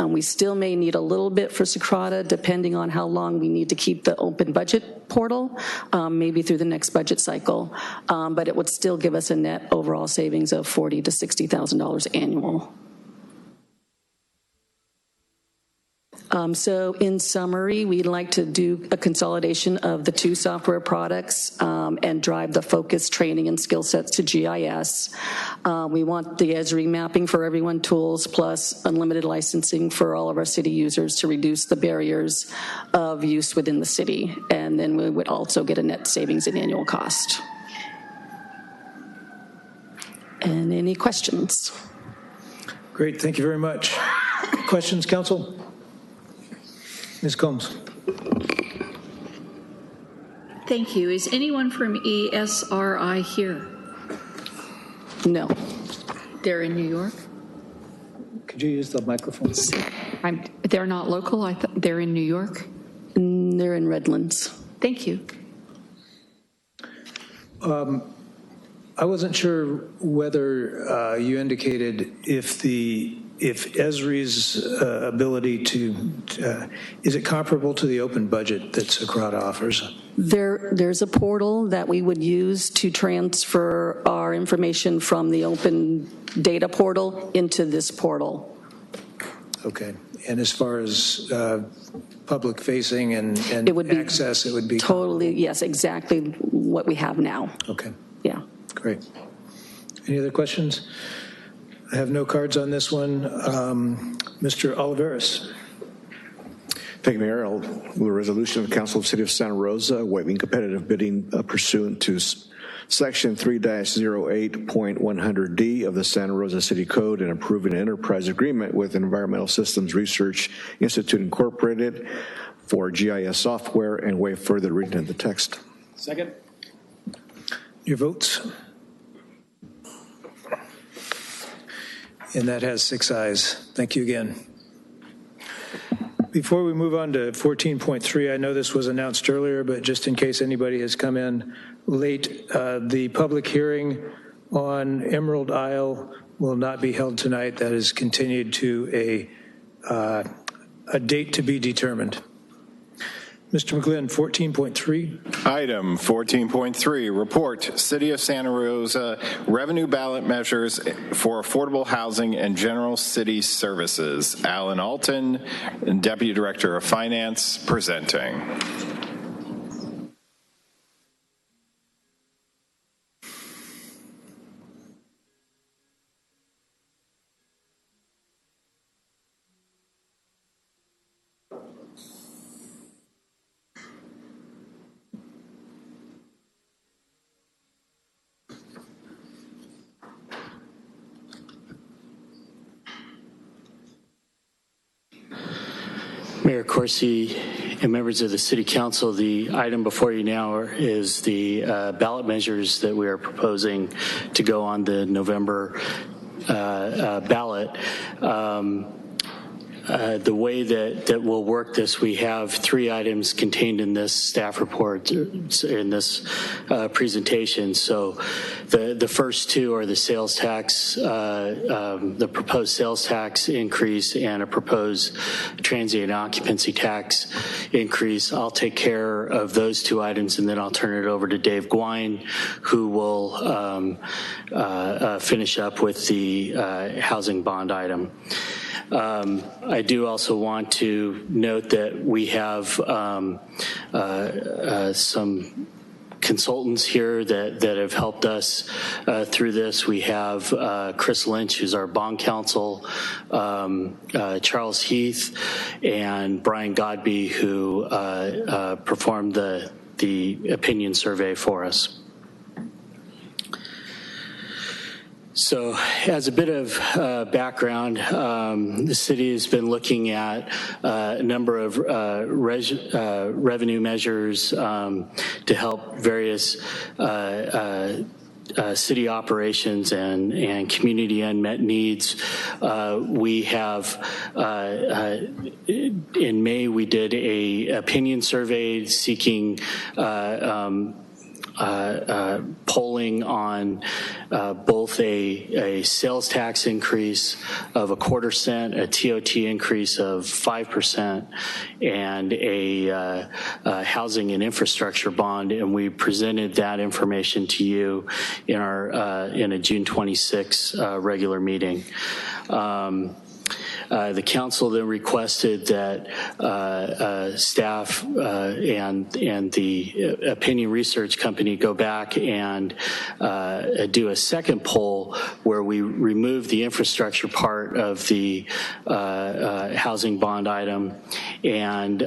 We still may need a little bit for Socrata, depending on how long we need to keep the open budget portal, maybe through the next budget cycle. But it would still give us a net overall savings of $40,000 to $60,000 annual. So in summary, we'd like to do a consolidation of the two software products and drive the focused training and skill sets to GIS. We want the Esri mapping for everyone tools plus unlimited licensing for all of our city users to reduce the barriers of use within the city. And then we would also get a net savings in annual cost. And any questions? Great, thank you very much. Questions, council? Ms. Combs. Thank you. Is anyone from ESRI here? No. They're in New York? Could you use the microphone? They're not local? They're in New York? They're in Redlands. Thank you. I wasn't sure whether you indicated if Esri's ability to, is it comparable to the open budget that Socrata offers? There's a portal that we would use to transfer our information from the open data portal into this portal. Okay. And as far as public facing and it would be access, it would be totally, yes, exactly what we have now. Okay. Yeah. Great. Any other questions? I have no cards on this one. Mr. Oliveris. Thank you, Mayor. I'll move a resolution of the Council of the City of Santa Rosa waiving competitive bidding pursuant to Section 3-08.100D of the Santa Rosa City Code and approving an enterprise agreement with Environmental Systems Research Institute Incorporated for GIS software and waive further reading of the text. Second. Your votes? And that has 6 ayes. Thank you again. Before we move on to 14.3, I know this was announced earlier, but just in case anybody has come in late, the public hearing on Emerald Isle will not be held tonight. That is continued to a date to be determined. Mr. McGlynn, 14.3. Item 14.3, report City of Santa Rosa revenue ballot measures for affordable housing and general city services. Alan Alton, Deputy Director of Finance, presenting. Mayor Corsi and members of the City Council, the item before you now is the ballot measures that we are proposing to go on the November ballot. The way that we'll work this, we have 3 items contained in this staff report, in this presentation. So the first 2 are the sales tax, the proposed sales tax increase and a proposed transient occupancy tax increase. I'll take care of those 2 items and then I'll turn it over to Dave Gwine, who will finish up with the housing bond item. I do also want to note that we have some consultants here that have helped us through this. We have Chris Lynch, who's our bond counsel, Charles Heath, and Brian Godby, who performed the opinion survey for us. So as a bit of background, the city has been looking at a number of revenue measures to help various city operations and community unmet needs. We have, in May, we did a opinion survey seeking polling on both a sales tax increase of 1/4 cent, a TOT increase of 5%, and a housing and infrastructure bond, and we presented that information to you in a June 26 regular meeting. The council then requested that staff and the opinion research company go back and do a second poll where we remove the infrastructure part of the housing bond item and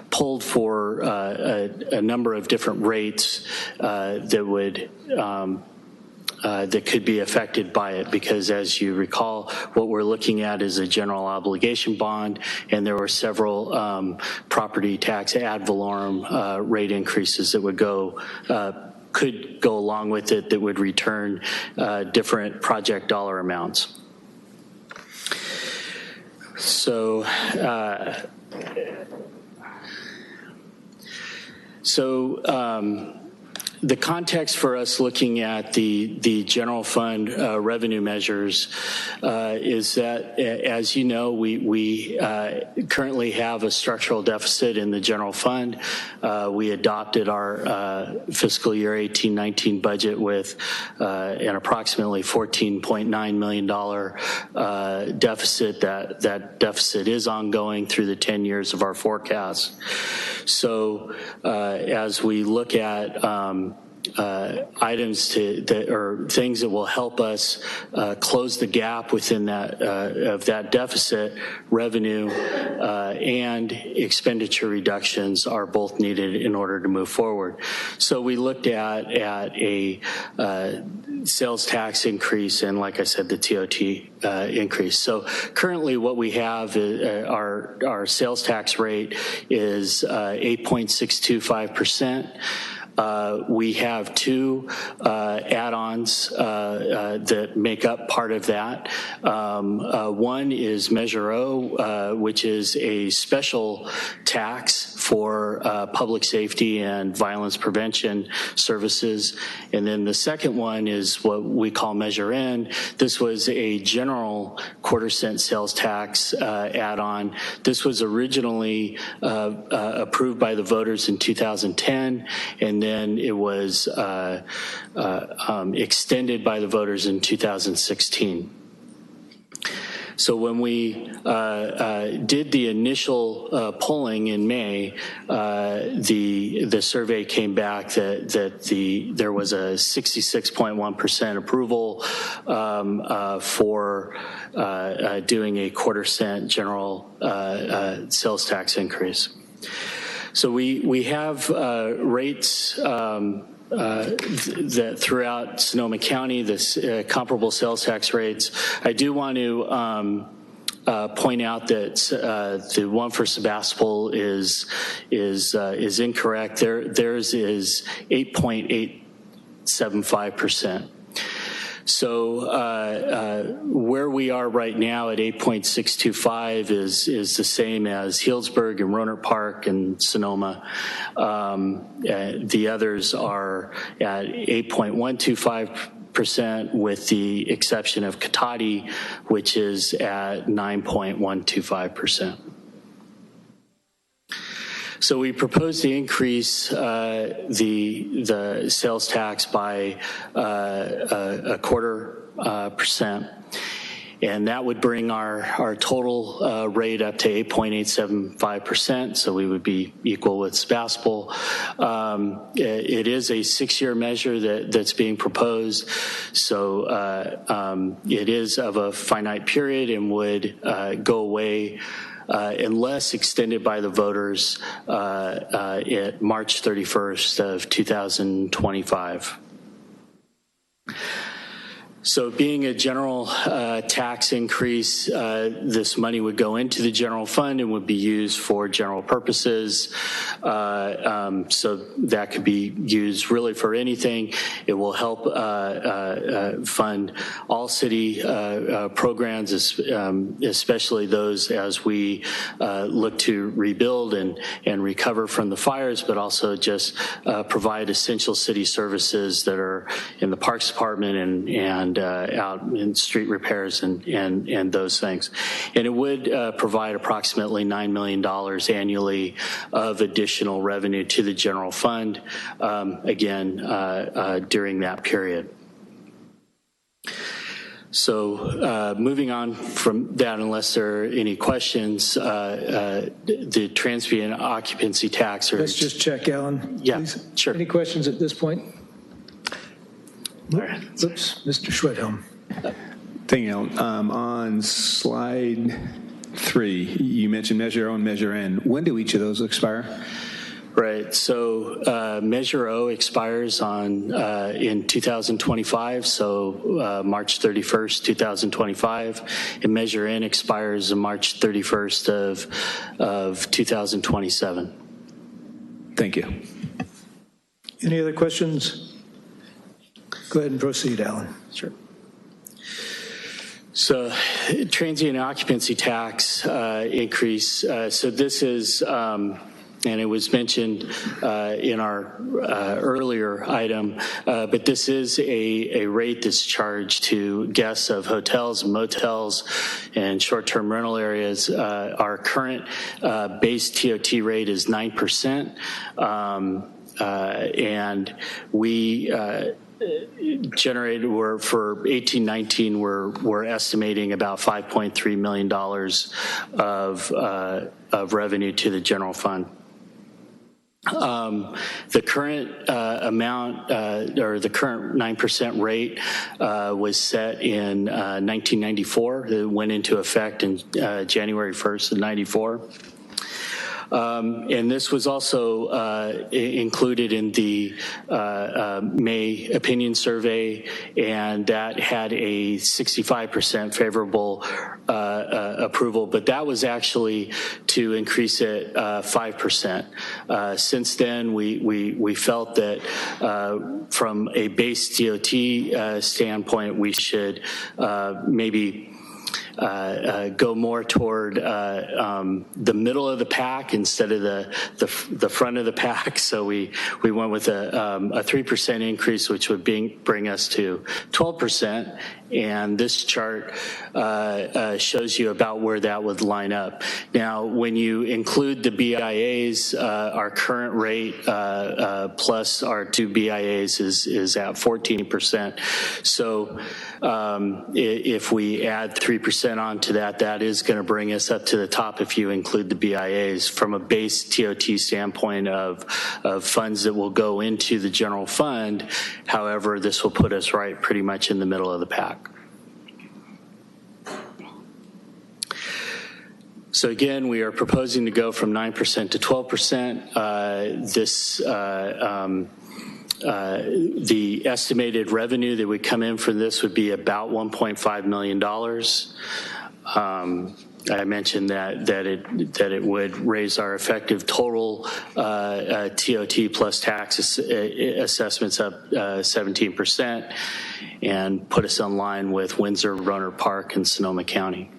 pulled for a number of different rates that would that could be affected by it, because as you recall, what we're looking at is a general obligation bond, and there were several property tax ad valorem rate increases that would could go along with it that would return different project dollar amounts. So, the context for us looking at the general fund revenue measures is that, as you know, we currently have a structural deficit in the general fund. We adopted our fiscal year 18-19 budget with an approximately $14.9 million deficit. That deficit is ongoing through the 10 years of our forecast. So as we look at items or things that will help us close the gap within that deficit, revenue and expenditure reductions are both needed in order to move forward. So we looked at a sales tax increase and, like I said, the TOT increase. So currently what we have is our sales tax rate is 8.625%. We have two add-ons that make up part of that. One is Measure O, which is a special tax for public safety and violence prevention services. And then the second one is what we call Measure N. This was a general 1/4 cent sales tax add-on. This was originally approved by the voters in 2010, and then it was extended by the voters in 2016. So when we did the initial polling in May, the survey came back that there was a 66.1% approval for doing a 1/4 cent general sales tax increase. So we have rates that throughout Sonoma County, this comparable sales tax rates. I do want to point out that the one for Sebastopol is incorrect. Theirs is 8.875%. So where we are right now at 8.625 is the same as Healdsburg and Rohnert Park and Sonoma. The others are at 8.125%, with the exception of Cotati, which is at 9.125%. So we propose to increase the sales tax by 1/4%, and that would bring our total rate up to 8.875%. So we would be equal with Sebastopol. It is a 6-year measure that's being proposed, so it is of a finite period and would go away unless extended by the voters at March 31st of 2025. So being a general tax increase, this money would go into the general fund and would be used for general purposes. So that could be used really for anything. It will help fund all city programs, especially those as we look to rebuild and recover from the fires, but also just provide essential city services that are in the Parks Department and out in street repairs and those things. And it would provide approximately $9 million annually of additional revenue to the general fund, again, during that period. So moving on from that, unless there are any questions, the transient occupancy tax. Let's just check, Alan. Yeah, please. sure. Any questions at this point? All right. Oops, Mr. Schwedhelm. Thank you, Alan. On slide 3, you mentioned Measure O and Measure N. When do each of those expire? Right. So Measure O expires in 2025, so March 31st, 2025, and Measure N expires on March 31st of 2027. Thank you. Any other questions? Go ahead and proceed, Alan. Sure. So transient occupancy tax increase. So this is, and it was mentioned in our earlier item, but this is a rate that's charged to guests of hotels and motels and short-term rental areas. Our current base TOT rate is 9%, and we generated, for 18-19, we're estimating about $5.3 million of revenue to the general fund. The current amount, or the current 9% rate, was set in 1994. It went into effect in January 1st of 94. And this was also included in the May opinion survey, and that had a 65% favorable approval, but that was actually to increase it 5%. Since then, we felt that from a base DOT standpoint, we should maybe go more toward the middle of the pack instead of the front of the pack. So we went with a 3% increase, which would bring us to 12%. And this chart shows you about where that would line up. Now, when you include the BIAs, our current rate plus our 2 BIAs is at 14%. So if we add 3% onto that, that is going to bring us up to the top if you include the BIAs. From a base TOT standpoint of funds that will go into the general fund, however, this will put us right pretty much in the middle of the pack. So again, we are proposing to go from 9% to 12%. The estimated revenue that would come in from this would be about $1.5 million. I mentioned that it would raise our effective total TOT plus tax assessments up 17% and put us in line with Windsor, Rohnert Park, and Sonoma County.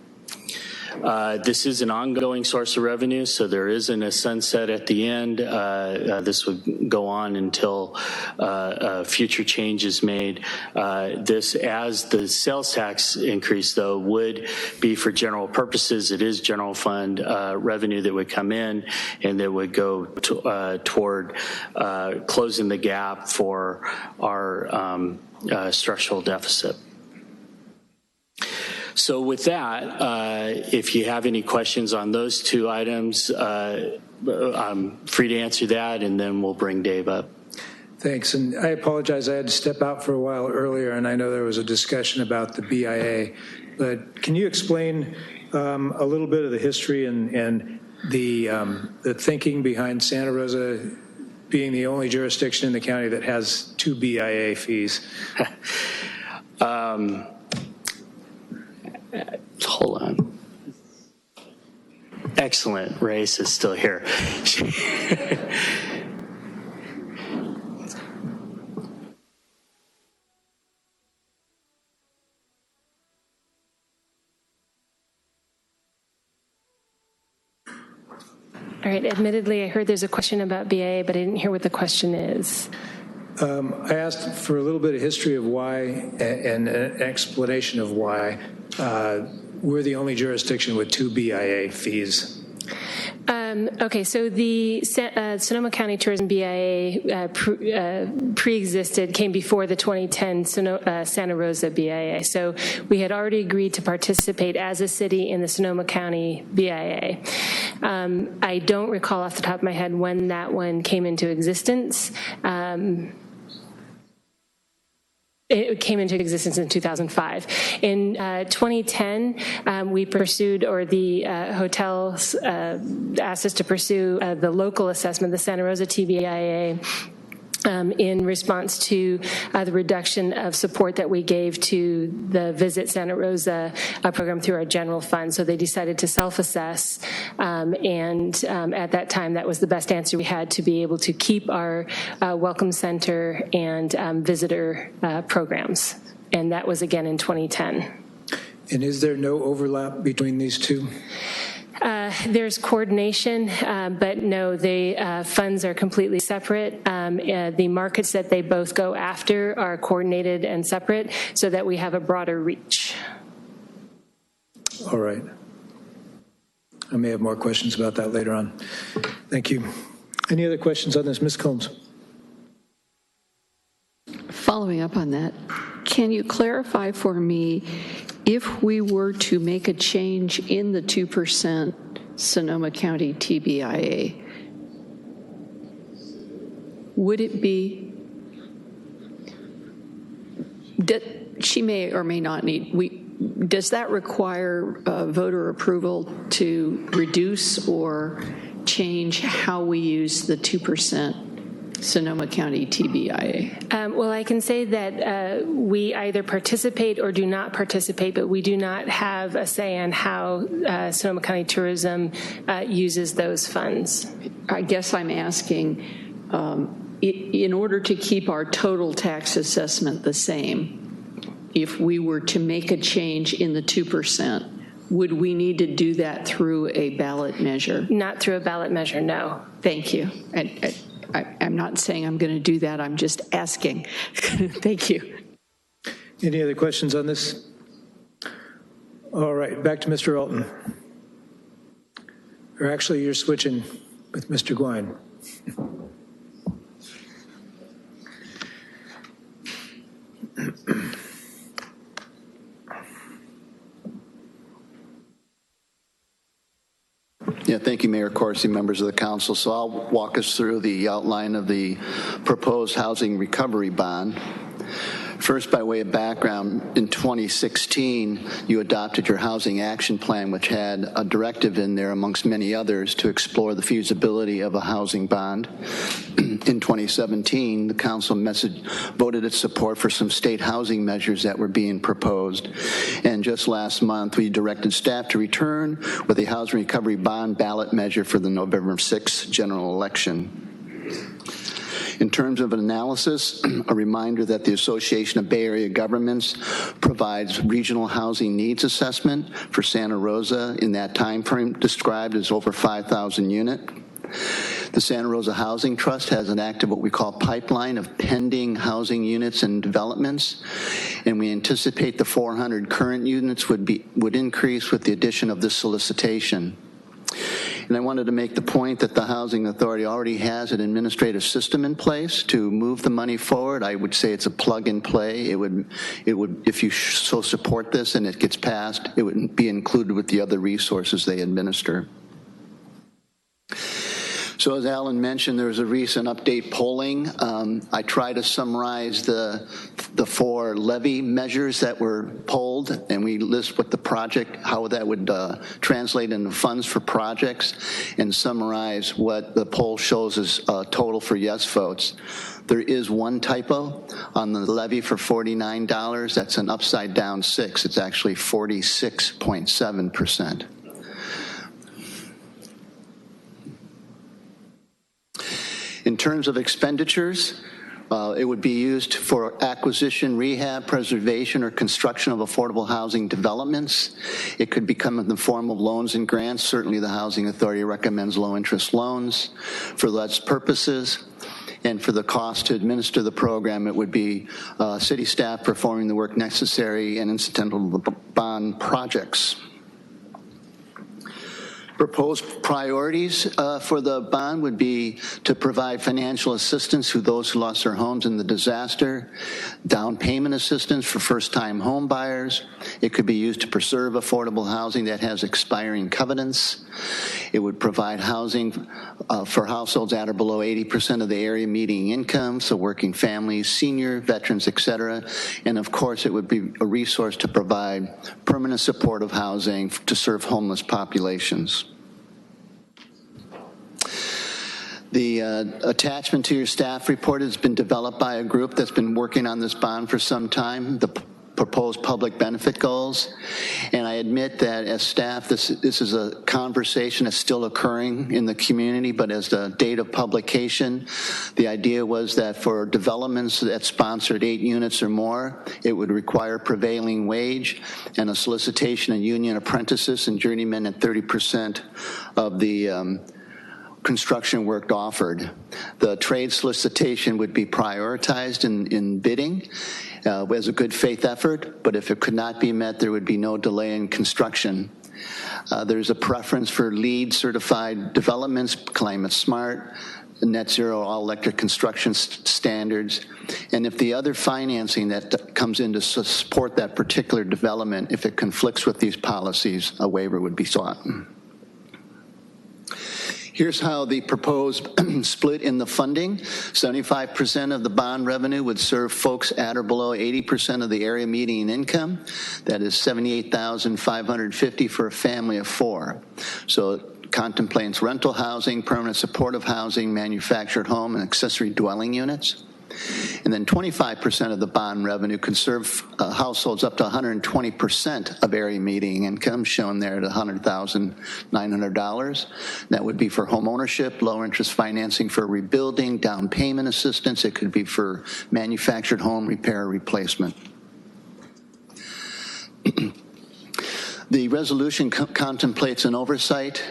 This is an ongoing source of revenue, so there isn't a sunset at the end. This would go on until future change is made. This, as the sales tax increase, though, would be for general purposes. It is general fund revenue that would come in and that would go toward closing the gap for our structural deficit. So with that, if you have any questions on those two items, I'm free to answer that, and then we'll bring Dave up. Thanks, and I apologize, I had to step out for a while earlier, and I know there was a discussion about the BIA, but can you explain a little bit of the history and the thinking behind Santa Rosa being the only jurisdiction in the county that has 2 BIA fees? Hold on. Excellent. Race is still here. All right, admittedly, I heard there's a question about BIA, but I didn't hear what the question is. I asked for a little bit of history of why and an explanation of why we're the only jurisdiction with 2 BIA fees. Okay, so the Sonoma County Tourism BIA pre-existed, came before the 2010 Santa Rosa BIA. So we had already agreed to participate as a city in the Sonoma County BIA. I don't recall off the top of my head when that one came into existence. It came into existence in 2005. In 2010, we pursued, or the hotels asked us to pursue the local assessment, the Santa Rosa TBIA, in response to the reduction of support that we gave to the Visit Santa Rosa program through our general fund. So they decided to self-assess, and at that time, that was the best answer we had to be able to keep our Welcome Center and visitor programs. And that was again in 2010. And is there no overlap between these two? There's coordination, but no, the funds are completely separate. The markets that they both go after are coordinated and separate so that we have a broader reach. All right. I may have more questions about that later on. Thank you. Any other questions on this? Ms. Combs. Following up on that, can you clarify for me, if we were to make a change in the 2% Sonoma County TBIA, would it be, she may or may not need, does that require voter approval to reduce or change how we use the 2% Sonoma County TBIA? Well, I can say that we either participate or do not participate, but we do not have a say on how Sonoma County Tourism uses those funds. I guess I'm asking, in order to keep our total tax assessment the same, if we were to make a change in the 2%, would we need to do that through a ballot measure? Not through a ballot measure, no. Thank you. I'm not saying I'm going to do that. I'm just asking. Thank you. Any other questions on this? All right, back to Mr. Alton. Or actually, you're switching with Mr. Gwine. Yeah, thank you, Mayor Corsi, members of the council. So I'll walk us through the outline of the proposed housing recovery bond. First, by way of background, in 2016, you adopted your housing action plan, which had a directive in there, amongst many others, to explore the feasibility of a housing bond. In 2017, the council voted its support for some state housing measures that were being proposed. And just last month, we directed staff to return with a housing recovery bond ballot measure for the November 6th general election. In terms of analysis, a reminder that the Association of Bay Area Governments provides regional housing needs assessment for Santa Rosa in that time frame described as over 5,000 units. The Santa Rosa Housing Trust has an active what we call pipeline of pending housing units and developments, and we anticipate the 400 current units would increase with the addition of this solicitation. And I wanted to make the point that the Housing Authority already has an administrative system in place to move the money forward. I would say it's a plug and play. It would, if you so support this and it gets passed, it would be included with the other resources they administer. So as Alan mentioned, there was a recent update polling. I try to summarize the 4 levy measures that were polled, and we list what the project, how that would translate into funds for projects, and summarize what the poll shows as total for yes votes. There is one typo on the levy for $49. That's an upside down 6. It's actually 46.7%. In terms of expenditures, it would be used for acquisition, rehab, preservation, or construction of affordable housing developments. It could become in the form of loans and grants. Certainly the Housing Authority recommends low-interest loans for those purposes. And for the cost to administer the program, it would be city staff performing the work necessary and incidental to the bond projects. Proposed priorities for the bond would be to provide financial assistance to those who lost their homes in the disaster, down payment assistance for first-time home buyers. It could be used to preserve affordable housing that has expiring covenants. It would provide housing for households at or below 80% of the area median income, so working families, senior, veterans, etc. And of course, it would be a resource to provide permanent supportive housing to serve homeless populations. The attachment to your staff report has been developed by a group that's been working on this bond for some time, the proposed public benefit goals. And I admit that as staff, this is a conversation that's still occurring in the community, but as the date of publication, the idea was that for developments that sponsored 8 units or more, it would require prevailing wage and a solicitation of union apprentices and journeymen at 30% of the construction work offered. The trade solicitation would be prioritized in bidding as a good faith effort, but if it could not be met, there would be no delay in construction. There's a preference for LEED certified developments, climate smart, net zero all electric construction standards, and if the other financing that comes in to support that particular development, if it conflicts with these policies, a waiver would be sought. Here's how the proposed split in the funding. 75% of the bond revenue would serve folks at or below 80% of the area median income. That is $78,550 for a family of 4. So it contemplates rental housing, permanent supportive housing, manufactured home, and accessory dwelling units. And then 25% of the bond revenue could serve households up to 120% of area median income, shown there at $100,900. That would be for home ownership, low interest financing for rebuilding, down payment assistance. It could be for manufactured home repair or replacement. The resolution contemplates an oversight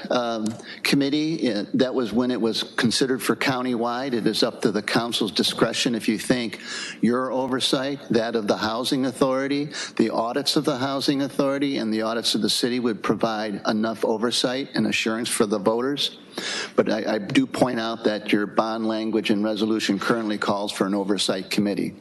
committee. That was when it was considered for countywide. It is up to the council's discretion if you think your oversight, that of the Housing Authority, the audits of the Housing Authority, and the audits of the city would provide enough oversight and assurance for the voters. But I do point out that your bond language and resolution currently calls for an oversight committee.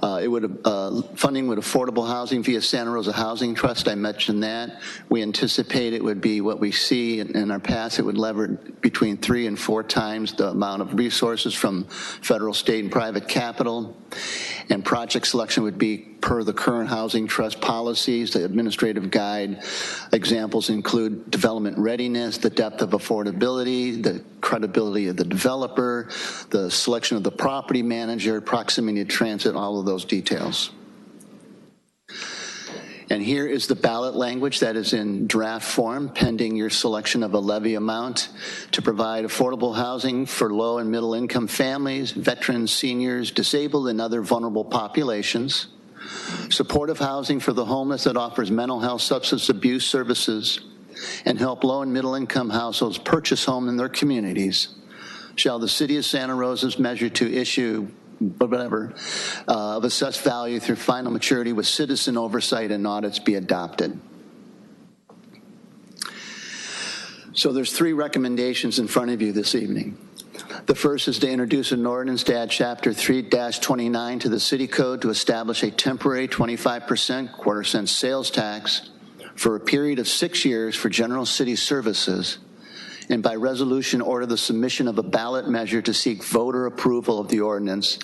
Funding with affordable housing via Santa Rosa Housing Trust, I mentioned that. We anticipate it would be what we see in our past. It would lever between 3 and 4 times the amount of resources from federal, state, and private capital. And project selection would be per the current housing trust policies. The administrative guide examples include development readiness, the depth of affordability, the credibility of the developer, the selection of the property manager, proximity to transit, all of those details. And here is the ballot language that is in draft form, pending your selection of a levy amount to provide affordable housing for low and middle income families, veterans, seniors, disabled, and other vulnerable populations. Supportive housing for the homeless that offers mental health, substance abuse services, and help low and middle income households purchase home in their communities. Shall the City of Santa Rosa's measure to issue of assessed value through final maturity with citizen oversight and audits be adopted. So there's 3 recommendations in front of you this evening. The first is to introduce an ordinance to add Chapter 3-29 to the City Code to establish a temporary 25% quarter-cent sales tax for a period of 6 years for general city services and by resolution order the submission of a ballot measure to seek voter approval of the ordinance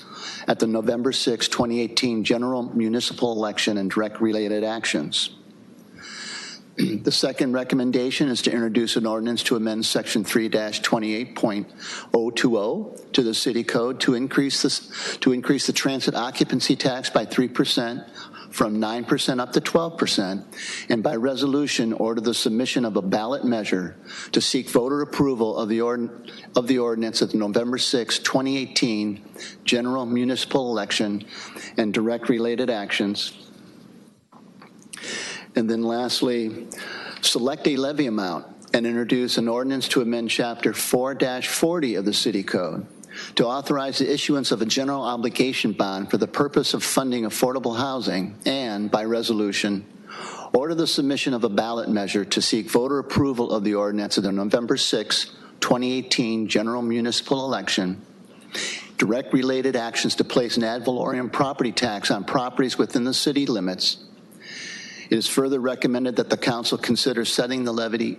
at the November 6, 2018 general municipal election and direct related actions. The second recommendation is to introduce an ordinance to amend Section 3-28.020 to the City Code to increase the Transient Occupancy Tax by 3%, from 9% up to 12%, and by resolution order the submission of a ballot measure to seek voter approval of the ordinance at the November 6, 2018 general municipal election and direct related actions. And then lastly, select a levy amount and introduce an ordinance to amend Chapter 4-40 of the City Code to authorize the issuance of a general obligation bond for the purpose of funding affordable housing, and, by resolution, order the submission of a ballot measure to seek voter approval of the ordinance at the November 6, 2018 general municipal election, direct related actions to place an ad valorem property tax on properties within the city limits. It is further recommended that the council consider setting the levy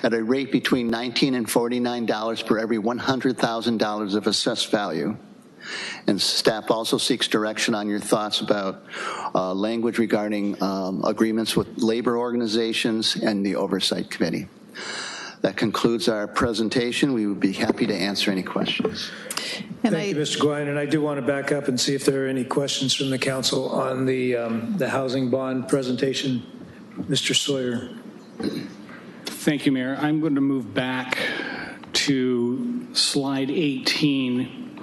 at a rate between $19 and $49 per every $100,000 of assessed value. And staff also seeks direction on your thoughts about language regarding agreements with labor organizations and the Oversight Committee. That concludes our presentation. We would be happy to answer any questions. Thank you, Mr. Gwine. And I do want to back up and see if there are any questions from the council on the housing bond presentation. Mr. Sawyer. Thank you, Mayor. I'm going to move back to slide 18.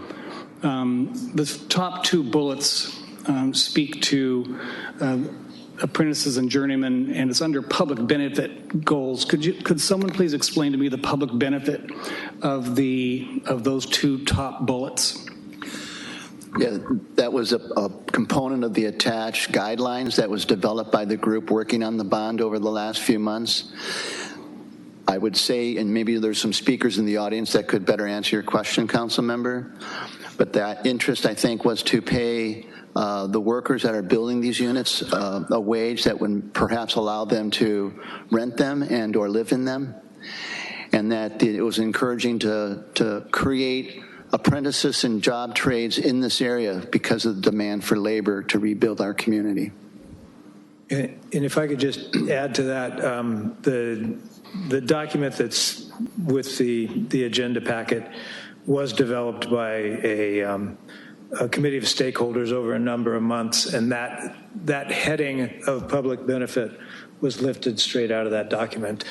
The top two bullets speak to apprentices and journeymen, and it's under public benefit goals. Could someone please explain to me the public benefit of those two top bullets? Yeah, that was a component of the attached guidelines that was developed by the group working on the bond over the last few months. I would say, and maybe there's some speakers in the audience that could better answer your question, council member, but that interest, I think, was to pay the workers that are building these units a wage that would perhaps allow them to rent them and or live in them, and that it was encouraging to create apprentices and job trades in this area because of the demand for labor to rebuild our community. And if I could just add to that, the document that's with the agenda packet was developed by a committee of stakeholders over a number of months, and that heading of public benefit was lifted straight out of that document.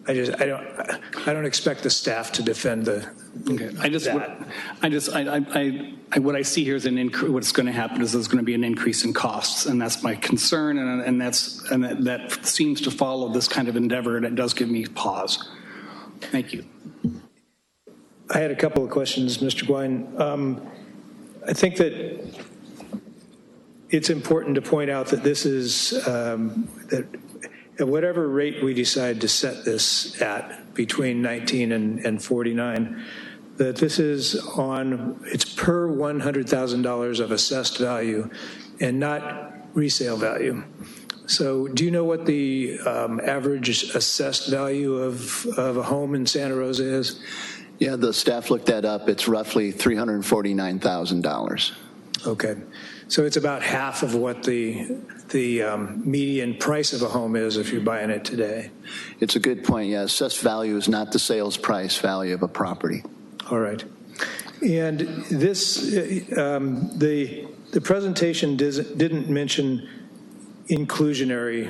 I don't expect the staff to defend what I see here is what's going to happen is there's going to be an increase in costs, and that's my concern, and that seems to follow this kind of endeavor, and it does give me pause. Thank you. I had a couple of questions, Mr. Gwine. I think that it's important to point out that this is that at whatever rate we decide to set this at, between 19 and 49, that this is it's per $100,000 of assessed value and not resale value. So do you know what the average assessed value of a home in Santa Rosa is? Yeah, the staff looked that up. It's roughly $349,000. Okay. So it's about half of what the median price of a home is if you're buying it today. It's a good point. Yeah, assessed value is not the sales price value of a property. All right. And this, the presentation didn't mention inclusionary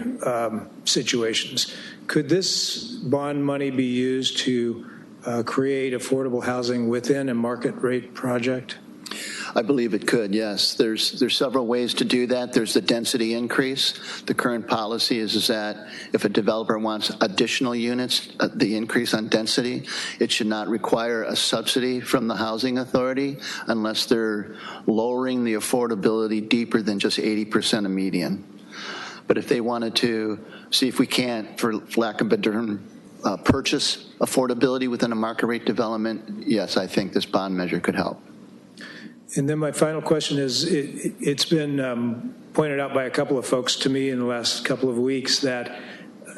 situations. Could this bond money be used to create affordable housing within a market rate project? I believe it could, yes. There's several ways to do that. There's the density increase. The current policy is that if a developer wants additional units, the increase on density, it should not require a subsidy from the housing authority unless they're lowering the affordability deeper than just 80% of median. But if they wanted to see if we can't, for lack of a better term, purchase affordability within a market rate development, yes, I think this bond measure could help. And then my final question is, it's been pointed out by a couple of folks to me in the last couple of weeks that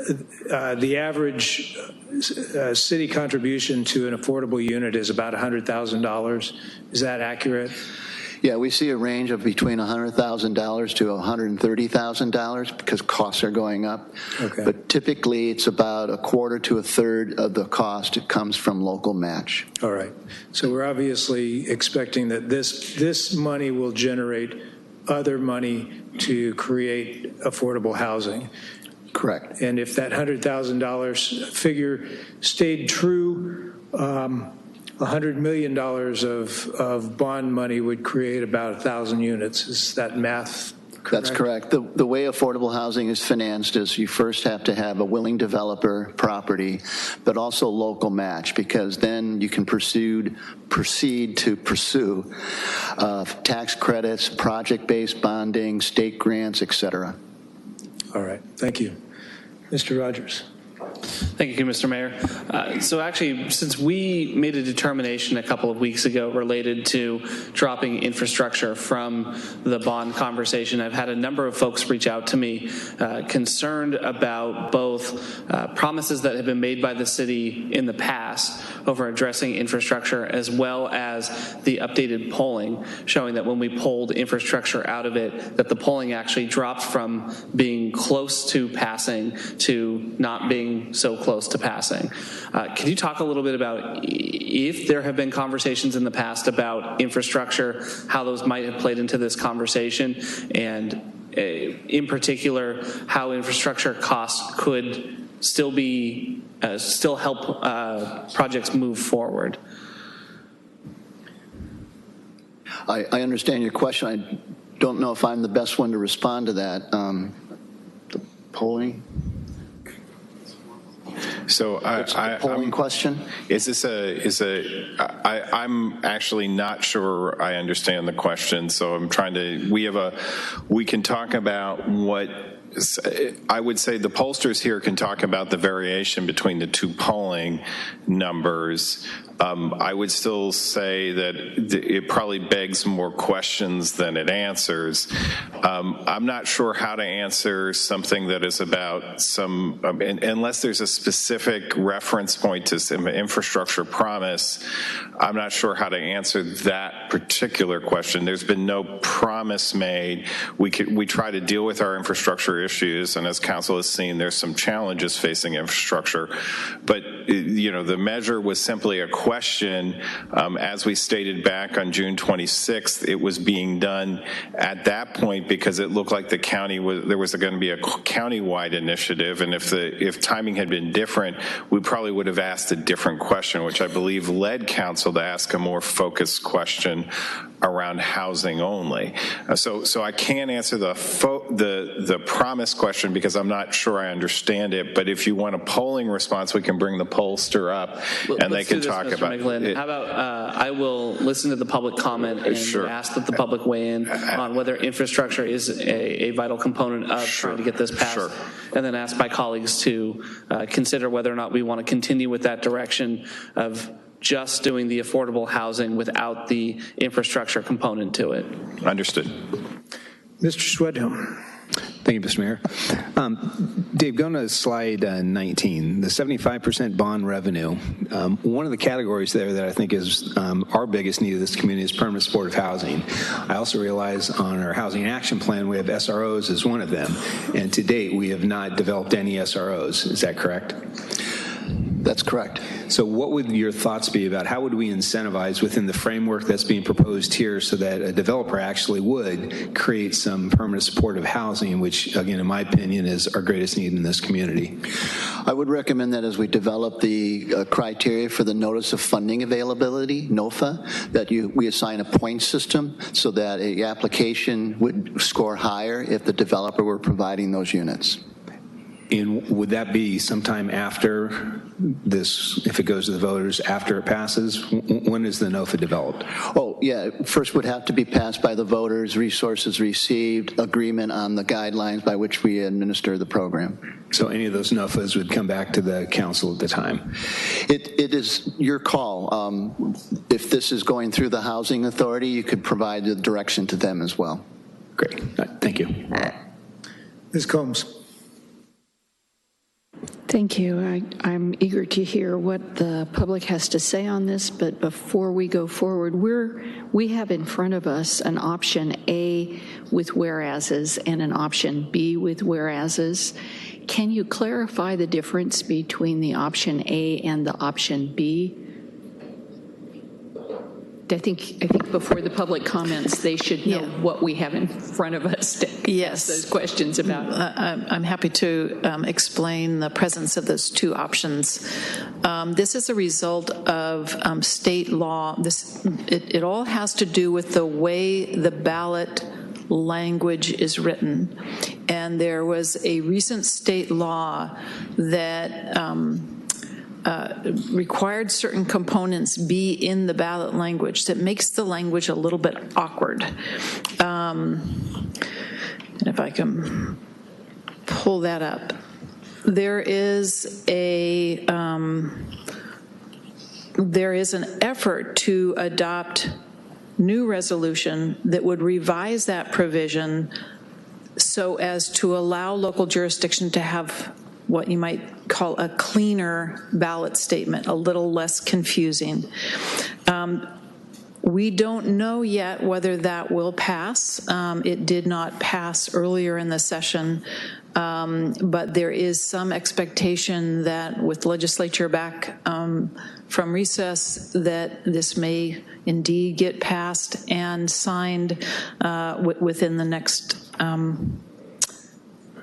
the average city contribution to an affordable unit is about $100,000. Is that accurate? Yeah, we see a range of between $100,000 to $130,000 because costs are going up. Okay. But typically, it's about a quarter to a third of the cost. It comes from local match. All right. So we're obviously expecting that this money will generate other money to create affordable housing. Correct. And if that $100,000 figure stayed true, $100 million of bond money would create about 1,000 units. Is that math correct? That's correct. The way affordable housing is financed is you first have to have a willing developer property, but also local match, because then you can proceed to pursue tax credits, project-based bonding, state grants, et cetera. All right. Thank you. Mr. Rogers. Thank you, Mr. Mayor. So actually, since we made a determination a couple of weeks ago related to dropping infrastructure from the bond conversation, I've had a number of folks reach out to me concerned about both promises that have been made by the city in the past over addressing infrastructure, as well as the updated polling showing that when we pulled infrastructure out of it, that the polling actually dropped from being close to passing to not being so close to passing. Can you talk a little bit about if there have been conversations in the past about infrastructure, how those might have played into this conversation, and in particular, how infrastructure costs could still be still help projects move forward? I understand your question. I don't know if I'm the best one to respond to that. The polling? So polling question? I'm actually not sure I understand the question. So I'm trying to, we can talk about what, I would say the pollsters here can talk about the variation between the two polling numbers. I would still say that it probably begs more questions than it answers. I'm not sure how to answer something that is about some, unless there's a specific reference point to some infrastructure promise, I'm not sure how to answer that particular question. There's been no promise made. We try to deal with our infrastructure issues, and as council has seen, there's some challenges facing infrastructure. But, the measure was simply a question. As we stated back on June 26th, it was being done at that point because it looked like the county there was going to be a county-wide initiative, and if timing had been different, we probably would have asked a different question, which I believe led council to ask a more focused question around housing only. So I can't answer the promise question because I'm not sure I understand it. But if you want a polling response, we can bring the pollster up and they can talk about it. How about I will listen to the public comment and ask that the public weigh in on whether infrastructure is a vital component of trying to get this passed, and then ask my colleagues to consider whether or not we want to continue with that direction of just doing the affordable housing without the infrastructure component to it. Understood. Mr. Swedhelm. Thank you, Mr. Mayor. Dave, going to slide 19, the 75% bond revenue. One of the categories there that I think is our biggest need of this community is permanent supportive housing. I also realize on our housing action plan, we have SROs as one of them. And to date, we have not developed any SROs. Is that correct? That's correct. So what would your thoughts be about how would we incentivize within the framework that's being proposed here so that a developer actually would create some permanent supportive housing, which, again, in my opinion, is our greatest need in this community? I would recommend that as we develop the criteria for the Notice of Funding Availability, NOFA, that we assign a point system so that an application would score higher if the developer were providing those units. And would that be sometime after this, if it goes to the voters, after it passes? When is the NOFA developed? Oh, yeah. First would have to be passed by the voters, resources received, agreement on the guidelines by which we administer the program. So any of those NOFAs would come back to the council at the time? It is your call. If this is going through the Housing Authority, you could provide the direction to them as well. Great. Thank you. Ms. Combs. Thank you. I'm eager to hear what the public has to say on this, but before we go forward, we have in front of us an option A with whereases and an option B with whereases. Can you clarify the difference between the option A and the option B? I think before the public comments, they should know what we have in front of us to ask those questions about. I'm happy to explain the presence of those two options. This is a result of state law. It all has to do with the way the ballot language is written. And there was a recent state law that required certain components be in the ballot language that makes the language a little bit awkward. And if I can pull that up, there is an effort to adopt new resolution that would revise that provision so as to allow local jurisdiction to have what you might call a cleaner ballot statement, a little less confusing. We don't know yet whether that will pass. It did not pass earlier in the session, but there is some expectation that with legislature back from recess that this may indeed get passed and signed within the next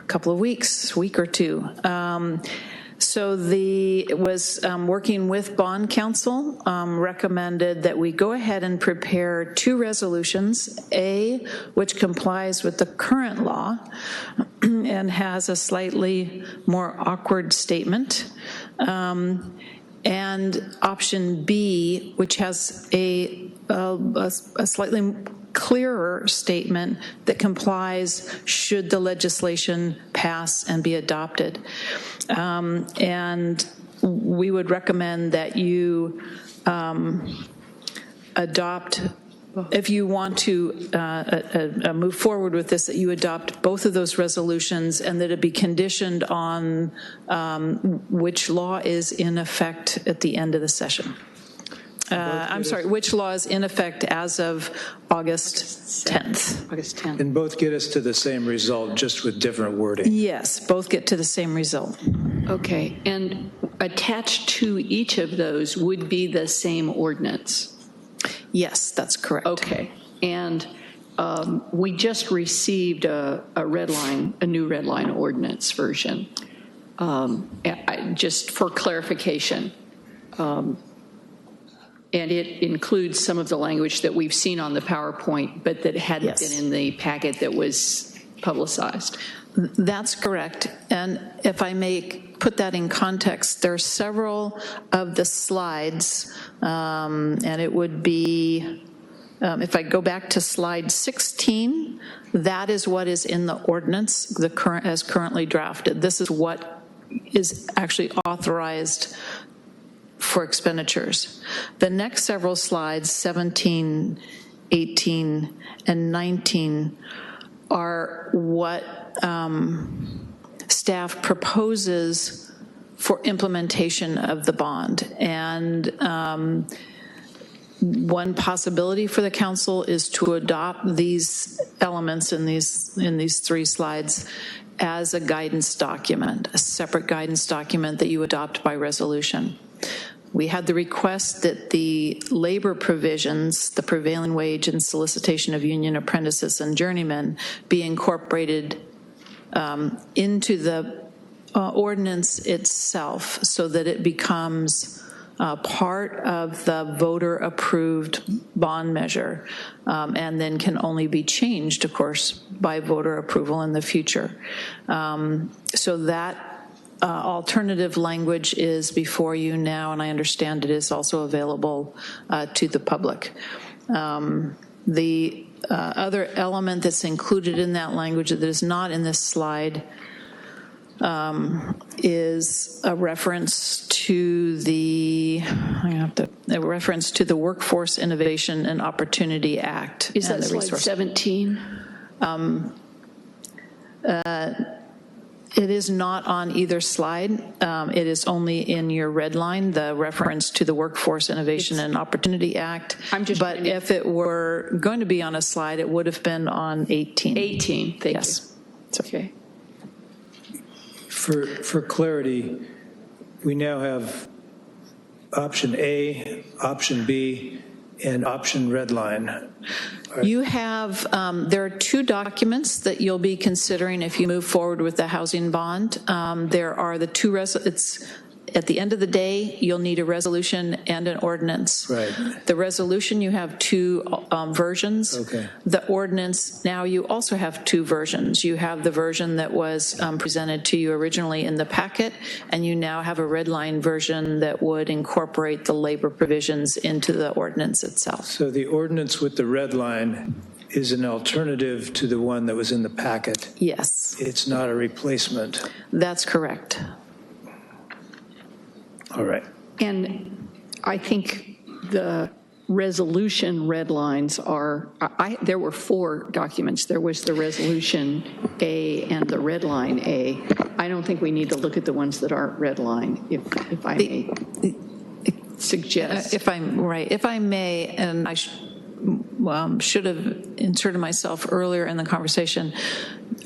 couple of weeks, week or two. So it was working with bond counsel, recommended that we go ahead and prepare two resolutions, A, which complies with the current law and has a slightly more awkward statement, and option B, which has a slightly clearer statement that complies should the legislation pass and be adopted. And we would recommend that you adopt, if you want to move forward with this, that you adopt both of those resolutions and that it be conditioned on which law is in effect at the end of the session. I'm sorry, which law is in effect as of August 10th. August 10th. And both get us to the same result, just with different wording. Yes, both get to the same result. Okay, and attached to each of those would be the same ordinance? Yes, that's correct. Okay, and we just received a new Red Line Ordinance version. Just for clarification, and it includes some of the language that we've seen on the PowerPoint, but that hadn't been in the packet that was publicized. That's correct. And if I may put that in context, there are several of the slides, and it would be, if I go back to slide 16, that is what is in the ordinance, as currently drafted. This is what is actually authorized for expenditures. The next several slides, 17, 18, and 19, are what staff proposes for implementation of the bond. And one possibility for the council is to adopt these elements in these three slides as a guidance document, a separate guidance document that you adopt by resolution. We had the request that the labor provisions, the prevailing wage and solicitation of union apprentices and journeymen, be incorporated into the ordinance itself so that it becomes part of the voter-approved bond measure, and then can only be changed, of course, by voter approval in the future. So that alternative language is before you now, and I understand it is also available to the public. The other element that's included in that language that is not in this slide is a reference to the Workforce Innovation and Opportunity Act. Is that slide 17? It is not on either slide. It is only in your red line, the reference to the Workforce Innovation and Opportunity Act. But if it were going to be on a slide, it would have been on 18. 18, thank Yes. you. Okay. For clarity, we now have option A, option B, and option red line. You have, there are two documents that you'll be considering if you move forward with the housing bond. There are the two, at the end of the day, you'll need a resolution and an ordinance. Right. The resolution, you have two versions. Okay. The ordinance, now you also have two versions. You have the version that was presented to you originally in the packet, and you now have a red line version that would incorporate the labor provisions into the ordinance itself. So the ordinance with the red line is an alternative to the one that was in the packet. Yes. It's not a replacement. That's correct. All right. And I think the resolution red lines are, there were 4 documents. There was the resolution A and the red line A. I don't think we need to look at the ones that aren't red line, if I may suggest. If I may, and I should have inserted myself earlier in the conversation.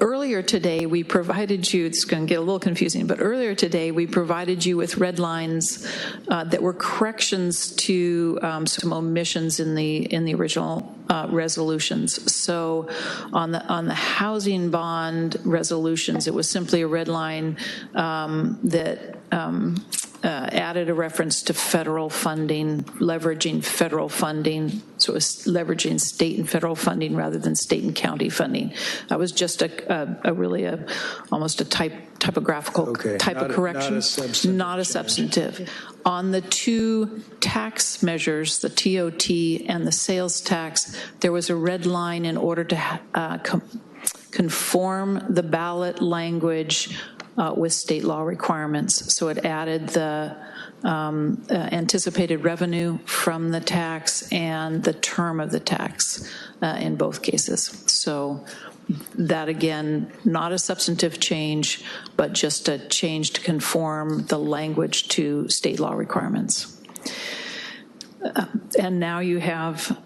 Earlier today, we provided you, it's going to get a little confusing, but earlier today, we provided you with red lines that were corrections to some omissions in the original resolutions. So on the housing bond resolutions, it was simply a red line that added a reference to federal funding, leveraging federal funding. So it was leveraging state and federal funding rather than state and county funding. That was just almost a typographical type of correction, not a substantive. On the two tax measures, the TOT and the sales tax, there was a red line in order to conform the ballot language with state law requirements. So it added the anticipated revenue from the tax and the term of the tax in both cases. So that, again, not a substantive change, but just a change to conform the language to state law requirements. And now you have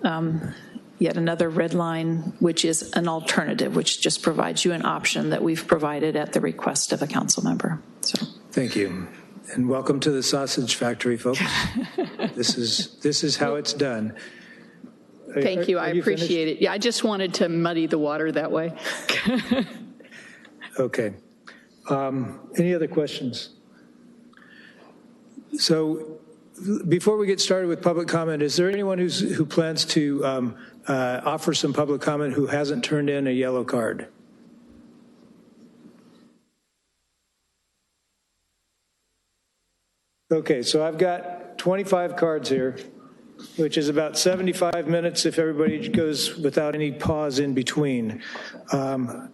yet another red line, which is an alternative, which just provides you an option that we've provided at the request of a council member. So, thank you. And welcome to the sausage factory, folks. This is how it's done. Thank you. I appreciate it. Yeah, I just wanted to muddy the water that way. Okay. Any other questions? So before we get started with public comment, is there anyone who plans to offer some public comment who hasn't turned in a yellow card? Okay, so I've got 25 cards here, which is about 75 minutes if everybody goes without any pause in between. You'll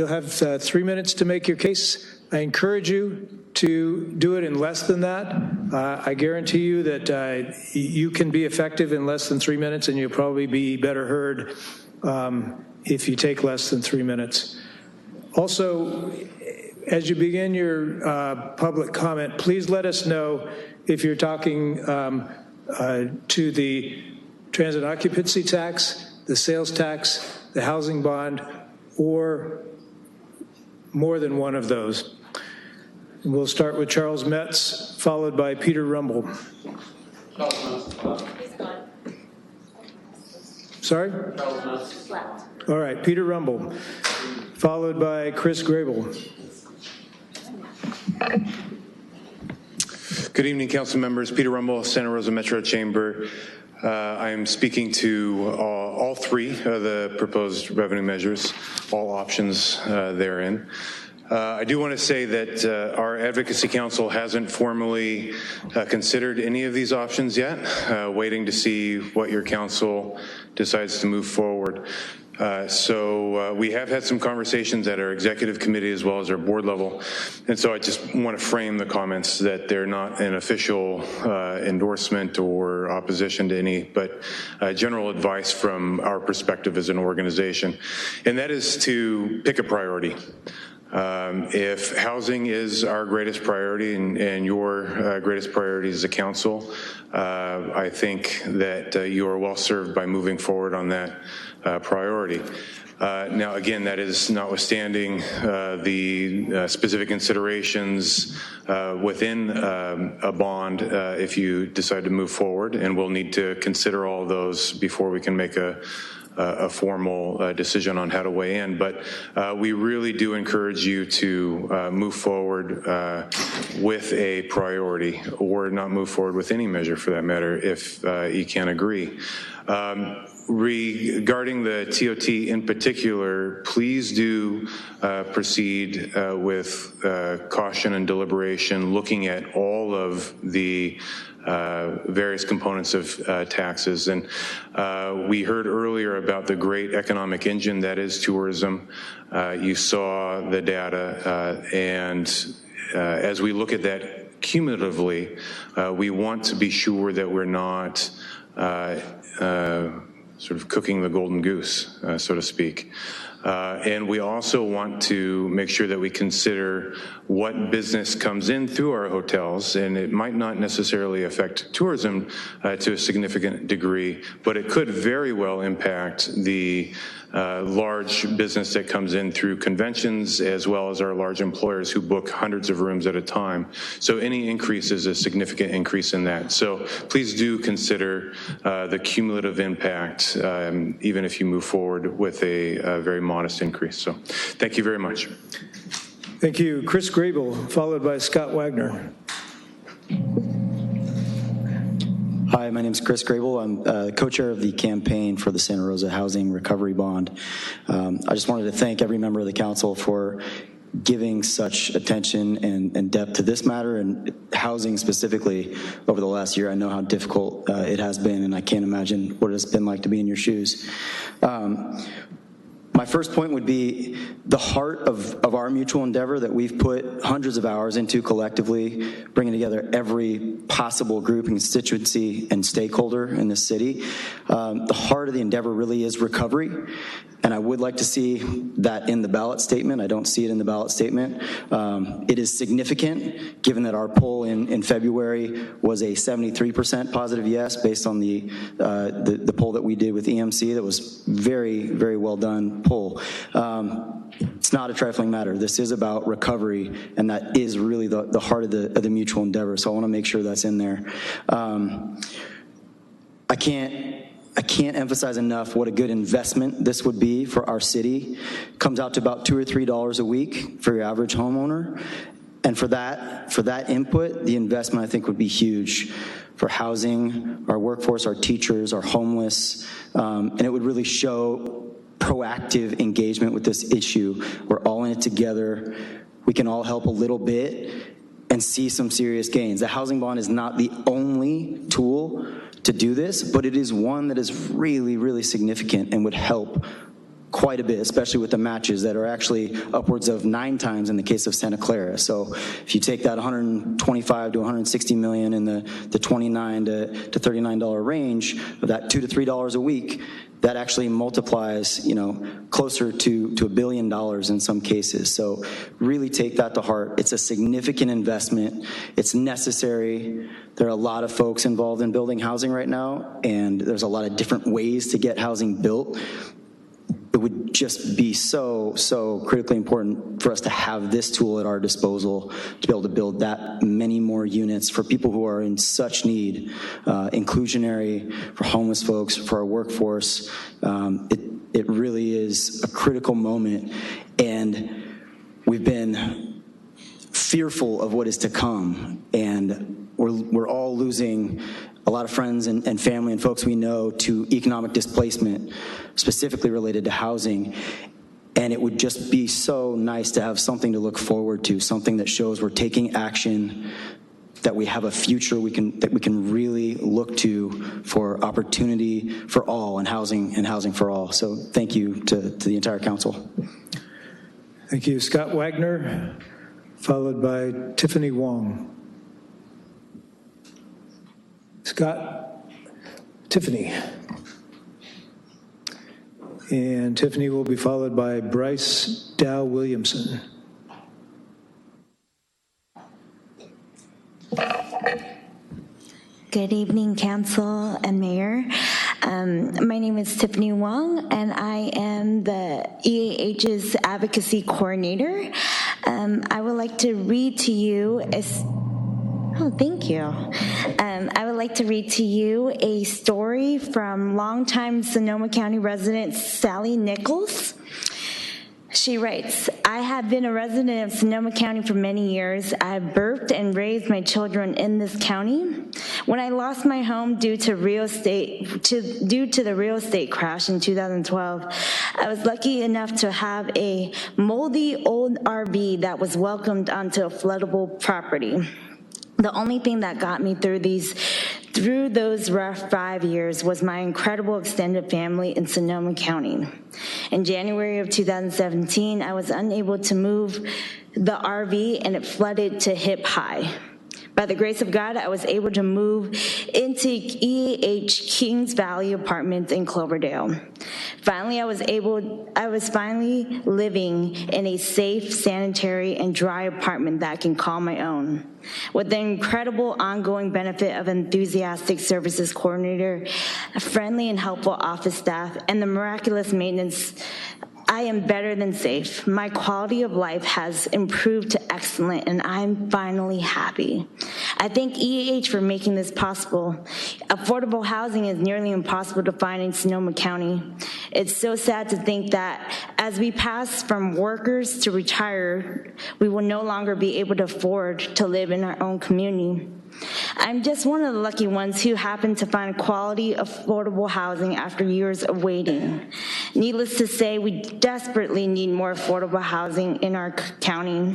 have 3 minutes to make your case. I encourage you to do it in less than that. I guarantee you that you can be effective in less than 3 minutes, and you'll probably be better heard if you take less than 3 minutes. Also, as you begin your public comment, please let us know if you're talking to the Transient Occupancy Tax, the sales tax, the housing bond, or more than one of those. We'll start with Charles Metz, followed by Peter Rumble. Sorry? All right, Peter Rumble, followed by Chris Grable. Good evening, council members. Peter Rumble, Santa Rosa Metro Chamber. I am speaking to all 3 of the proposed revenue measures, all options therein. I do want to say that our advocacy council hasn't formally considered any of these options yet, waiting to see what your council decides to move forward. So we have had some conversations at our executive committee as well as our board level. And so I just want to frame the comments that they're not an official endorsement or opposition to any, but general advice from our perspective as an organization. And that is to pick a priority. If housing is our greatest priority and your greatest priority as a council, I think that you are well served by moving forward on that priority. Now, again, that is notwithstanding the specific considerations within a bond if you decide to move forward, and we'll need to consider all of those before we can make a formal decision on how to weigh in. But we really do encourage you to move forward with a priority, or not move forward with any measure for that matter if you can't agree. Regarding the TOT in particular, please do proceed with caution and deliberation, looking at all of the various components of taxes. And we heard earlier about the great economic engine that is tourism. You saw the data, and as we look at that cumulatively, we want to be sure that we're not sort of cooking the golden goose, so to speak. And we also want to make sure that we consider what business comes in through our hotels, and it might not necessarily affect tourism to a significant degree, but it could very well impact the large business that comes in through conventions, as well as our large employers who book hundreds of rooms at a time. So any increase is a significant increase in that. So please do consider the cumulative impact, even if you move forward with a very modest increase. So thank you very much. Thank you. Chris Grable, followed by Scott Wagner. Hi, my name is Chris Grable. I'm co-chair of the campaign for the Santa Rosa Housing Recovery Bond. I just wanted to thank every member of the council for giving such attention and depth to this matter and housing specifically over the last year. I know how difficult it has been, and I can't imagine what it's been like to be in your shoes. My first point would be the heart of our mutual endeavor that we've put hundreds of hours into collectively, bringing together every possible group and constituency and stakeholder in the city. The heart of the endeavor really is recovery, and I would like to see that in the ballot statement. I don't see it in the ballot statement. It is significant, given that our poll in February was a 73% positive yes, based on the poll that we did with EMC. That was very, very well done poll. It's not a trifling matter. This is about recovery, and that is really the heart of the mutual endeavor. So I want to make sure that's in there. I can't emphasize enough what a good investment this would be for our city. It comes out to about $2 or $3 a week for your average homeowner. And for that input, the investment I think would be huge for housing, our workforce, our teachers, our homeless, and it would really show proactive engagement with this issue. We're all in it together. We can all help a little bit and see some serious gains. The housing bond is not the only tool to do this, but it is one that is really, really significant and would help quite a bit, especially with the matches that are actually upwards of 9 times in the case of Santa Clara. So if you take that 125 to 160 million in the $29 to $39 range of that $2 to $3 a week, that actually multiplies, closer to $1 billion in some cases. So really take that to heart. It's a significant investment. It's necessary. There are a lot of folks involved in building housing right now, and there's a lot of different ways to get housing built. It would just be so critically important for us to have this tool at our disposal to be able to build that many more units for people who are in such need, inclusionary, for homeless folks, for our workforce. It really is a critical moment, and we've been fearful of what is to come, and we're all losing a lot of friends and family and folks we know to economic displacement, specifically related to housing. And it would just be so nice to have something to look forward to, something that shows we're taking action, that we have a future that we can really look to for opportunity for all and housing for all. So thank you to the entire council. Thank you. Scott Wagner, followed by Tiffany Wong. Scott, Tiffany. And Tiffany will be followed by Bryce Dow Williamson. Good evening, Council and Mayor. My name is Tiffany Wong, and I am the EAH's Advocacy Coordinator. I would like to read to you thank you. I would like to read to you a story from longtime Sonoma County resident Sally Nichols. She writes, I have been a resident of Sonoma County for many years. I have birthed and raised my children in this county. When I lost my home due to the real estate crash in 2012, I was lucky enough to have a moldy old RV that was welcomed onto a floodable property. The only thing that got me through those rough 5 years was my incredible extended family in Sonoma County. In January of 2017, I was unable to move the RV and it flooded to hip high. By the grace of God, I was able to move into EAH Kings Valley Apartments in Cloverdale. Finally, I was finally living in a safe, sanitary, and dry apartment that I can call my own. With the incredible ongoing benefit of enthusiastic services coordinator, a friendly and helpful office staff, and the miraculous maintenance, I am better than safe. My quality of life has improved to excellent, and I'm finally happy. I thank EAH for making this possible. Affordable housing is nearly impossible to find in Sonoma County. It's so sad to think that as we pass from workers to retire, we will no longer be able to afford to live in our own community. I'm just one of the lucky ones who happened to find quality, affordable housing after years of waiting. Needless to say, we desperately need more affordable housing in our county,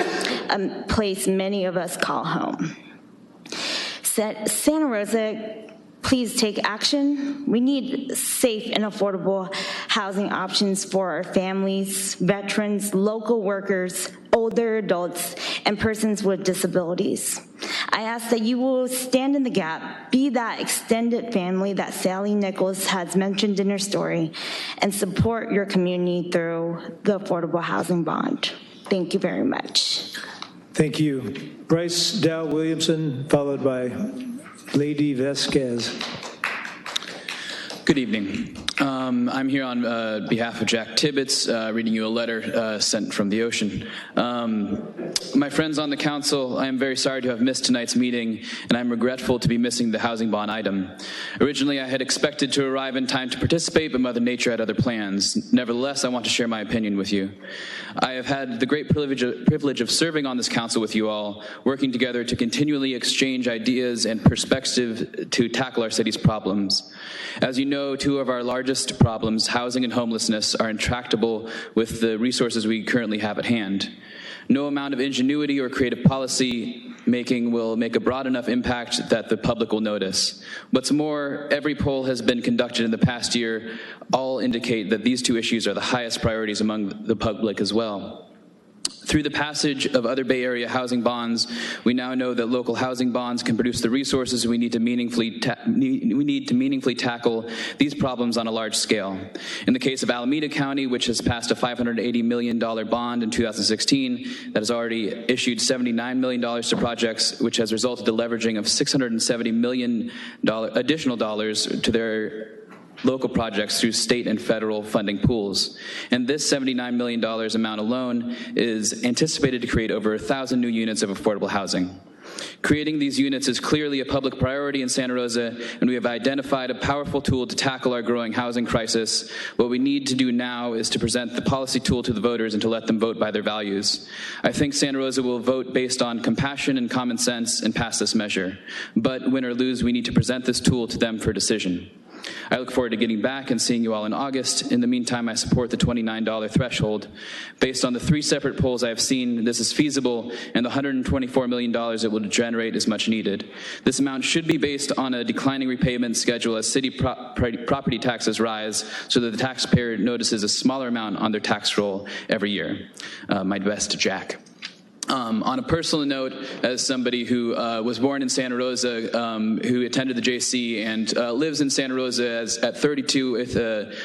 a place many of us call home. Santa Rosa, please take action. We need safe and affordable housing options for our families, veterans, local workers, older adults, and persons with disabilities. I ask that you will stand in the gap, be that extended family that Sally Nichols has mentioned in her story, and support your community through the Affordable Housing Bond. Thank you very much. Thank you. Bryce Dow Williamson, followed by Lady Vasquez. Good evening. I'm here on behalf of Jack Tibbetts, reading you a letter sent from the ocean. My friends on the council, I am very sorry to have missed tonight's meeting, and I'm regretful to be missing the housing bond item. Originally, I had expected to arrive in time to participate, but Mother Nature had other plans. Nevertheless, I want to share my opinion with you. I have had the great privilege of serving on this council with you all, working together to continually exchange ideas and perspective to tackle our city's problems. As you know, two of our largest problems, housing and homelessness, are intractable with the resources we currently have at hand. No amount of ingenuity or creative policy making will make a broad enough impact that the public will notice. What's more, every poll has been conducted in the past year all indicate that these two issues are the highest priorities among the public as well. Through the passage of other Bay Area housing bonds, we now know that local housing bonds can produce the resources we need to meaningfully tackle these problems on a large scale. In the case of Alameda County, which has passed a $580 million bond in 2016, that has already issued $79 million to projects, which has resulted in leveraging of $670 million additional dollars to their local projects through state and federal funding pools. And this $79 million amount alone is anticipated to create over 1,000 new units of affordable housing. Creating these units is clearly a public priority in Santa Rosa, and we have identified a powerful tool to tackle our growing housing crisis. What we need to do now is to present the policy tool to the voters and to let them vote by their values. I think Santa Rosa will vote based on compassion and common sense and pass this measure. But win or lose, we need to present this tool to them for decision. I look forward to getting back and seeing you all in August. In the meantime, I support the $29 threshold. Based on the 3 separate polls I have seen, this is feasible, and the $124 million it will generate is much needed. This amount should be based on a declining repayment schedule as city property taxes rise, so that the taxpayer notices a smaller amount on their tax roll every year. My best, Jack. On a personal note, as somebody who was born in Santa Rosa, who attended the JC and lives in Santa Rosa at 32 with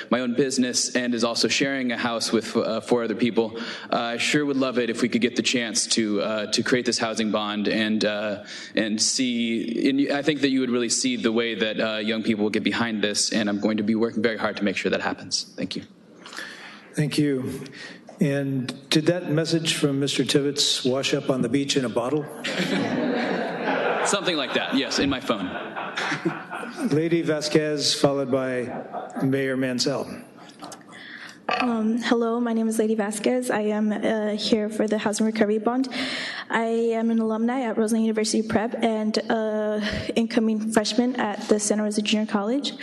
my own business and is also sharing a house with 4 other people, I sure would love it if we could get the chance to create this housing bond and see. And I think that you would really see the way that young people will get behind this, and I'm going to be working very hard to make sure that happens. Thank you. Thank you. And did that message from Mr. Tibbetts wash up on the beach in a bottle? Something like that, yes, in my phone. Lady Vasquez, followed by Mayor Mansell. Hello, my name is Lady Vasquez. I am here for the Housing Recovery Bond. I am an alumni at Rosa University Prep and incoming freshman at the Santa Rosa Junior College.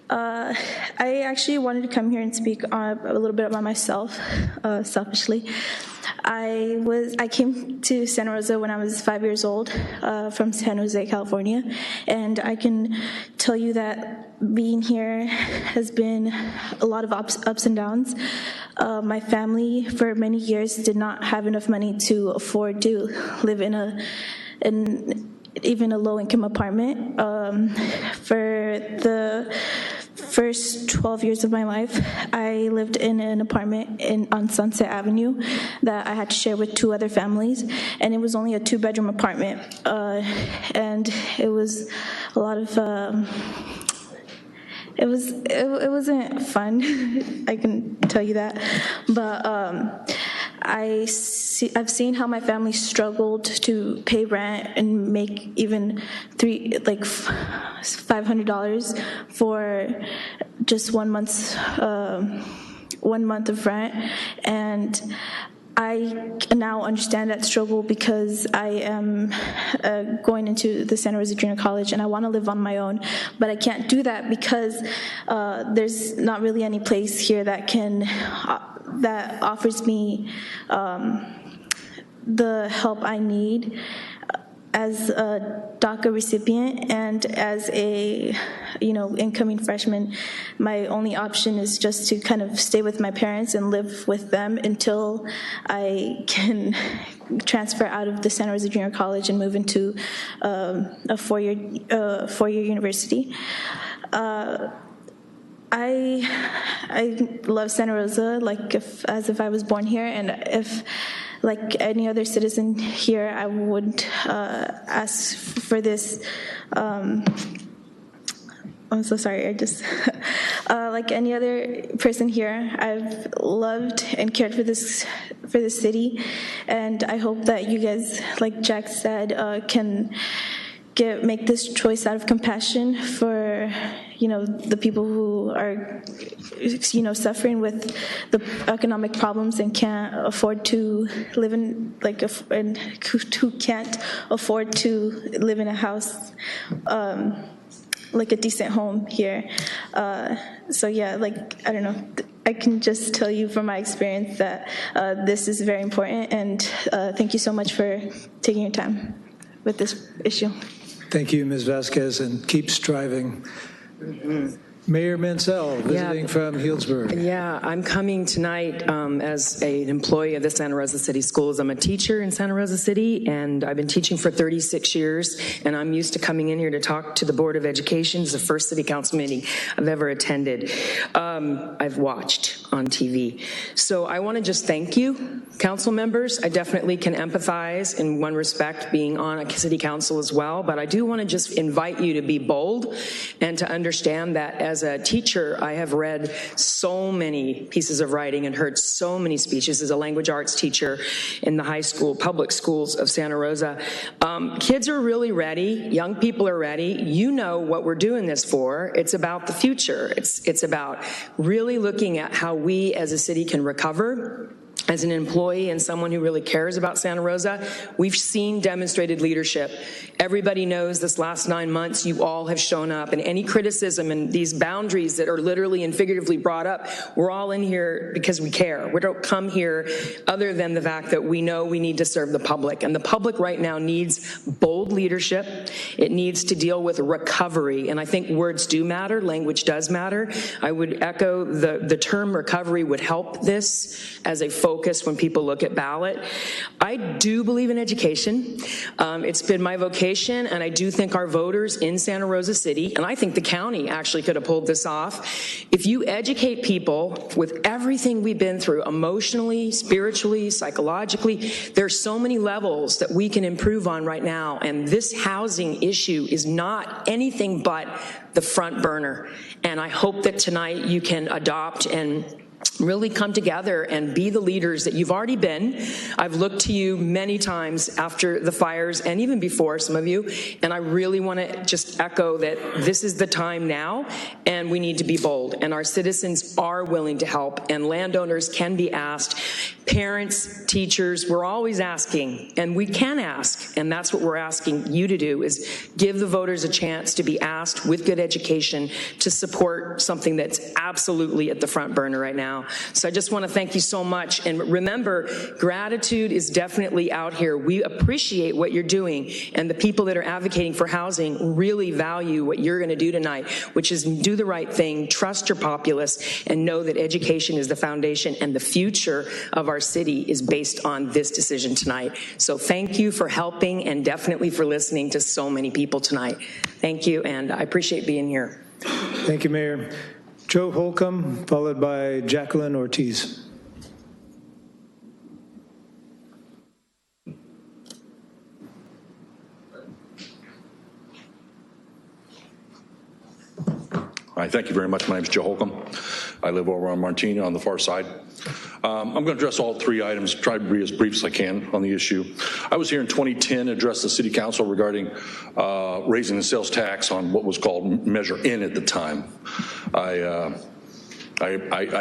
I actually wanted to come here and speak a little bit about myself, selfishly. I came to Santa Rosa when I was 5 years old from San Jose, California, and I can tell you that being here has been a lot of ups and downs. My family for many years did not have enough money to afford to live in even a low-income apartment. For the first 12 years of my life, I lived in an apartment on Sunset Avenue that I had to share with 2 other families, and it was only a 2-bedroom apartment, and it was a lot of it wasn't fun. I can tell you that, but I've seen how my family struggled to pay rent and make even $500 for just 1 month of rent, and I now understand that struggle because I am going into the Santa Rosa Junior College and I want to live on my own, but I can't do that because there's not really any place here that offers me the help I need as a DACA recipient and as a incoming freshman. My only option is just to kind of stay with my parents and live with them until I can transfer out of the Santa Rosa Junior College and move into a four-year university. I love Santa Rosa as if I was born here, and if like any other citizen here, I would ask for this. I'm so sorry. Like any other person here, I've loved and cared for this city, and I hope that you guys, like Jack said, can make this choice out of compassion for the people who are suffering with the economic problems and can't afford to live in and who can't afford to live in a house like a decent home here. So yeah, I don't know, I can just tell you from my experience that this is very important, and thank you so much for taking your time with this issue. Thank you, Ms. Vasquez, and keep striving. Mayor Mansell, visiting from Healdsburg. Yeah, I'm coming tonight as an employee of the Santa Rosa City Schools. I'm a teacher in Santa Rosa City, and I've been teaching for 36 years, and I'm used to coming in here to talk to the Board of Education. It's the first city council meeting I've ever attended. I've watched on TV. So I want to just thank you, council members. I definitely can empathize in one respect, being on a city council as well, but I do want to just invite you to be bold and to understand that as a teacher, I have read so many pieces of writing and heard so many speeches as a language arts teacher in the high school, public schools of Santa Rosa. Kids are really ready. Young people are ready. You know what we're doing this for. It's about the future. It's about really looking at how we as a city can recover. As an employee and someone who really cares about Santa Rosa, we've seen demonstrated leadership. Everybody knows this last 9 months, you all have shown up, and any criticism and these boundaries that are literally and figuratively brought up, we're all in here because we care. We don't come here other than the fact that we know we need to serve the public, and the public right now needs bold leadership. It needs to deal with recovery, and I think words do matter, language does matter. I would echo the term recovery would help this as a focus focus when people look at ballot. I do believe in education. It's been my vocation, and I do think our voters in Santa Rosa City, and I think the county actually could have pulled this off. If you educate people with everything we've been through, emotionally, spiritually, psychologically, there's so many levels that we can improve on right now, and this housing issue is not anything but the front burner. And I hope that tonight you can adopt and really come together and be the leaders that you've already been. I've looked to you many times after the fires and even before, some of you, and I really want to just echo that this is the time now, and we need to be bold, and our citizens are willing to help, and landowners can be asked. Parents, teachers, we're always asking, and we can ask, and that's what we're asking you to do, is give the voters a chance to be asked with good education to support something that's absolutely at the front burner right now. So I just want to thank you so much. And remember, gratitude is definitely out here. We appreciate what you're doing, and the people that are advocating for housing really value what you're going to do tonight, which is do the right thing, trust your populace, and know that education is the foundation, and the future of our city is based on this decision tonight. So thank you for helping, and definitely for listening to so many people tonight. Thank you, and I appreciate being here. Thank you, Mayor. Joe Holcomb, followed by Jacqueline Ortiz. Hi, thank you very much. My name is Joe Holcomb. I live over on Martina on the far side. I'm going to address all three items, try to be as brief as I can on the issue. I was here in 2010 to address the City Council regarding raising the sales tax on what was called Measure N at the time. I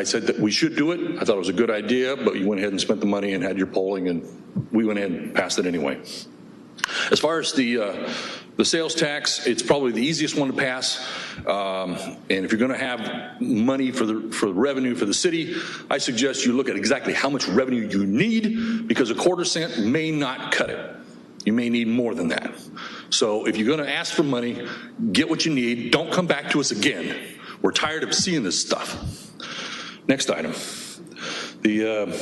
said that we should do it. I thought it was a good idea, but you went ahead and spent the money and had your polling, and we went ahead and passed it anyway. As far as the sales tax, it's probably the easiest one to pass. And if you're going to have money for the revenue for the city, I suggest you look at exactly how much revenue you need, because a quarter cent may not cut it. You may need more than that. So if you're going to ask for money, get what you need. Don't come back to us again. We're tired of seeing this stuff. Next item, the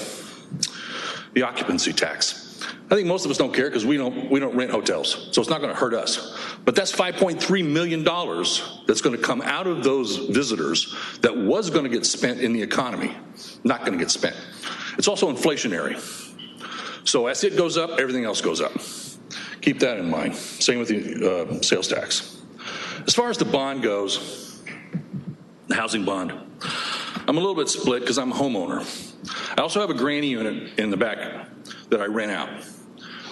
occupancy tax. I think most of us don't care because we don't rent hotels, so it's not going to hurt us. But that's $5.3 million that's going to come out of those visitors that was going to get spent in the economy, not going to get spent. It's also inflationary. So as it goes up, everything else goes up. Keep that in mind. Same with the sales tax. As far as the bond goes, the housing bond, I'm a little bit split because I'm a homeowner. I also have a granny unit in the back that I rent out.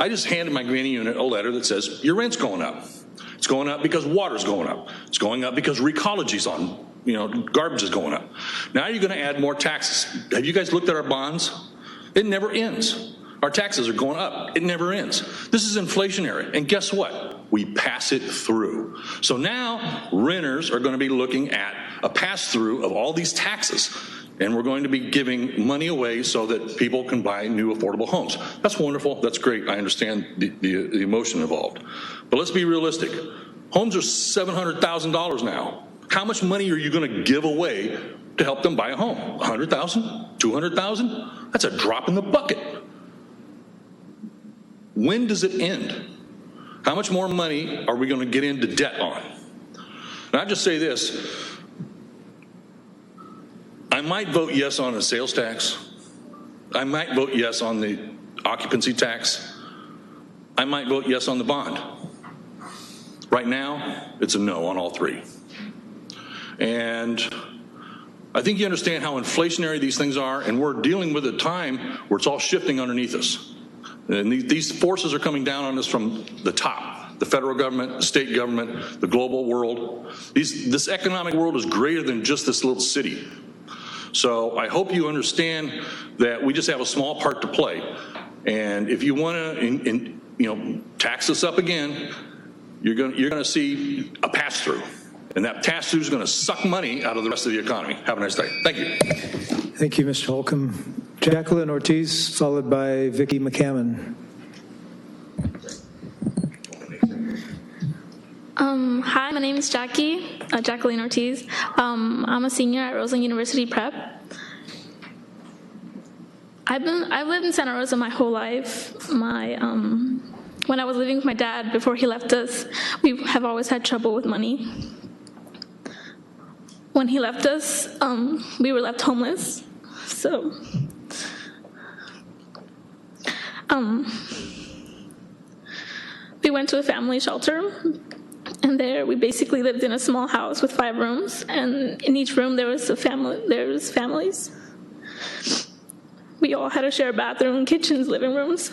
I just handed my granny unit a letter that says, your rent's going up. It's going up because water's going up. It's going up because recology's on, garbage is going up. Now you're going to add more taxes. Have you guys looked at our bonds? It never ends. Our taxes are going up. It never ends. This is inflationary. And guess what? We pass it through. So now renters are going to be looking at a pass-through of all these taxes. And we're going to be giving money away so that people can buy new affordable homes. That's wonderful. That's great. I understand the emotion involved. But let's be realistic. Homes are $700,000 now. How much money are you going to give away to help them buy a home? $100,000? $200,000? That's a drop in the bucket. When does it end? How much more money are we going to get into debt on? And I just say this. I might vote yes on a sales tax. I might vote yes on the occupancy tax. I might vote yes on the bond. Right now, it's a no on all three. And I think you understand how inflationary these things are, and we're dealing with a time where it's all shifting underneath us. And these forces are coming down on us from the top, the federal government, the state government, the global world. This economic world is greater than just this little city. So I hope you understand that we just have a small part to play. And if you want to, tax us up again, you're going to see a pass-through. And that pass-through is going to suck money out of the rest of the economy. Have a nice day. Thank you. Thank you, Mr. Holcomb. Jacqueline Ortiz, followed by Vicki McCammon. Hi, my name is Jacqueline Ortiz. I'm a senior at Rosa University Prep. I I've lived in Santa Rosa my whole life. When I was living with my dad before he left us, we have always had trouble with money. When he left us, we were left homeless. So, we went to a family shelter, and there we basically lived in a small house with 5 rooms, and in each room there was families. We all had to share a bathroom, kitchens, living rooms.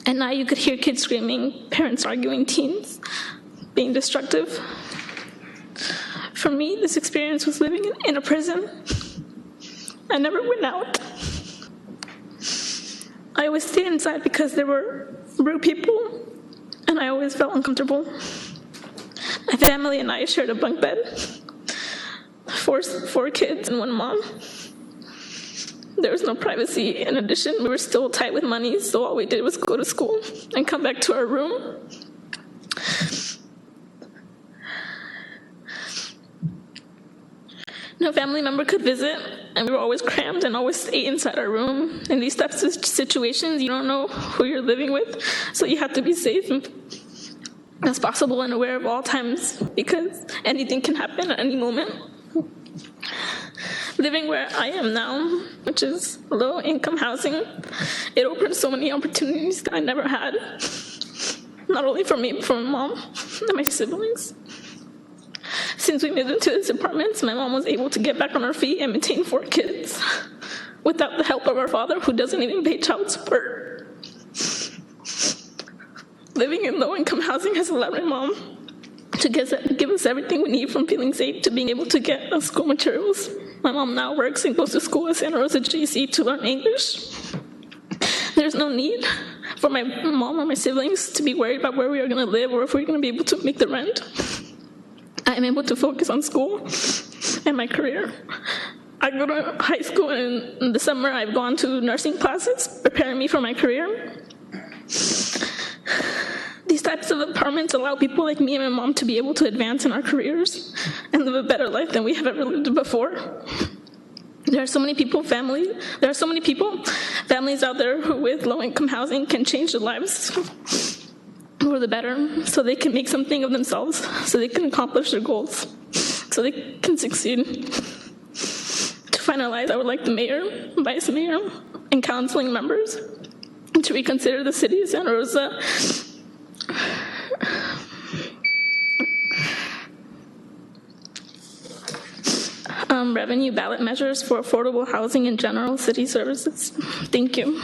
At night you could hear kids screaming, parents arguing, teens being destructive. For me, this experience was living in a prison. I never went out. I always stayed inside because there were rude people, and I always felt uncomfortable. My family and I shared a bunk bed, four kids and 1 mom. There was no privacy. In addition, we were still tight with money, so all we did was go to school and come back to our room. No family member could visit, and we were always crammed and always stayed inside our room. In these types of situations, you don't know who you're living with, so you have to be safe as possible and aware of all times, because anything can happen at any moment. Living where I am now, which is low-income housing, it opened so many opportunities that I never had, not only for me, but for my mom and my siblings. Since we moved into this apartment, my mom was able to get back on her feet and maintain 4 kids without the help of our father, who doesn't even pay child support. Living in low-income housing has allowed my mom to give us everything we need, from feeling safe to being able to get us school materials. My mom now works and goes to school at Santa Rosa JC to learn English. There's no need for my mom or my siblings to be worried about where we are going to live or if we're going to be able to make the rent. I am able to focus on school and my career. I go to high school, and in the summer I've gone to nursing classes, preparing me for my career. These types of apartments allow people like me and my mom to be able to advance in our careers and live a better life than we have ever lived before. There are so many families out there who, with low-income housing, can change their lives for the better, so they can make something of themselves, so they can accomplish their goals, so they can succeed. To finalize, I would like the mayor, vice mayor, and council members to reconsider the city of Santa Rosa revenue ballot measures for affordable housing and general city services. Thank you.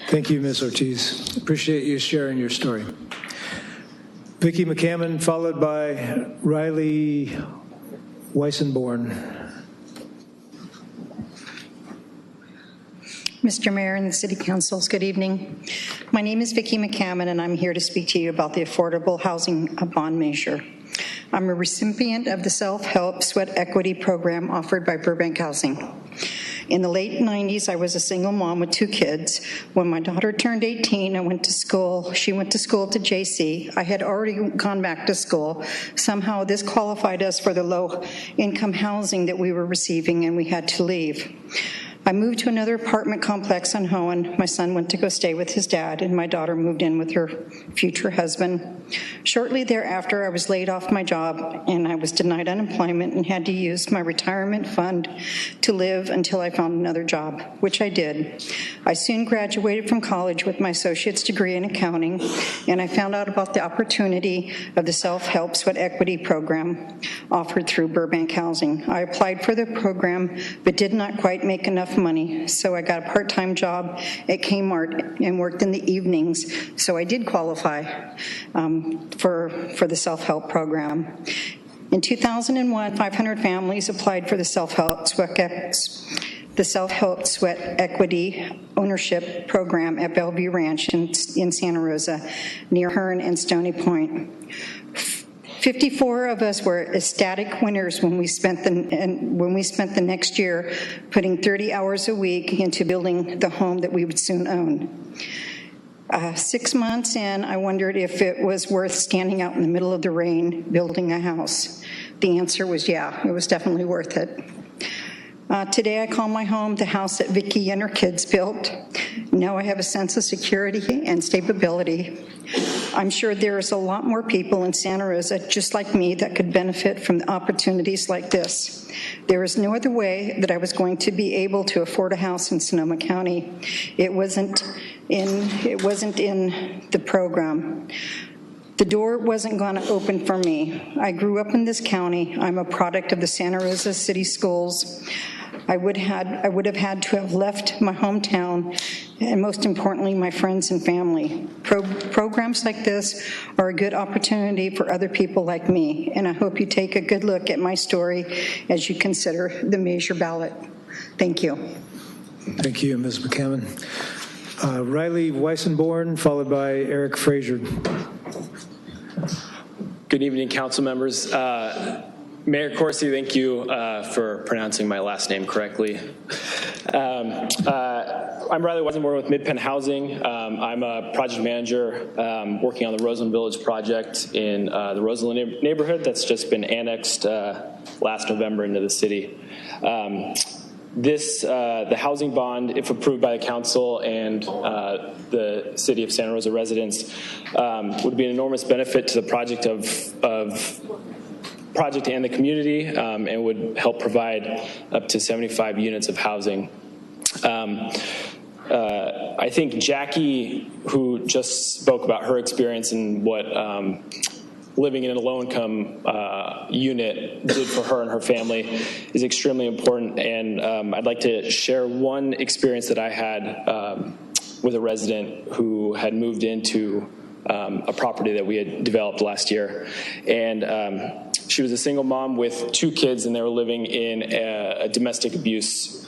Thank you, Ms. Ortiz. Appreciate you sharing your story. Vicki McCammon, followed by Riley Weissenborn. Mr. Mayor and the City Councils, good evening. My name is Vicki McCammon, and I'm here to speak to you about the Affordable Housing Bond Measure. I'm a recipient of the Self-Help Sweat Equity Program offered by Burbank Housing. In the late 90s, I was a single mom with 2 kids. When my daughter turned 18, she went to school to JC. I had already gone back to school. Somehow this qualified us for the low-income housing that we were receiving, and we had to leave. I moved to another apartment complex on Hohen. My son went to go stay with his dad, and my daughter moved in with her future husband. Shortly thereafter, I was laid off my job, and I was denied unemployment and had to use my retirement fund to live until I found another job, which I did. I soon graduated from college with my associate's degree in accounting, and I found out about the opportunity of the Self-Help Sweat Equity Program offered through Burbank Housing. I applied for the program, but did not quite make enough money, so I got a part-time job at Kmart and worked in the evenings, so I did qualify for the self-help program. In 2001, 500 families applied for the Self-Help Sweat Equity Ownership Program at Bellevue Ranch in Santa Rosa, near Hearn and Stony Point. 54 of us were ecstatic winners when we spent the next year putting 30 hours a week into building the home that we would soon own. 6 months in, I wondered if it was worth standing out in the middle of the rain building a house. The answer was yeah, it was definitely worth it. Today I call my home the house that Vicki and her kids built. Now I have a sense of security and stability. I'm sure there's a lot more people in Santa Rosa just like me that could benefit from the opportunities like this. There is no other way that I was going to be able to afford a house in Sonoma County. It wasn't in the program. The door wasn't going to open for me. I grew up in this county. I'm a product of the Santa Rosa City Schools. I would have had to have left my hometown and, most importantly, my friends and family. Programs like this are a good opportunity for other people like me, and I hope you take a good look at my story as you consider the measure ballot. Thank you. Thank you, Ms. McCammon. Riley Weissenborn, followed by Eric Frazier. Good evening, council members. Mayor Corsi, thank you for pronouncing my last name correctly. I'm Riley Weissenborn with Mid-Penn Housing. I'm a project manager working on the Roseland Village project in the Roseland neighborhood that's just been annexed last November into the city. The housing bond, if approved by the council and the city of Santa Rosa residents, would be an enormous benefit to the project project and the community, and would help provide up to 75 units of housing. I think Jackie, who just spoke about her experience and what living in a low-income unit did for her and her family, is extremely important. And I'd like to share one experience that I had with a resident who had moved into a property that we had developed last year. And she was a single mom with 2 kids, and they were living in a domestic abuse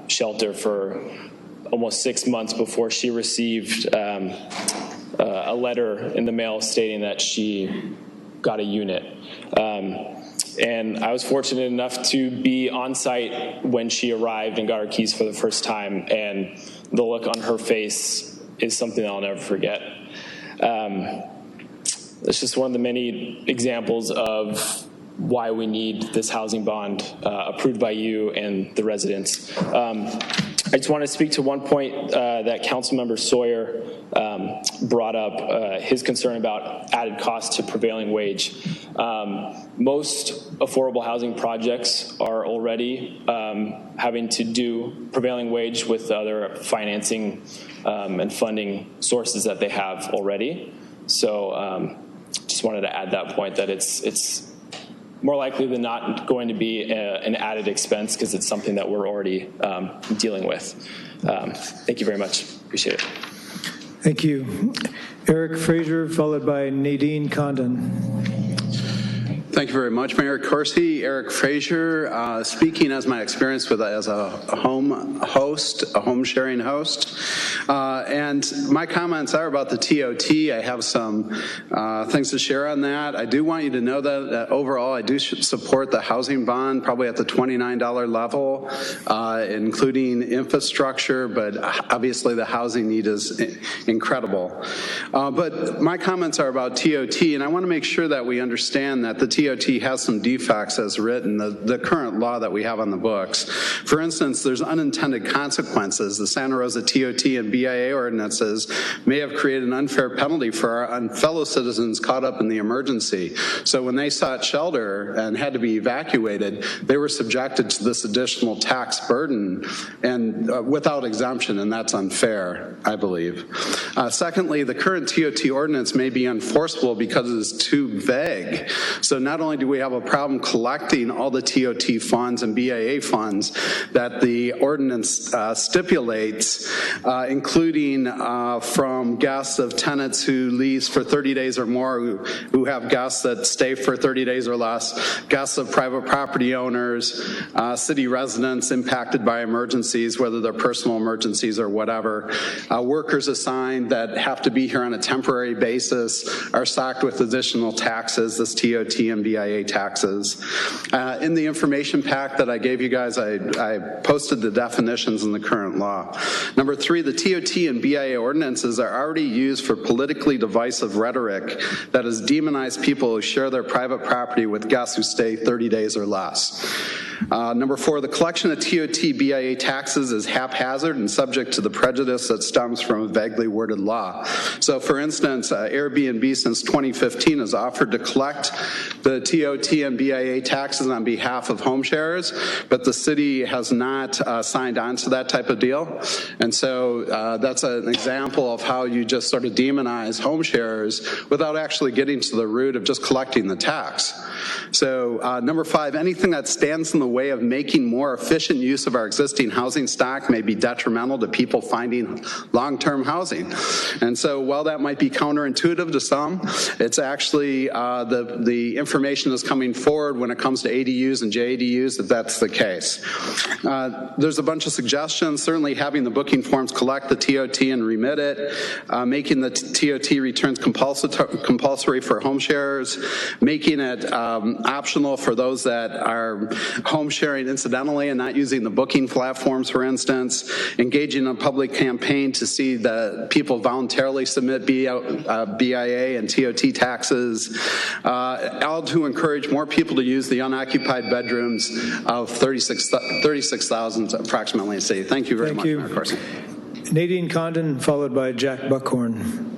shelter for almost 6 months before she received a letter in the mail stating that she got a unit. And I was fortunate enough to be on site when she arrived and got her keys for the first time, and the look on her face is something that I'll never forget. It's just one of the many examples of why we need this housing bond approved by you and the residents. I just want to speak to one point that Councilmember Sawyer brought up, his concern about added cost to prevailing wage. Most affordable housing projects are already having to do prevailing wage with other financing and funding sources that they have already. So just wanted to add that point, that it's more likely than not going to be an added expense because it's something that we're already dealing with. Thank you very much. Appreciate it. Thank you. Eric Frazier, followed by Nadine Condon. Thank you very much, Mayor Corsi. Eric Frazier, speaking as my experience as a home sharing host. And my comments are about the TOT. I have some things to share on that. I do want you to know that overall I do support the housing bond, probably at the $29 level, including infrastructure, but obviously the housing need is incredible. But my comments are about TOT, and I want to make sure that we understand that the TOT has some defects as written, the current law that we have on the books. For instance, there's unintended consequences. The Santa Rosa TOT and BIA ordinances may have created an unfair penalty for our fellow citizens caught up in the emergency. So when they sought shelter and had to be evacuated, they were subjected to this additional tax burden and without exemption, and that's unfair, I believe. Secondly, the current TOT ordinance may be enforceable because it is too vague. So not only do we have a problem collecting all the TOT funds and BIA funds that the ordinance stipulates, including from guests of tenants who lease for 30 days or more, who have guests that stay for 30 days or less, guests of private property owners, city residents impacted by emergencies, whether they're personal emergencies or whatever, workers assigned that have to be here on a temporary basis are socked with additional taxes, this TOT and BIA taxes. In the information pack that I gave you guys, I posted the definitions in the current law. Number 3, the TOT and BIA ordinances are already used for politically divisive rhetoric that has demonized people who share their private property with guests who stay 30 days or less. Number 4, the collection of TOT BIA taxes is haphazard and subject to the prejudice that stems from a vaguely worded law. So for instance, Airbnb since 2015 has offered to collect the TOT and BIA taxes on behalf of home sharers, but the city has not signed on to that type of deal. And so that's an example of how you just sort of demonize home sharers without actually getting to the root of just collecting the tax. So number 5, anything that stands in the way of making more efficient use of our existing housing stock may be detrimental to people finding long-term housing. And so while that might be counterintuitive to some, it's actually the information that's coming forward when it comes to ADUs and JADUs that that's the case. There's a bunch of suggestions, certainly having the booking forms collect the TOT and remit it, making the TOT returns compulsory for home sharers, making it optional for those that are home sharing incidentally and not using the booking platforms, for instance, engaging in a public campaign to see the people voluntarily submit BIA and TOT taxes, all to encourage more people to use the unoccupied bedrooms of 36,000 approximately in the city. Thank you very much, Mayor Corsi. Nadine Condon, followed by Jack Buckhorn.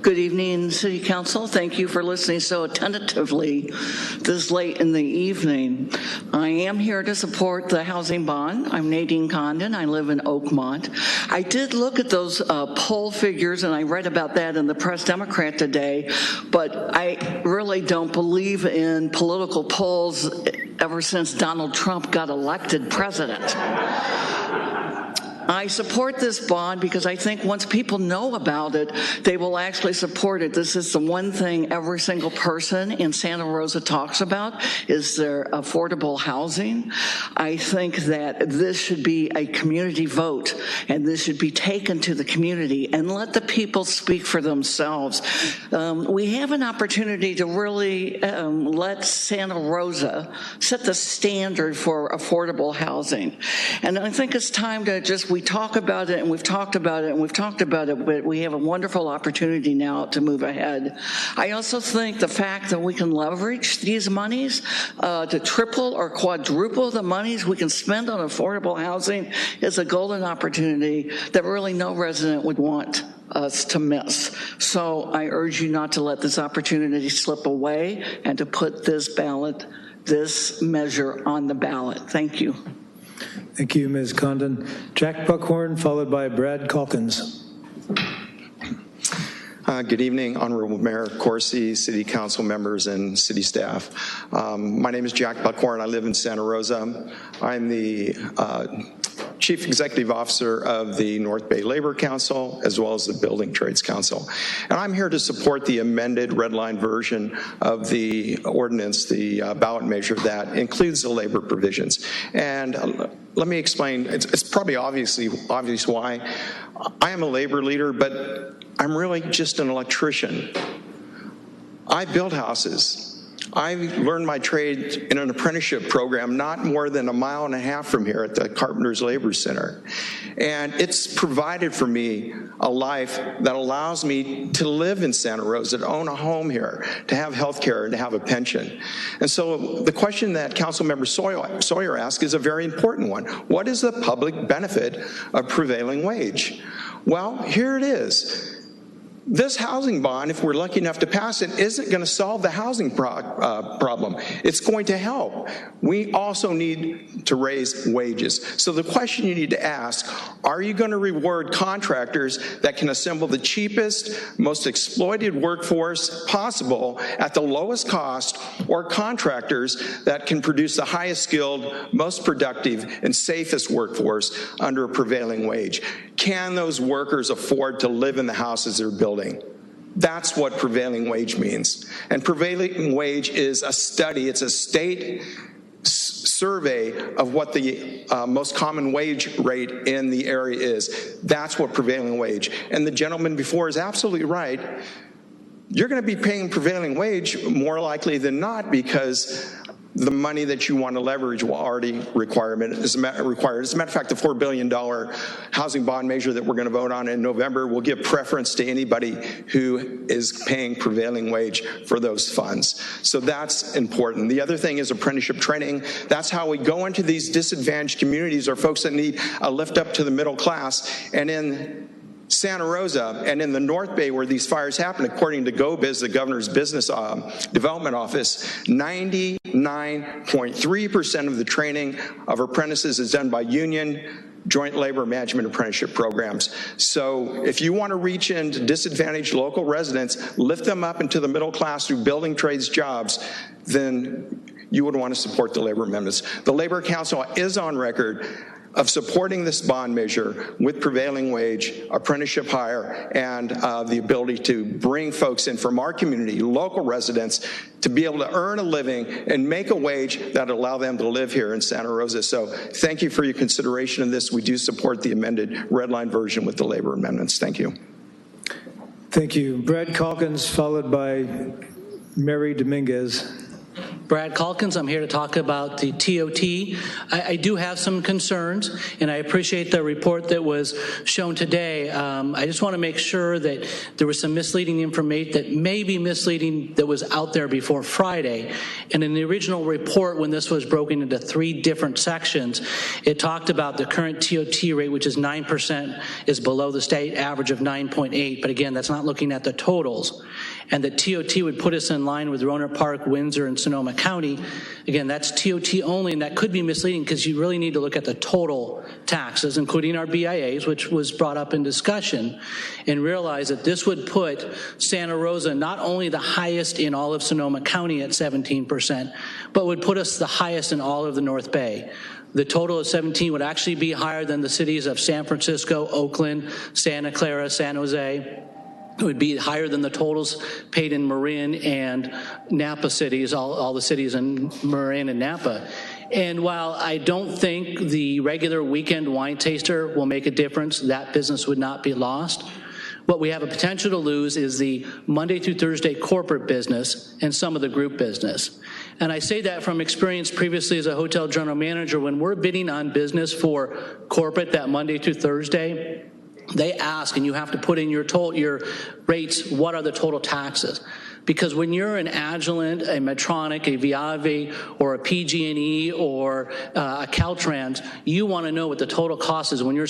Good evening, City Council. Thank you for listening so attentively this late in the evening. I am here to support the housing bond. I'm Nadine Condon. I live in Oakmont. I did look at those poll figures, and I read about that in the Press Democrat today, but I really don't believe in political polls ever since Donald Trump got elected president. I support this bond because I think once people know about it, they will actually support it. This is the one thing every single person in Santa Rosa talks about is their affordable housing. I think that this should be a community vote, and this should be taken to the community and let the people speak for themselves. We have an opportunity to really let Santa Rosa set the standard for affordable housing. And I think it's time to we talk about it and we've talked about it and we've talked about it, but we have a wonderful opportunity now to move ahead. I also think the fact that we can leverage these monies to triple or quadruple the monies we can spend on affordable housing is a golden opportunity that really no resident would want us to miss. So I urge you not to let this opportunity slip away and to put this measure on the ballot. Thank you. Thank you, Ms. Condon. Jack Buckhorn, followed by Brad Calkins. Good evening, Honorable Mayor Corsi, City Council members, and City staff. My name is Jack Buckhorn. I live in Santa Rosa. I'm the Chief Executive Officer of the North Bay Labor Council, as well as the Building Trades Council. And I'm here to support the amended red line version of the ordinance, the ballot measure that includes the labor provisions. And let me explain, it's probably obvious why. I am a labor leader, but I'm really just an electrician. I build houses. I learned my trade in an apprenticeship program not more than 1.5 miles from here at the Carpenters Labor Center. And it's provided for me a life that allows me to live in Santa Rosa, to own a home here, to have health care, and to have a pension. And so the question that Councilmember Sawyer asked is a very important one. What is the public benefit of prevailing wage? Well, here it is. This housing bond, if we're lucky enough to pass it, isn't going to solve the housing problem. It's going to help. We also need to raise wages. So the question you need to ask, are you going to reward contractors that can assemble the cheapest, most exploited workforce possible at the lowest cost, or contractors that can produce the highest skilled, most productive, and safest workforce under a prevailing wage? Can those workers afford to live in the houses they're building? That's what prevailing wage means. And prevailing wage is a study, it's a state survey of what the most common wage rate in the area is. That's what prevailing wage. And the gentleman before is absolutely right. You're going to be paying prevailing wage more likely than not because the money that you want to leverage will already required. As a matter of fact, the $4 billion housing bond measure that we're going to vote on in November will give preference to anybody who is paying prevailing wage for those funds. So that's important. The other thing is apprenticeship training. That's how we go into these disadvantaged communities or folks that need a lift up to the middle class. And in Santa Rosa and in the North Bay where these fires happen, according to GoBiz, the governor's business development office, 99.3% of the training of apprentices is done by union joint labor management apprenticeship programs. So if you want to reach into disadvantaged local residents, lift them up into the middle class through building trades jobs, then you would want to support the labor amendments. The Labor Council is on record of supporting this bond measure with prevailing wage, apprenticeship hire, and the ability to bring folks in from our community, local residents, to be able to earn a living and make a wage that allow them to live here in Santa Rosa. So thank you for your consideration of this. We do support the amended red line version with the labor amendments. Thank you. Thank you. Brad Calkins, followed by Mary Dominguez. Brad Calkins, I'm here to talk about the TOT. I do have some concerns, and I appreciate the report that was shown today. I just want to make sure that there was some misleading information that may be misleading that was out there before Friday. And in the original report, when this was broken into 3 different sections, it talked about the current TOT rate, which is 9%, is below the state average of 9.8. But again, that's not looking at the totals. And the TOT would put us in line with Roanoke Park, Windsor, and Sonoma County. Again, that's TOT only, and that could be misleading because you really need to look at the total taxes, including our BIAs, which was brought up in discussion, and realize that this would put Santa Rosa not only the highest in all of Sonoma County at 17%, but would put us the highest in all of the North Bay. The total of 17 would actually be higher than the cities of San Francisco, Oakland, Santa Clara, San Jose. It would be higher than the totals paid in Marin and Napa cities, all the cities in Marin and Napa. And while I don't think the regular weekend wine taster will make a difference, that business would not be lost. What we have a potential to lose is the Monday through Thursday corporate business and some of the group business. And I say that from experience previously as a hotel general manager. When we're bidding on business for corporate that Monday through Thursday, they ask, and you have to put in your rates, what are the total taxes? Because when you're an Agilent, a Medtronic, a Viavi, or a PG&E, or a Caltrans, you want to know what the total cost is when you're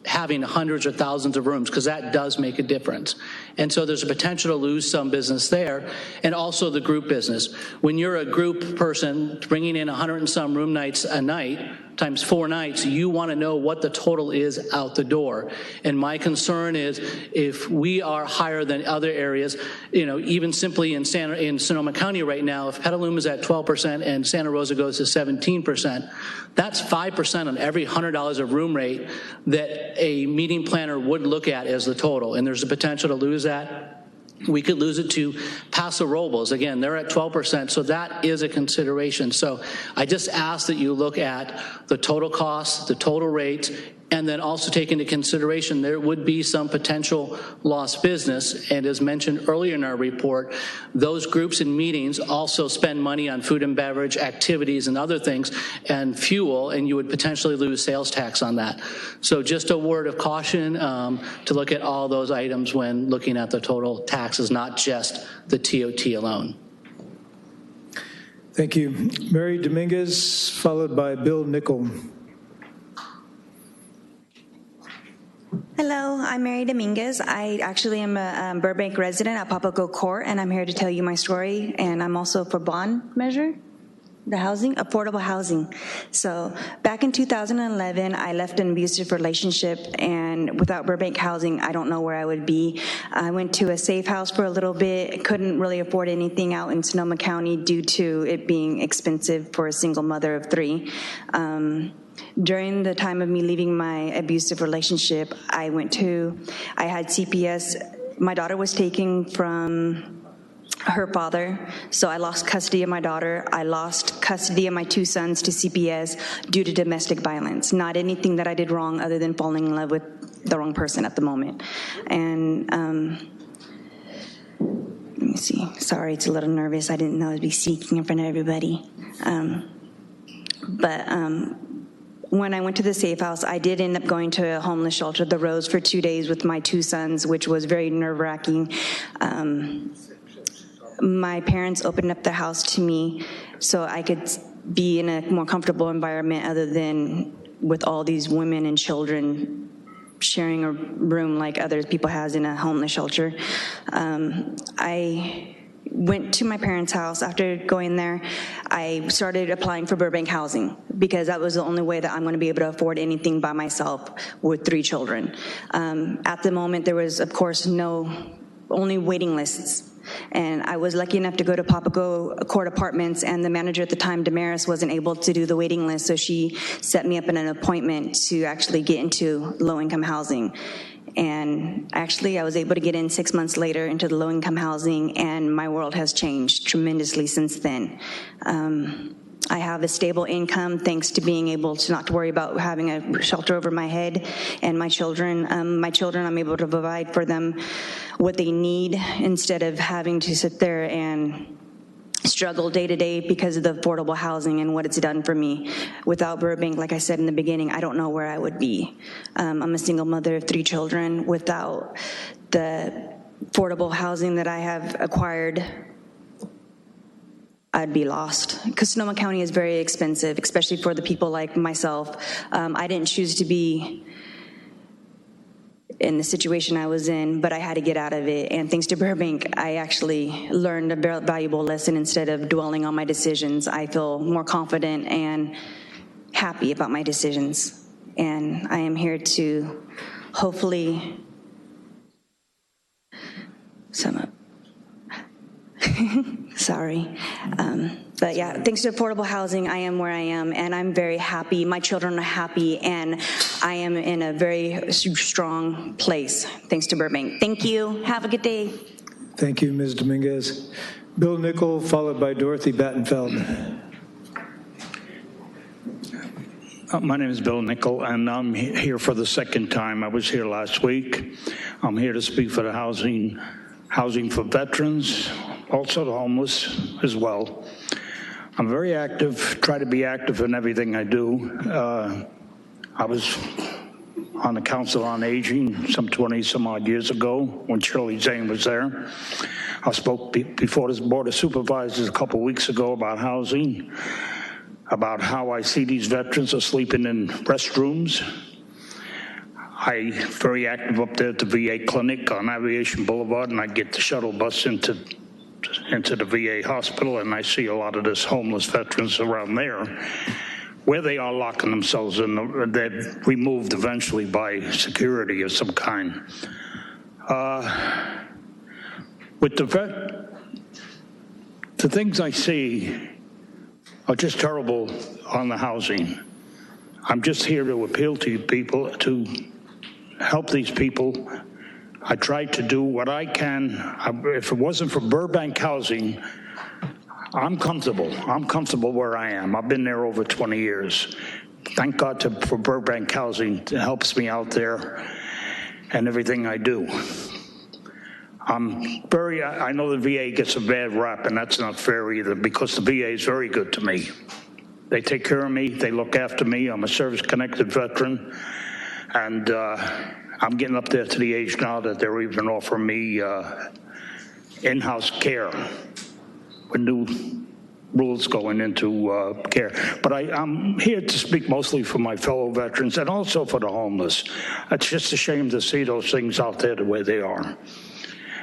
having hundreds or thousands of rooms, because that does make a difference. And so there's a potential to lose some business there, and also the group business. When you're a group person bringing in 100 and some room nights a night, times 4 nights, you want to know what the total is out the door. And my concern is if we are higher than other areas, even simply in Sonoma County right now, if Petaluma is at 12% and Santa Rosa goes to 17%, that's 5% on every $100 of room rate that a meeting planner would look at as the total. And there's a potential to lose that. We could lose it to Paso Robles. Again, they're at 12%, so that is a consideration. So I just ask that you look at the total costs, the total rates, and then also take into consideration there would be some potential lost business. And as mentioned earlier in our report, those groups and meetings also spend money on food and beverage, activities and other things, and fuel, and you would potentially lose sales tax on that. So just a word of caution to look at all those items when looking at the total taxes, not just the TOT alone. Thank you. Mary Dominguez, followed by Bill Nickel. Hello, I'm Mary Dominguez. I actually am a Burbank resident at Papago Court, and I'm here to tell you my story. And I'm also for bond measure, the housing, affordable housing. So back in 2011, I left an abusive relationship, and without Burbank housing, I don't know where I would be. I went to a safe house for a little bit, couldn't really afford anything out in Sonoma County due to it being expensive for a single mother of 3. During the time of me leaving my abusive relationship, I had CPS. My daughter was taken from her father, so I lost custody of my daughter. I lost custody of my 2 sons to CPS due to domestic violence. Not anything that I did wrong other than falling in love with the wrong person at the moment. And let me me see. Sorry, it's a little nervous. I didn't know I'd be speaking in front of everybody. When I went to the Safe House, I did end up going to a homeless shelter, the Rose, for 2 days with my 2 sons, which was very nerve-wracking. My parents opened up their house to me so I could be in a more comfortable environment other than with all these women and children sharing a room like other people has in a homeless shelter. I went to my parents' house. After going there, I started applying for Burbank housing because that was the only way that I'm going to be able to afford anything by myself with 3 children. At the moment, there was, of course, only waiting lists. And I was lucky enough to go to Papago Court Apartments, and the manager at the time, Damaris, wasn't able to do the waiting list, so she set me up in an appointment to actually get into low-income housing. And actually, I was able to get in 6 months later into the low-income housing, and my world has changed tremendously since then. I have a stable income thanks to being able to not to worry about having a shelter over my head and my children. I'm able to provide for them what they need instead of having to sit there and struggle day to day because of the affordable housing and what it's done for me. Without Burbank, like I said in the beginning, I don't know where I would be. I'm a single mother of 3 children. Without the affordable housing that I have acquired, I'd be lost. Because Sonoma County is very expensive, especially for the people like myself. I didn't choose to be in the situation I was in, but I had to get out of it. And thanks to Burbank, I actually learned a valuable lesson. Instead of dwelling on my decisions, I feel more confident and happy about my decisions. And I am here to hopefully sum up. Sorry. But yeah, thanks to affordable housing, I am where I am, and I'm very happy. My children are happy, and I am in a very strong place, thanks to Burbank. Thank you. Have a good day. Thank you, Ms. Dominguez. Bill Nickel, followed by Dorothy Battenfeld. My name is Bill Nickel, and I'm here for the second time. I was here last week. I'm here to speak for the housing for veterans, also the homeless as well. I'm very active, try to be active in everything I do. I was on the Council on Aging some 20-some odd years ago when Shirley Zane was there. I spoke before this Board of Supervisors a couple weeks ago about housing, about how I see these veterans are sleeping in restrooms. I'm very active up there at the VA clinic on Aviation Boulevard, and I get the shuttle bus into the VA hospital, and I see a lot of this homeless veterans around there, where they are locking themselves in. They're removed eventually by security of some kind. With the things I see are just terrible on the housing. I'm just here to appeal to you people to help these people. I tried to do what I can. If it wasn't for Burbank housing, I'm comfortable. I'm comfortable where I am. I've been there over 20 years. Thank God for Burbank housing. It helps me out there and everything I do. I know the VA gets a bad rap, and that's not fair either, because the VA is very good to me. They take care of me. They look after me. I'm a service-connected veteran, and I'm getting up there to the age now that they're even offering me in-house care with new rules going into care. But I'm here to speak mostly for my fellow veterans and also for the homeless. It's just a shame to see those things out there the way they are.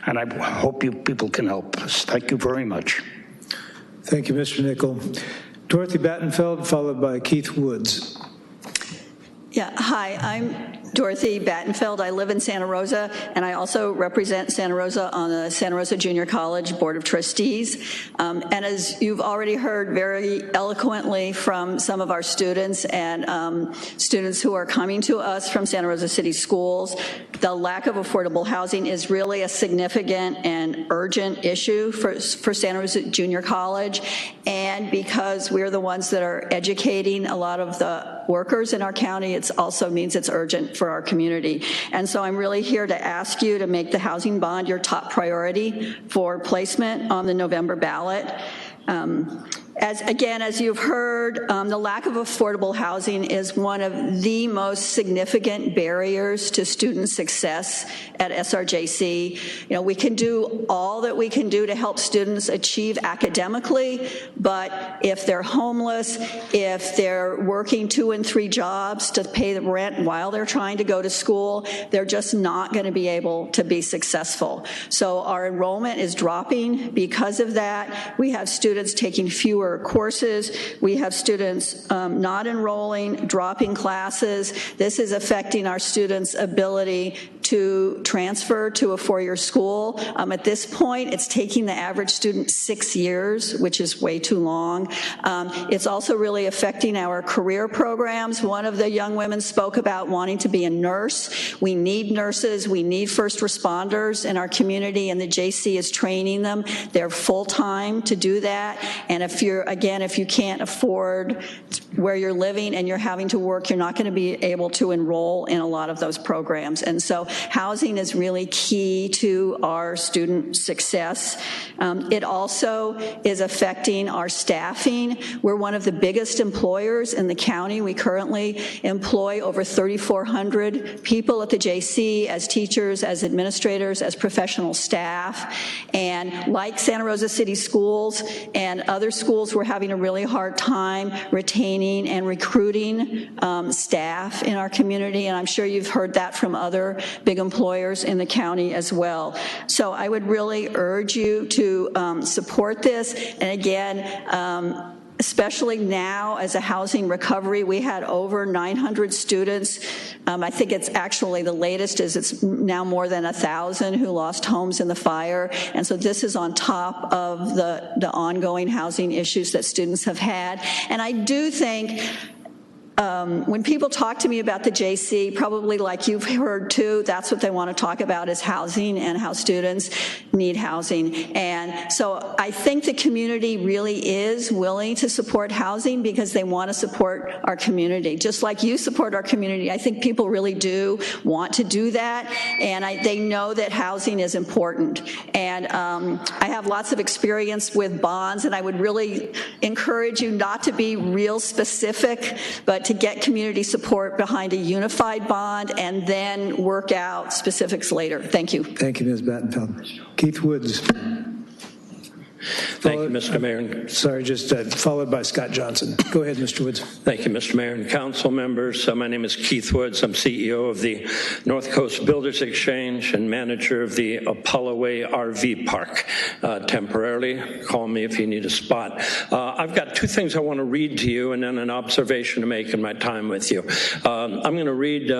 And I hope you people can help us. Thank you very much. Thank you, Mr. Nickel. Dorothy Battenfeld, followed by Keith Woods. Yeah, hi, I'm Dorothy Battenfeld. I live in Santa Rosa, and I also represent Santa Rosa on the Santa Rosa Junior College Board of Trustees. And as you've already heard very eloquently from some of our students and students who are coming to us from Santa Rosa City Schools, The lack of affordable housing is really a significant and urgent issue for Santa Rosa Junior College, and because we're the ones that are educating a lot of the workers in our county, it also means it's urgent for our community. And so I'm really here to ask you to make the housing bond your top priority for placement on the November ballot. As you've heard, the lack of affordable housing is one of the most significant barriers to student success at SRJC. You know, we can do all that we can do to help students achieve academically, but if they're homeless, if they're working 2 and 3 jobs to pay the rent while they're trying to go to school, they're just not going to be able to be successful. So our enrollment is dropping because of that. We have students taking fewer courses. We have students not enrolling, dropping classes. This is affecting our students' ability to transfer to a 4-year school. At this point, it's taking the average student 6 years, which is way too long. It's also really affecting our career programs. One of the young women spoke about wanting to be a nurse. We need nurses. We need first responders in our community, and the JC is training them. They're full-time to do that. And if you can't afford where you're living and you're having to work, you're not going to be able to enroll in a lot of those programs. And so housing is really key to our student success. It also is affecting our staffing. We're one of the biggest employers in the county. We currently employ over 3,400 people at the JC as teachers, as administrators, as professional staff. And like Santa Rosa City Schools and other schools, we're having a really hard time retaining and recruiting staff in our community, and I'm sure you've heard that from other big employers in the county as well. So I would really urge you to support this, and again, especially now as a housing recovery, we had over 900 students. I think it's actually the latest is it's now more than 1,000 who lost homes in the fire. And so this is on top of the ongoing housing issues that students have had. And I do think when people talk to me about the JC, probably like you've heard too, that's what they want to talk about is housing and how students need housing. And so I think the community really is willing to support housing because they want to support our community. Just like you support our community, I think people really do want to do that, and they know that housing is important. And I have lots of experience with bonds, and I would really encourage you not to be real specific, but to get community support behind a unified bond and then work out specifics later. Thank you. Thank you, Ms. Battenfeld. Keith Woods. Thank you, Mr. Mayor. Sorry, just followed by Scott Johnson. Go ahead, Mr. Woods. Thank you, Mr. Mayor and council members. My name is Keith Woods. I'm CEO of the North Coast Builders Exchange and manager of the Apollo Way RV Park. Temporarily, call me if you need a spot. I've got 2 things I want to read to you and then an observation to make in my time with you. I'm going to read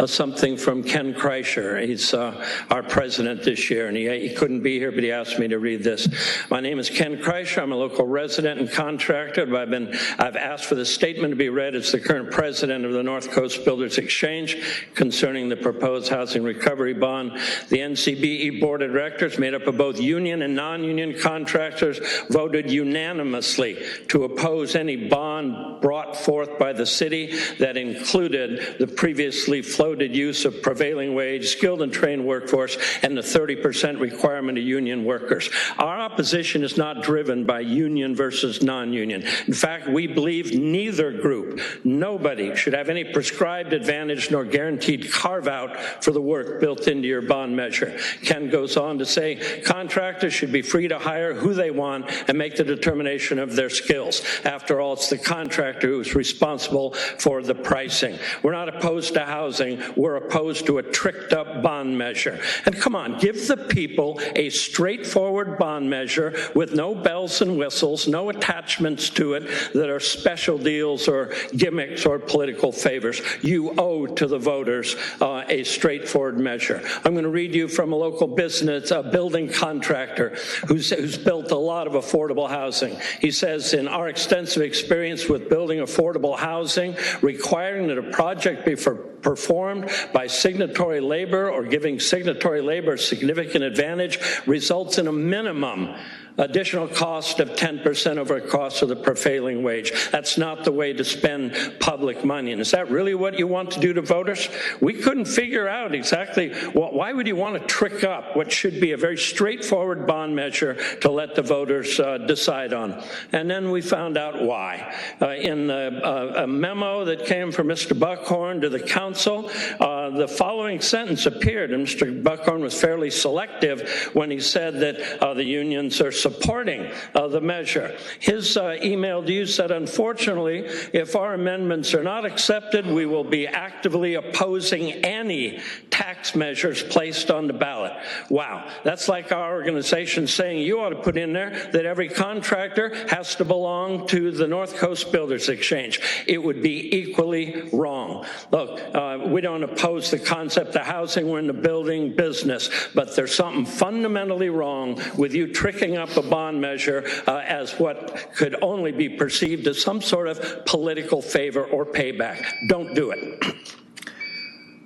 something from Ken Kreischer. He's our president this year, and he couldn't be here, but he asked me to read this. My name is Ken Kreischer. I'm a local resident and contractor, but I've asked for the statement to be read as the current president of the North Coast Builders Exchange concerning the proposed housing recovery bond. The NCBE Board of Directors, made up of both union and non-union contractors, voted unanimously to oppose any bond brought forth by the city that included the previously floated use of prevailing wage, skilled and trained workforce, and the 30% requirement of union workers. Our opposition is not driven by union versus non-union. In fact, we believe neither group, nobody, should have any prescribed advantage nor guaranteed carve-out for the work built into your bond measure. Ken goes on to say, contractors should be free to hire who they want and make the determination of their skills. After all, it's the contractor who's responsible for the pricing. We're not opposed to housing. We're opposed to a tricked-up bond measure. And come on, give the people a straightforward bond measure with no bells and whistles, no attachments to it that are special deals or gimmicks or political favors. You owe to the voters a straightforward measure. I'm going to read you from a local business, a building contractor who's built a lot of affordable housing. He says, in our extensive experience with building affordable housing, requiring that a project be for performed by signatory labor or giving signatory labor significant advantage results in a minimum additional cost of 10% over the cost of the prevailing wage. That's not the way to spend public money. And is that really what you want to do to voters? We couldn't figure out exactly why would you want to trick up what should be a very straightforward bond measure to let the voters decide on. And then we found out why. In a memo that came from Mr. Buckhorn to the council, the following sentence appeared, and Mr. Buckhorn was fairly selective when he said that the unions are supporting the measure. His email to you said, unfortunately, if our amendments are not accepted, we will be actively opposing any tax measures placed on the ballot. Wow, that's like our organization saying you ought to put in there that every contractor has to belong to the North Coast Builders Exchange. It would be equally wrong. Look, we don't oppose the concept of housing. We're in the building business, but there's something fundamentally wrong with you tricking up a bond measure as what could only be perceived as some sort of political favor or payback. Don't do it.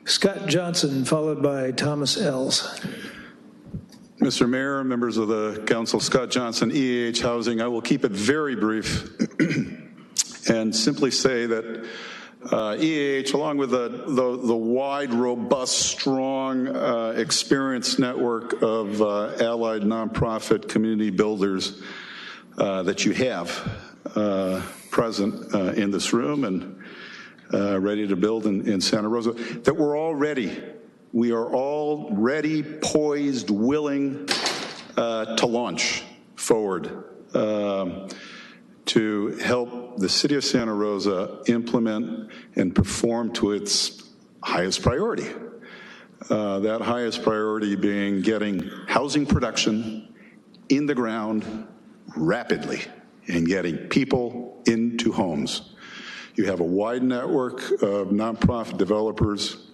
Scott Johnson, followed by Thomas Ells. Mr. Mayor, members of the council, Scott Johnson, EAH Housing. I will keep it very brief and simply say that EAH, along with the wide, robust, strong, experienced network of allied nonprofit community builders that you have present in this room and ready to build in Santa Rosa, that we are all ready, poised, willing to launch forward to help the city of Santa Rosa implement and perform to its highest priority. That highest priority being getting housing production in the ground rapidly and getting people into homes. You have a wide network of nonprofit developers,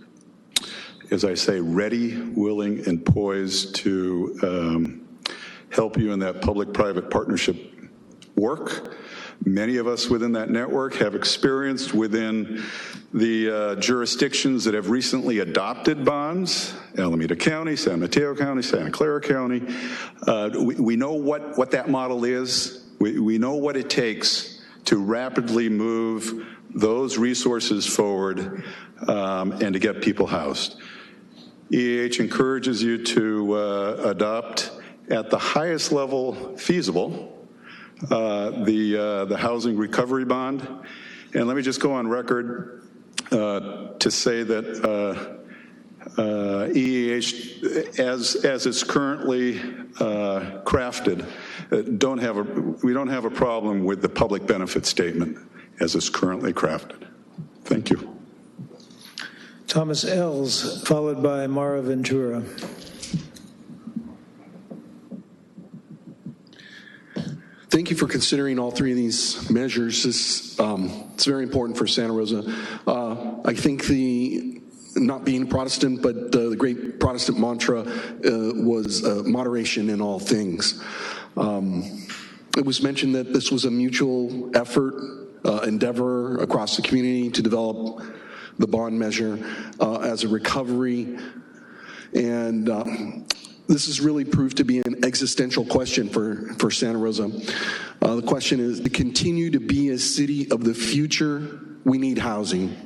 as I say, ready, willing, and poised to help you in that public-private partnership work. Many of us within that network have experienced within the jurisdictions that have recently adopted bonds, Alameda County, San Mateo County, Santa Clara County. We know what that model is. We know what it takes to rapidly move those resources forward and to get people housed. EAH encourages you to adopt at the highest level feasible the housing recovery bond. And let me just go on record to say that EAH, as it's currently crafted, we don't have a problem with the public benefit statement as it's currently crafted. Thank you. Thomas Ells, followed by Mara Ventura. Thank you for considering all three of these measures. It's very important for Santa Rosa. I think not being Protestant, but the great Protestant mantra was moderation in all things. It was mentioned that this was a mutual effort, endeavor across the community to develop the bond measure as a recovery. And this has really proved to be an existential question for Santa Rosa. The question is, to continue to be a city of the future, we need housing.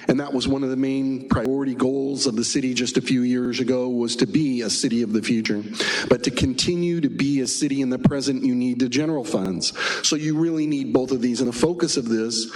And that was one of the main priority goals of the city just a few years ago, was to be a city of the future. But to continue to be a city in the present, you need the general funds. So you really need both of these. And the focus of this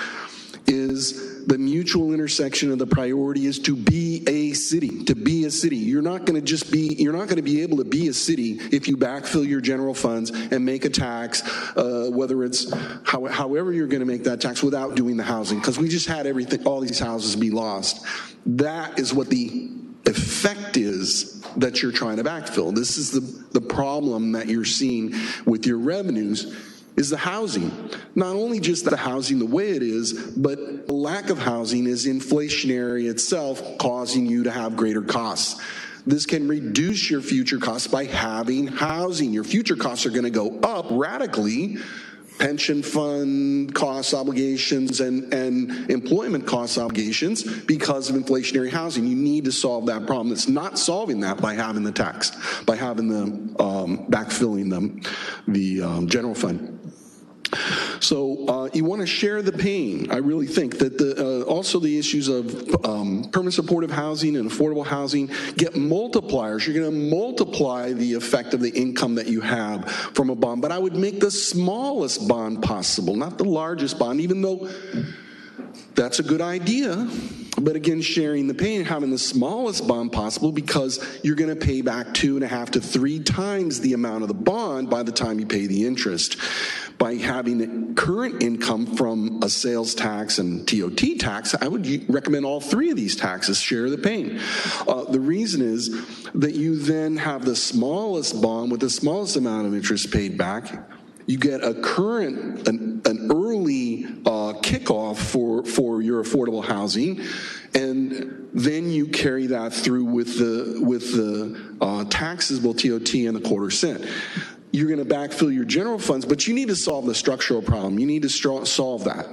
is the mutual intersection of the priority is to be a city, You're not going to be able to be a city if you backfill your general funds and make a tax, whether it's however you're going to make that tax without doing the housing, because we just had all these houses be lost. That is what the effect is that you're trying to backfill. This is the problem that you're seeing with your revenues, is the housing. Not only just the housing the way it is, but the lack of housing is inflationary itself, causing you to have greater costs. This can reduce your future costs by having housing. Your future costs are going to go up radically pension fund cost obligations and employment cost obligations because of inflationary housing. You need to solve that problem. It's not solving that by having the tax, by having the backfilling the general fund. So you want to share the pain. I really think that also the issues of permanent supportive housing and affordable housing get multipliers. You're going to multiply the effect of the income that you have from a bond. But I would make the smallest bond possible, not the largest bond, even though that's a good idea. But again, sharing the pain, having the smallest bond possible, because you're going to pay back 2.5 to 3 times the amount of the bond by the time you pay the interest. By having the current income from a sales tax and TOT tax, I would recommend all 3 of these taxes share the pain. The reason is that you then have the smallest bond with the smallest amount of interest paid back. You get an early kickoff for your affordable housing, and then you carry that through with the taxable TOT and the quarter cent. You're going to backfill your general funds, but you need to solve the structural problem. You need to solve that.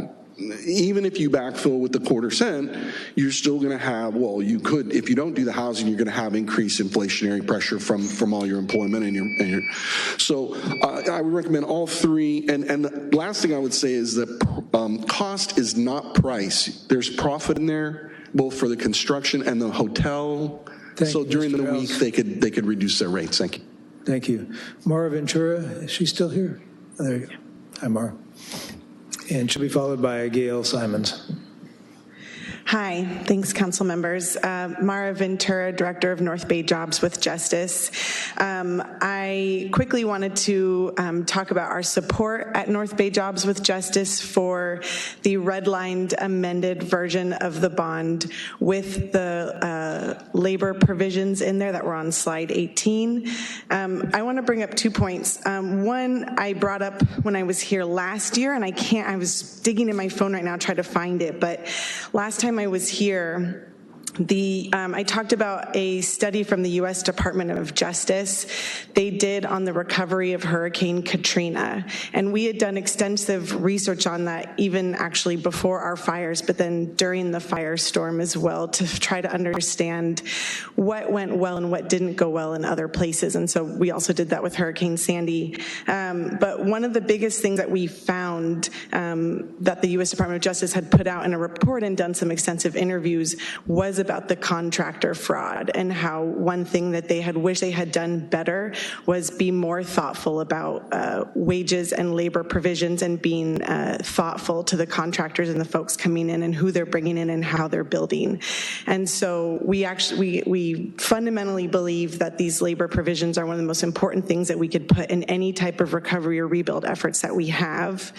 Even if you backfill with the quarter cent, you're still going to have, well, you could, if you don't do the housing, you're going to have increased inflationary pressure from all your employment and your so I would recommend all 3. And the last thing I would say is that cost is not price. There's profit in there, both for the construction and the hotel. So during the week, they could reduce their rates. Thank you. Thank you. Mara Ventura, is she still here? Oh, there you go. Hi, Mara. And she'll be followed by Gail Simons. Hi, thanks, council members. Mara Ventura, Director of North Bay Jobs with Justice. I quickly wanted to talk about our support at North Bay Jobs with Justice for the redlined amended version of the bond with the labor provisions in there that were on slide 18. I want to bring up 2 points. One, I brought up when I was here last year, and I was digging in my phone right now trying to find it, but last time I was here, I talked about a study from the U.S. Department of Justice they did on the recovery of Hurricane Katrina. And we had done extensive research on that, even actually before our fires, but then during the firestorm as well, to try to understand what went well and what didn't go well in other places. And so we also did that with Hurricane Sandy. But one of the biggest things that we found that the U.S. Department of Justice had put out in a report and done some extensive interviews was about the contractor fraud, and how one thing that they had wished they had done better was be more thoughtful about wages and labor provisions, and being thoughtful to the contractors and the folks coming in and who they're bringing in and how they're building. And so we fundamentally believe that these labor provisions are one of the most important things that we could put in any type of recovery or rebuild efforts that we have.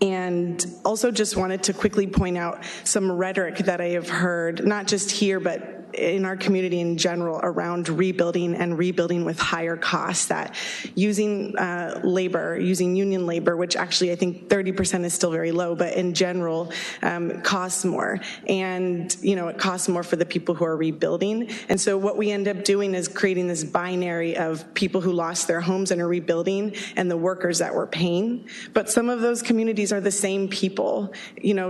And also just wanted to quickly point out some rhetoric that I have heard, not just here, but in our community in general, around rebuilding and rebuilding with higher costs, that using labor, using union labor, which actually I think 30% is still very low, but in general costs more. And, it costs more for the people who are rebuilding. And so what we end up doing is creating this binary of people who lost their homes and are rebuilding and the workers that were paying. But some of those communities are the same people.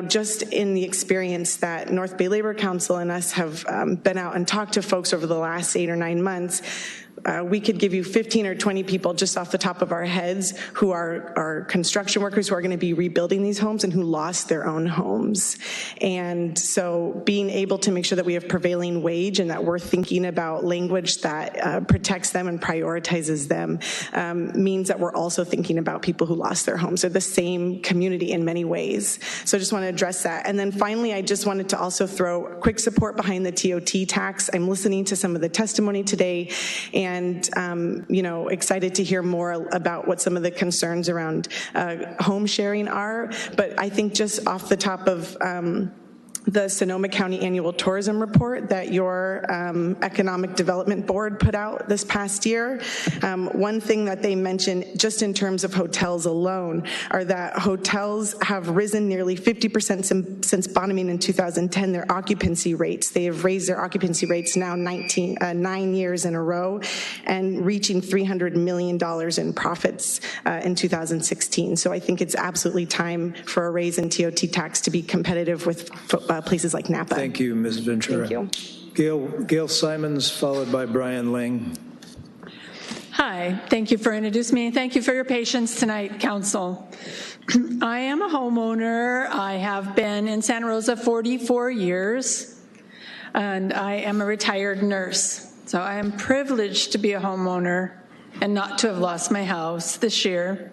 Just in the experience that North Bay Labor Council and us have been out and talked to folks over the last 8 or 9 months, we could give you 15 or 20 people just off the top of our heads who are construction workers who are going to be rebuilding these homes and who lost their own homes. And so being able to make sure that we have prevailing wage and that we're thinking about language that protects them and prioritizes them means that we're also thinking about people who lost their homes. They're the same community in many ways. So I just want to address that. And then finally, I just wanted to also throw quick support behind the TOT tax. I'm listening to some of the testimony today, and excited to hear more about what some of the concerns around home sharing are. But I think just off the top of the Sonoma County Annual Tourism Report that your Economic Development Board put out this past year. One thing that they mentioned just in terms of hotels alone are that hotels have risen nearly 50% since bottoming in 2010, their occupancy rates. They have raised their occupancy rates now 9 years in a row and reaching $300 million in profits in 2016. So I think it's absolutely time for a raise in TOT tax to be competitive with places like Napa. Thank you, Ms. Ventura. Thank you. Gail Simons, followed by Brian Ling. Hi, thank you for introducing me. Thank you for your patience tonight, Council. I am a homeowner. I have been in Santa Rosa 44 years, and I am a retired nurse. So I am privileged to be a homeowner and not to have lost my house this year.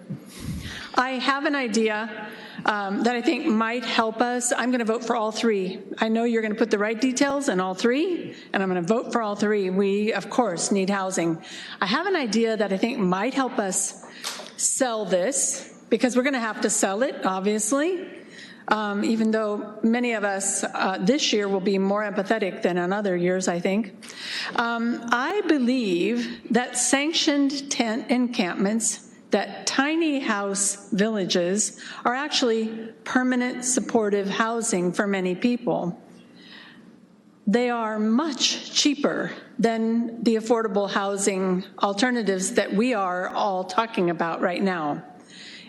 I have an idea that I think might help us. I'm going to vote for all three. I know you're going to put the right details in all three, and I'm going to vote for all three. We, of course, need housing. I have an idea that I think might help us sell this, because we're going to have to sell it, obviously, even though many of us this year will be more empathetic than in other years, I think. I believe that sanctioned tent encampments, that tiny house villages, are actually permanent supportive housing for many people. They are much cheaper than the affordable housing alternatives that we are all talking about right now.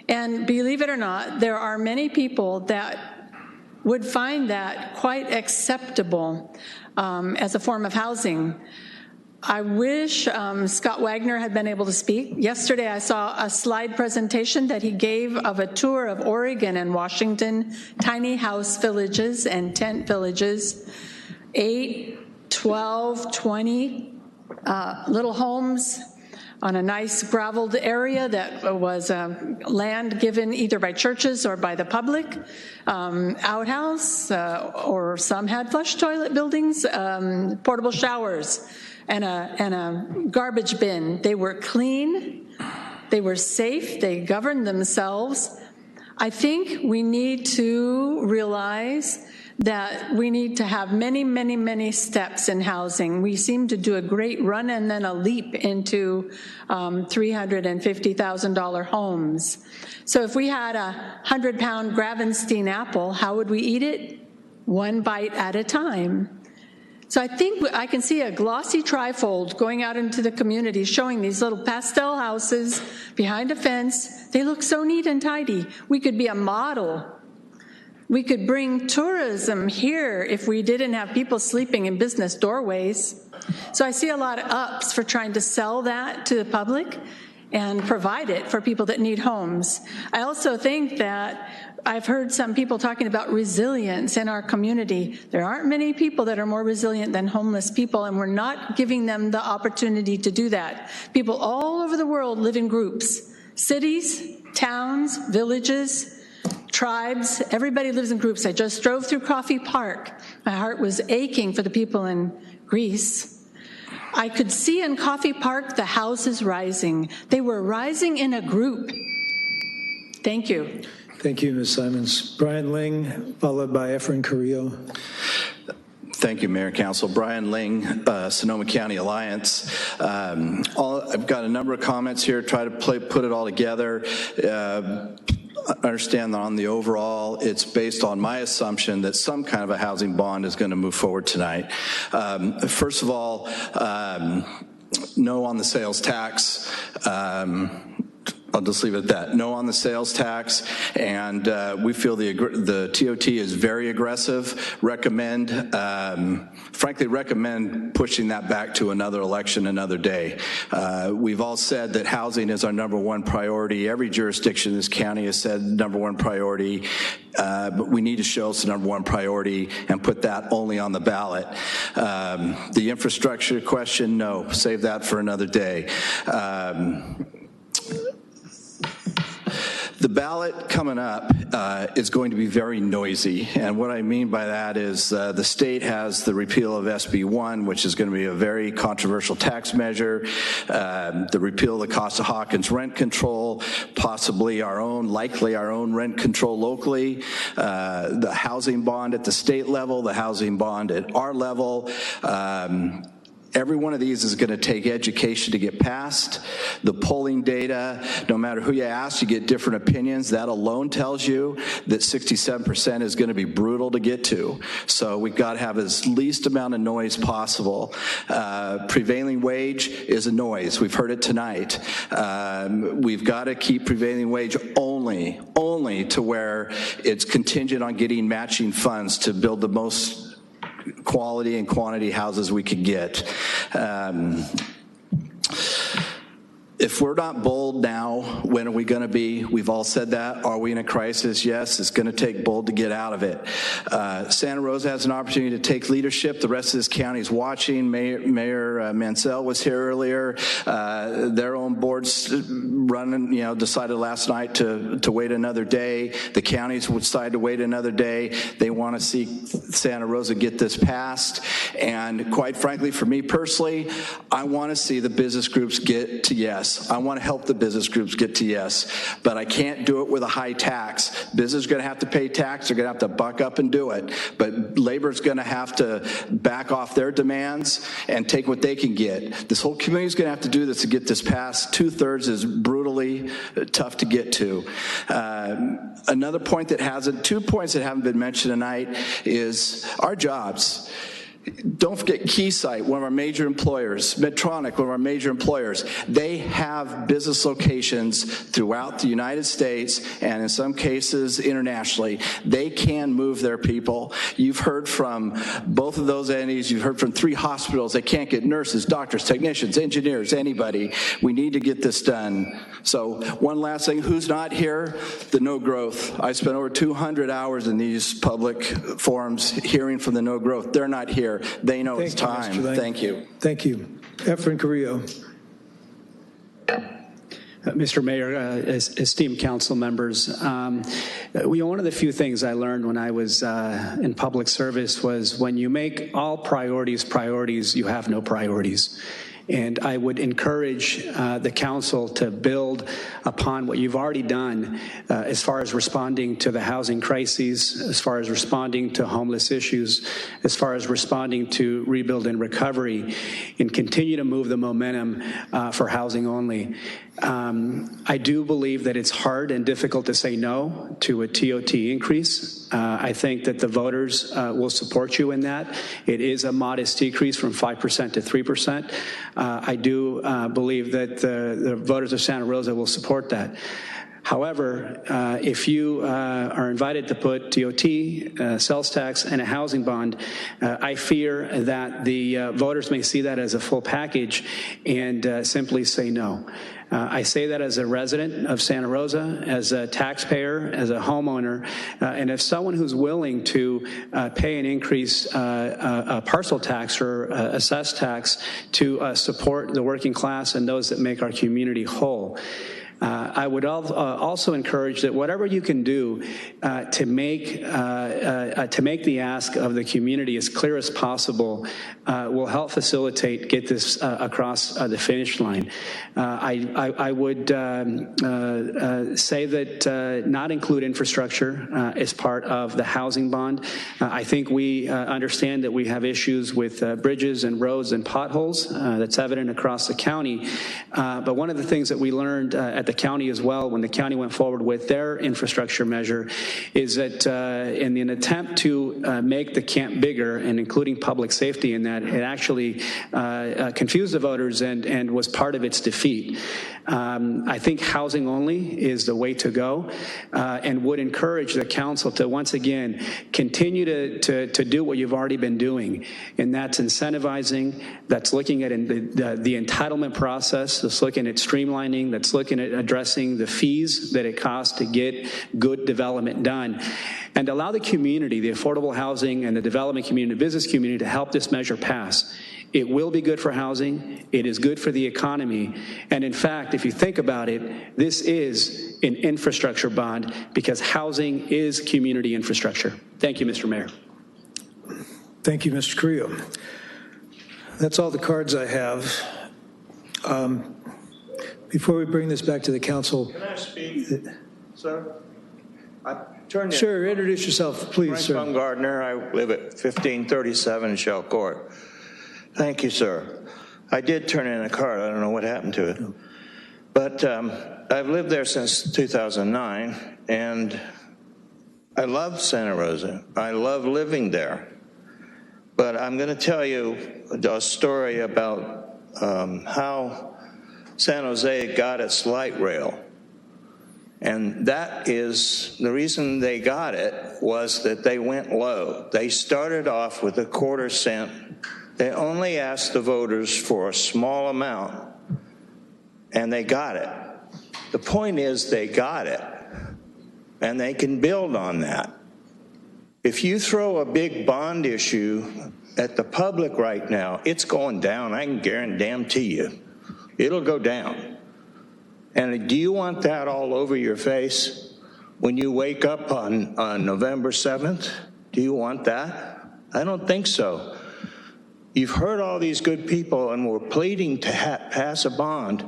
And believe it or not, there are many people that would find that quite acceptable as a form of housing. I wish Scott Wagner had been able to speak. Yesterday I saw a slide presentation that he gave of a tour of Oregon and Washington, tiny house villages and tent villages, 8, 12, 20 little homes on a nice graveled area that was land given either by churches or by the public, outhouse, or some had flush toilet buildings, portable showers, and a garbage bin. They were clean, they were safe, they governed themselves. I think we need to realize that we need to have many, many, many steps in housing. We seem to do a great run and then a leap into $350,000 homes. So if we had a 100-pound Gravenstein apple, how would we eat it? One bite at a time. So I think I can see a glossy trifold going out into the community showing these little pastel houses behind a fence. They look so neat and tidy. We could be a model. We could bring tourism here if we didn't have people sleeping in business doorways. So I see a lot of ups for trying to sell that to the public and provide it for people that need homes. I also think that I've heard some people talking about resilience in our community. There aren't many people that are more resilient than homeless people, and we're not giving them the opportunity to do that. People all over the world live in groups. Cities, towns, villages, tribes, everybody lives in groups. I just drove through Coffey Park. My heart was aching for the people in Greece. I could see in Coffey Park the houses rising. They were rising in a group. Thank you. Thank you, Ms. Simons. Brian Ling, followed by Efren Carrillo. Thank you, Mayor, Council. Brian Ling, Sonoma County Alliance. I've got a number of comments here, try to put it all together. Understand that on the overall, it's based on my assumption that some kind of a housing bond is going to move forward tonight. First of all, no on the sales tax. I'll just leave it at that. No on the sales tax, and we feel the TOT is very aggressive. Frankly, recommend pushing that back to another election, another day. We've all said that housing is our #1 priority. Every jurisdiction in this county has said #1 priority, but we need to show it's the #1 priority and put that only on the ballot. The infrastructure question, no, save that for another day. The ballot coming up is going to be very noisy, and what I mean by that is the state has the repeal of SB 1, which is going to be a very controversial tax measure, the repeal of the Costa-Hawkins rent control, possibly likely our own rent control locally, the housing bond at the state level, the housing bond at our level. Every one of these is going to take education to get passed. The polling data, no matter who you ask, you get different opinions. That alone tells you that 67% is going to be brutal to get to. So we've got to have as least amount of noise possible. Prevailing wage is a noise. We've heard it tonight. We've got to keep prevailing wage only to where it's contingent on getting matching funds to build the most quality and quantity houses we could get. If we're not bold now, when are we going to be? We've all said that. Are we in a crisis? Yes, it's going to take bold to get out of it. Santa Rosa has an opportunity to take leadership. The rest of this county is watching. Mayor Mansell was here earlier. Their own boards running, decided last night to wait another day. The counties decided to wait another day. They want to see Santa Rosa get this passed. And quite frankly, for me personally, I want to see the business groups get to yes. I want to help the business groups get to yes, but I can't do it with a high tax. Business is going to have to pay tax. They're going to have to buck up and do it. But labor's going to have to back off their demands and take what they can get. This whole community is going to have to do this to get this passed. 2/3 is brutally tough to get to. Another point that hasn't, 2 points that haven't been mentioned tonight is our jobs. Don't forget Keysight, one of our major employers, Medtronic, one of our major employers. They have business locations throughout the United States and in some cases internationally. They can move their people. You've heard from both of those entities. You've heard from 3 hospitals. They can't get nurses, doctors, technicians, engineers, anybody. We need to get this done. So one last thing, who's not here? The no growth. I spent over 200 hours in these public forums hearing from the no growth. They're not here. They know it's time. Thank you. Thank you. Efren Carrillo. Mr. Mayor, esteemed council members, one of the few things I learned when I was in public service was when you make all priorities priorities, you have no priorities. And I would encourage the council to build upon what you've already done as far as responding to the housing crises, as far as responding to homeless issues, as far as responding to rebuild and recovery, and continue to move the momentum for housing only. I do believe that it's hard and difficult to say no to a TOT increase. I think that the voters will support you in that. It is a modest decrease from 5% to 3%. I do believe that the voters of Santa Rosa will support that. However, if you are invited to put TOT, sales tax, and a housing bond, I fear that the voters may see that as a full package and simply say no. I say that as a resident of Santa Rosa, as a taxpayer, as a homeowner, and as someone who's willing to pay an increased parcel tax or assessed tax to support the working class and those that make our community whole. I would also encourage that whatever you can do to make the ask of the community as clear as possible will help facilitate get this across the finish line. I would say that not include infrastructure as part of the housing bond. I think we understand that we have issues with bridges and roads and potholes. That's evident across the county. But one of the things that we learned at the county as well, when the county went forward with their infrastructure measure, is that in an attempt to make the camp bigger and including public safety in that, it actually confused the voters and was part of its defeat. I think housing only is the way to go and would encourage the council to once again continue to do what you've already been doing, and that's incentivizing, that's looking at the entitlement process, that's looking at streamlining, that's looking at addressing the fees that it costs to get good development done, and allow the community, the affordable housing and the development community, the business community, to help this measure pass. It will be good for housing. It is good for the economy. And in fact, if you think about it, this is an infrastructure bond because housing is community infrastructure. Thank you, Mr. Mayor. Thank you, Mr. Carrillo. That's all the cards I have. Before we bring this back to the council. Can I speak, sir? Sure, introduce yourself, please, Frank sir. Baumgartner. I live at 1537 Shell Court. Thank you, sir. I did turn in a card. I don't know what happened to it. But I've lived there since 2009, and I love Santa Rosa. I love living there. But I'm going to tell you a story about how San Jose got its light rail. And that is, the reason they got it was that they went low. They started off with a quarter cent. They only asked the voters for a small amount, and they got it. The point is they got it, and they can build on that. If you throw a big bond issue at the public right now, it's going down. I can guarantee you. It'll go down. And do you want that all over your face when you wake up on November 7th? Do you want that? I don't think so. You've heard all these good people, and we're pleading to pass a bond.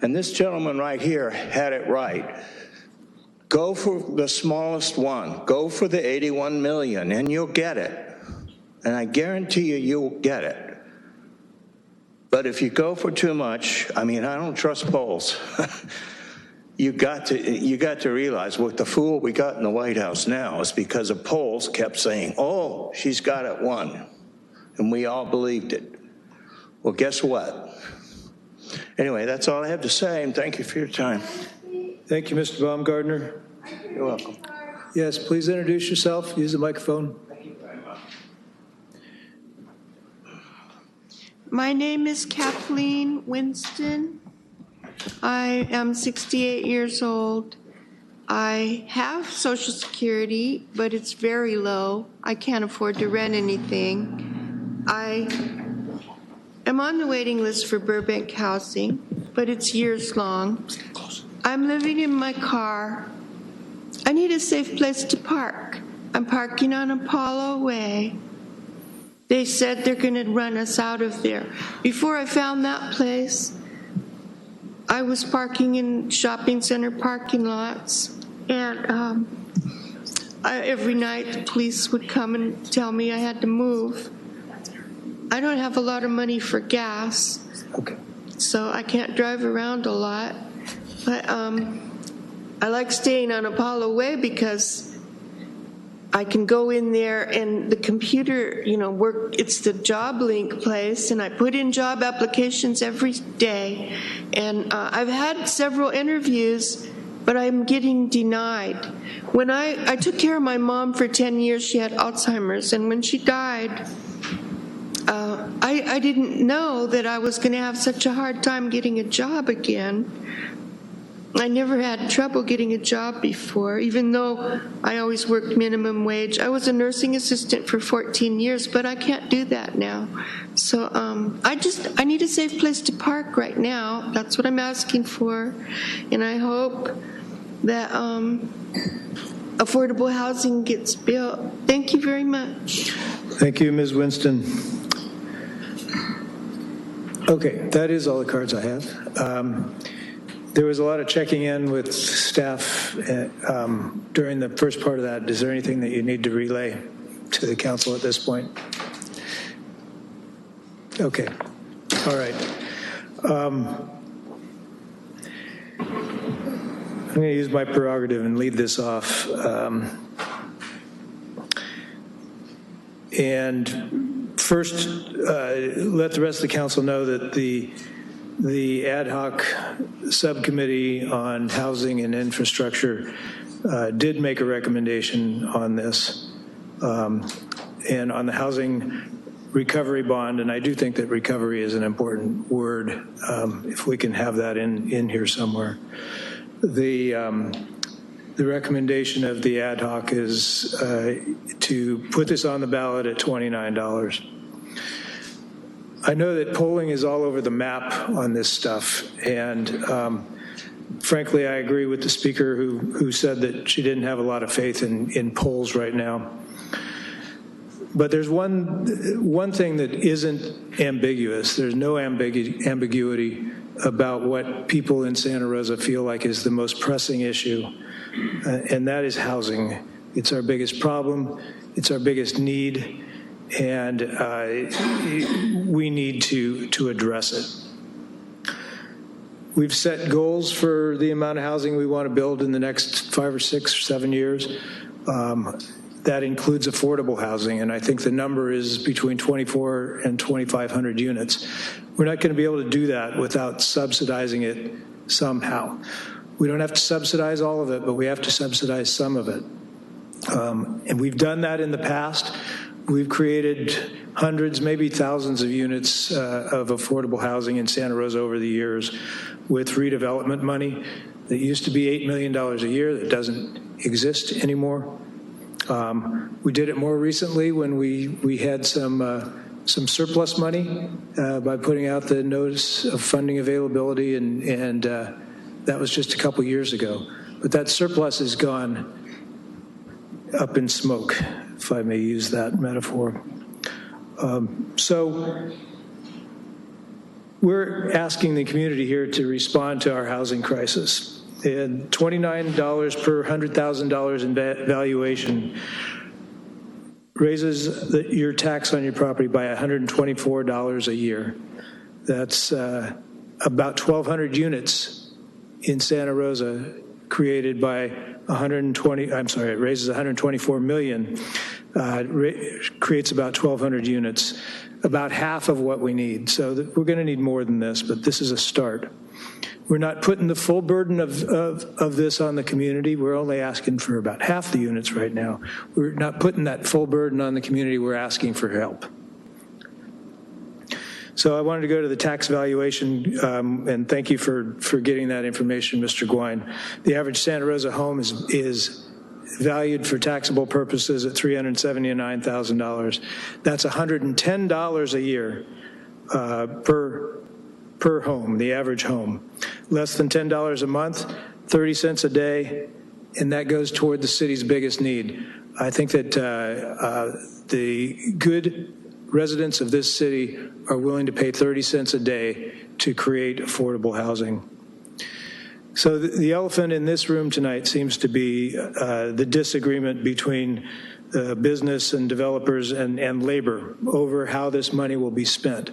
And this gentleman right here had it right. Go for the smallest one. Go for the 81 million, and you'll get it. And I guarantee you, you'll get it. But if you go for too much, I mean, I don't trust polls. You got to realize what the fool we got in the White House now is because of polls kept saying, oh, she's got it won. And we all believed it. Well, guess what? Anyway, that's all I have to say, and thank you for your time. Thank you, Mr. Baumgartner. You're welcome. Yes, please introduce yourself. Use the microphone. My name is Kathleen Winston. I am 68 years old. I have Social Security, but it's very low. I can't afford to rent anything. I am on the waiting list for Burbank housing, but it's years long. I'm living in my car. I need a safe place to park. I'm parking on Apollo Way. They said they're going to run us out of there. Before I found that place, I was parking in shopping center parking lots, and every night the police would come and tell me I had to move. I don't have a lot of money for gas, so I can't drive around a lot. But I like staying on Apollo Way because I can go in there and the computer, work. It's the job link place, and I put in job applications every day. And I've had several interviews, but I'm getting denied. When I took care of my mom for 10 years, she had Alzheimer's, and when she died, I didn't know that I was going to have such a hard time getting a job again. I never had trouble getting a job before, even though I always worked minimum wage. I was a nursing assistant for 14 years, but I can't do that now. So I need a safe place to park right now. That's what I'm asking for. And I hope that affordable housing gets built. Thank you very much. Thank you, Ms. Winston. Okay, that is all the cards I have. There was a lot of checking in with staff during the first part of that. Is there anything that you need to relay to the council at this point? Okay. All right. I'm going to use my prerogative and lead this off. And first, let the rest of the council know that the ad hoc subcommittee on housing and infrastructure did make a recommendation on this and on the housing recovery bond, and I do think that recovery is an important word if we can have that in here somewhere. The recommendation of the ad hoc is to put this on the ballot at $29. I know that polling is all over the map on this stuff, and frankly, I agree with the speaker who said that she didn't have a lot of faith in polls right now. But there's one thing that isn't ambiguous. There's no ambiguity about what people in Santa Rosa feel like is the most pressing issue, and that is housing. It's our biggest problem. It's our biggest need, and we need to address it. We've set goals for the amount of housing we want to build in the next 5 or 6 or 7 years. That includes affordable housing, and I think the number is between 2,400 and 2,500 units. We're not going to be able to do that without subsidizing it somehow. We don't have to subsidize all of it, but we have to subsidize some of it. And we've done that in the past. We've created hundreds, maybe thousands of units of affordable housing in Santa Rosa over the years with redevelopment money that used to be $8 million a year that doesn't exist anymore. We did it more recently when we had some surplus money by putting out the notice of funding availability, and that was just a couple years ago. But that surplus is gone up in smoke, if I may use that metaphor. So we're asking the community here to respond to our housing crisis. And $29 per $100,000 in valuation raises your tax on your property by $124 a year. That's about 1,200 units in Santa Rosa created by it raises 124 million, creates about 1,200 units, about half of what we need. So we're going to need more than this, but this is a start. We're not putting the full burden of this on the community. We're only asking for about half the units right now. We're not putting that full burden on the community. We're asking for help. So I wanted to go to the tax valuation, and thank you for getting that information, Mr. Gwine. The average Santa Rosa home is valued for taxable purposes at $379,000. That's $110 a year per home, the average home. Less than $10 a month, 30 cents a day, and that goes toward the city's biggest need. I think that the good residents of this city are willing to pay 30 cents a day to create affordable housing. So the elephant in this room tonight seems to be the disagreement between business and developers and labor over how this money will be spent.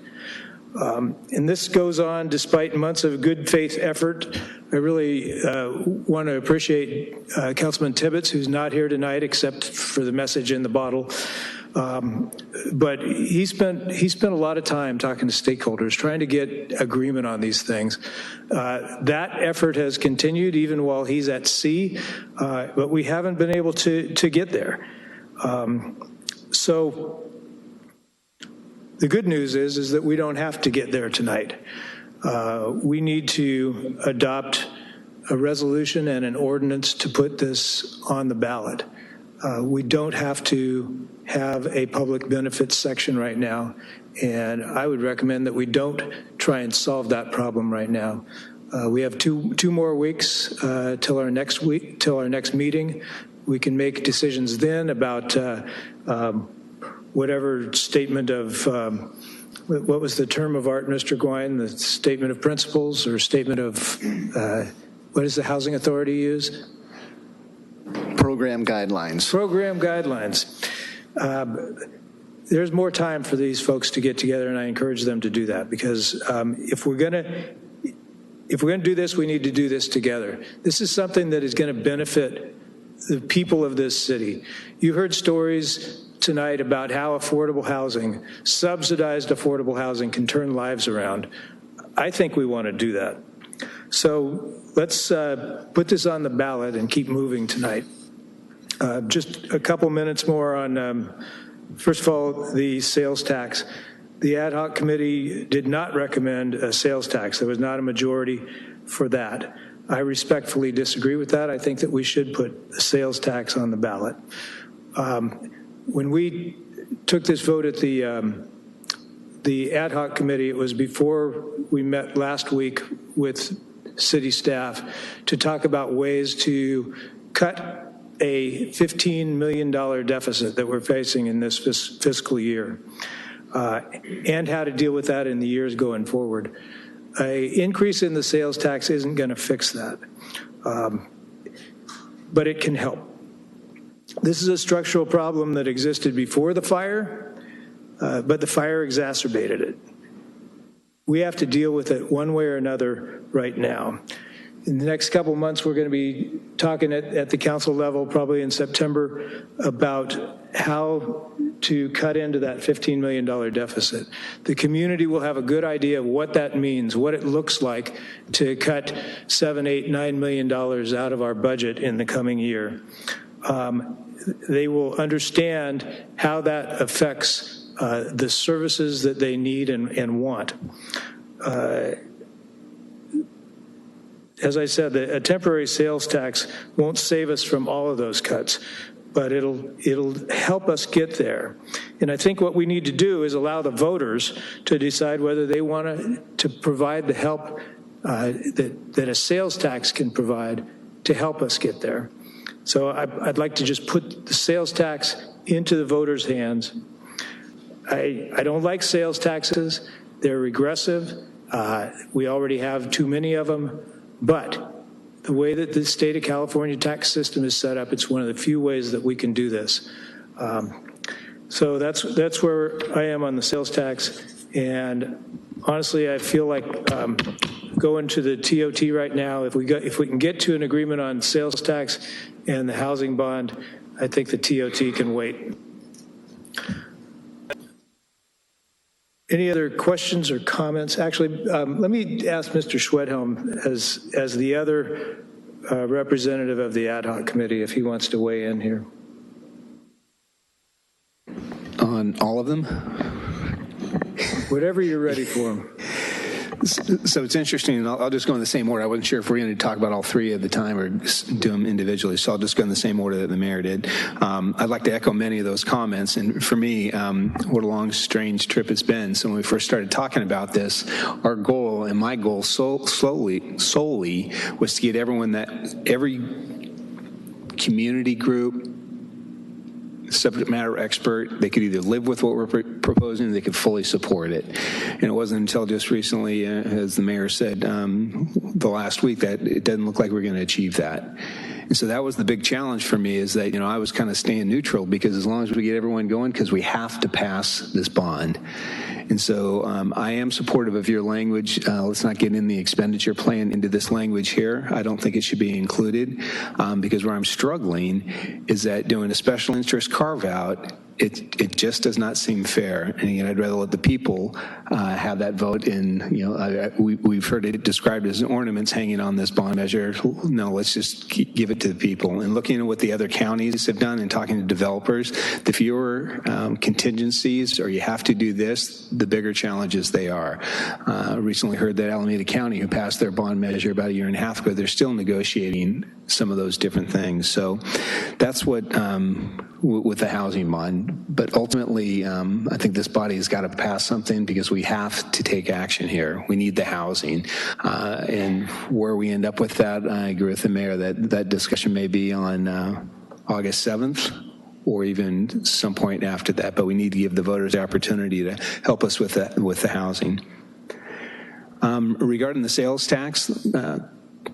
And this goes on despite months of good faith effort. I really want to appreciate Councilman Tibbetts, who's not here tonight except for the message in the bottle. But he spent a lot of time talking to stakeholders, trying to get agreement on these things. That effort has continued even while he's at sea, but we haven't been able to get there. So the good news is that we don't have to get there tonight. We need to adopt a resolution and an ordinance to put this on the ballot. We don't have to have a public benefits section right now, and I would recommend that we don't try and solve that problem right now. We have two more weeks till our next meeting. We can make decisions then about whatever statement of what was the term of art, Mr. Gwine? The statement of principles or statement of what does the Housing Authority use? Program guidelines. Program guidelines. There's more time for these folks to get together, and I encourage them to do that because if we're going to do this, we need to do this together. This is something that is going to benefit the people of this city. You heard stories tonight about how affordable housing, subsidized affordable housing, can turn lives around. I think we want to do that. So let's put this on the ballot and keep moving tonight. Just a couple minutes more on, first of all, the sales tax. The ad hoc committee did not recommend a sales tax. There was not a majority for that. I respectfully disagree with that. I think that we should put a sales tax on the ballot. When we took this vote at the ad hoc committee, it was before we met last week with city staff to talk about ways to cut a $15 million deficit that we're facing in this fiscal year, and how to deal with that in the years going forward. An increase in the sales tax isn't going to fix that, but it can help. This is a structural problem that existed before the fire, but the fire exacerbated it. We have to deal with it one way or another right now. In the next couple months, we're going to be talking at the council level, probably in September, about how to cut into that $15 million deficit. The community will have a good idea of what that means, what it looks like to cut $7, $8, $9 million out of our budget in the coming year. They will understand how that affects the services that they need and want. As I said, a temporary sales tax won't save us from all of those cuts, but it'll help us get there. And I think what we need to do is allow the voters to decide whether they want to provide the help that a sales tax can provide to help us get there. So I'd like to just put the sales tax into the voters' hands. I don't like sales taxes. They're regressive. We already have too many of them. But the way that the state of California tax system is set up, it's one of the few ways that we can do this. So that's where I am on the sales tax. And honestly, I feel like going to the TOT right now, if we can get to an agreement on sales tax and the housing bond, I think the TOT can wait. Any other questions or comments? Actually, let me ask Mr. Schwedhelm, as the other representative of the ad hoc committee, if he wants to weigh in here. On all of them? Whatever you're ready for him. So it's interesting, and I'll just go in the same order. I wasn't sure if we're going to talk about all three at the time or do them individually, so I'll just go in the same order that the mayor did. I'd like to echo many of those comments, and for me, what a long, strange trip it's been. So when we first started talking about this, our goal, and my goal solely was to get every community group, subject matter expert, they could either live with what we're proposing or they could fully support it. And it wasn't until just recently, as the mayor said the last week, that it doesn't look like we're going to achieve that. And so that was the big challenge for me, is that, I was kind of staying neutral, because as long as we get everyone going, because we have to pass this bond. And so I am supportive of your language. Let's not get in the expenditure plan into this language here. I don't think it should be included, because where I'm struggling is that doing a special interest carve out, it just does not seem fair. And again, I'd rather let the people have that vote in, we've heard it described as ornaments hanging on this bond measure. No, let's just give it to the people. And looking at what the other counties have done and talking to developers, the fewer contingencies, or you have to do this, the bigger challenges they are. Recently heard that Alameda County, who passed their bond measure about a year and a half ago, they're still negotiating some of those different things. So that's what, with the housing bond. But ultimately, I think this body has got to pass something, because we have to take action here. We need the housing. And where we end up with that, I agree with the mayor that discussion may be on August 7th. Or even some point after that, but we need to give the voters the opportunity to help us with the housing. Regarding the sales tax,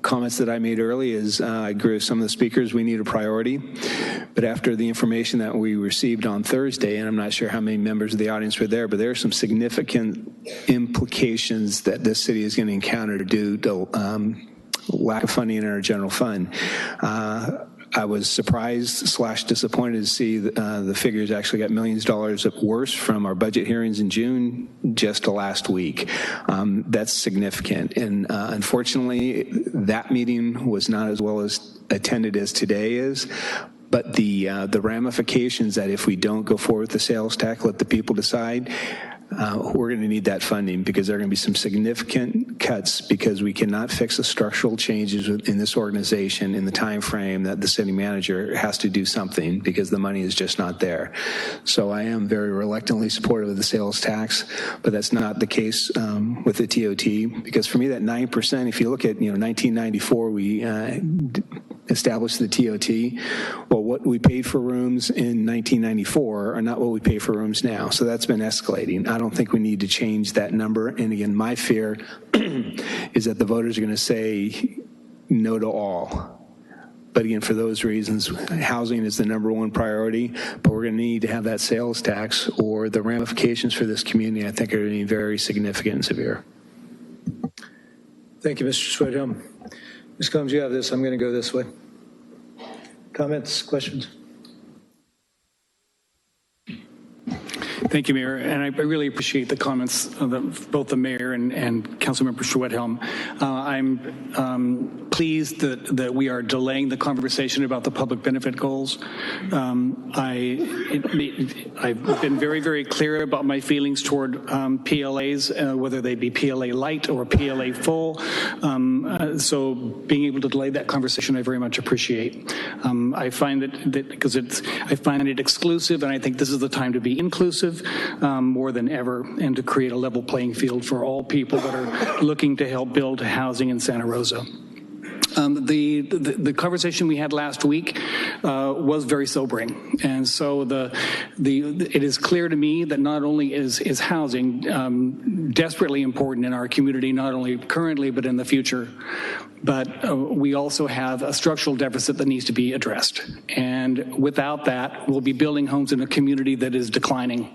comments that I made early is I agree with some of the speakers. We need a priority, but after the information that we received on Thursday, and I'm not sure how many members of the audience were there, but there are some significant implications that this city is going to encounter due to lack of funding in our general fund. I was surprised / disappointed to see the figures actually got millions of dollars worse from our budget hearings in June just to last week. That's significant. And unfortunately, that meeting was not as well as attended as today is. But the ramifications that if we don't go forward with the sales tax, let the people decide, we're going to need that funding because there are going to be some significant cuts because we cannot fix the structural changes in this organization in the time frame that the city manager has to do something because the money is just not there. So I am very reluctantly supportive of the sales tax, but that's not the case with the TOT because for me that 9%, if you look at 1994, we established the TOT. Well, what we paid for rooms in 1994 are not what we pay for rooms now. So that's been escalating. I don't think we need to change that number. And again, my fear is that the voters are going to say no to all. But again, for those reasons, housing is the #1 priority, but we're going to need to have that sales tax or the ramifications for this community, I think, are going to be very significant and severe. Thank you, Mr. Sweathelm. Ms. Combs, you have this. I'm going to go this way. Comments, questions? Thank you, Mayor, and I really appreciate the comments of both the Mayor and Councilmember Schwedhelm. I'm pleased that we are delaying the conversation about the public benefit goals. I've been very, very clear about my feelings toward PLAs, whether they be PLA light or PLA full. So being able to delay that conversation, I very much appreciate. I find that because I find it exclusive, and I think this is the time to be inclusive. More than ever, and to create a level playing field for all people that are looking to help build housing in Santa Rosa. The conversation we had last week was very sobering, and so it is clear to me that not only is housing desperately important in our community, not only currently but in the future, but we also have a structural deficit that needs to be addressed. And without that, we'll be building homes in a community that is declining.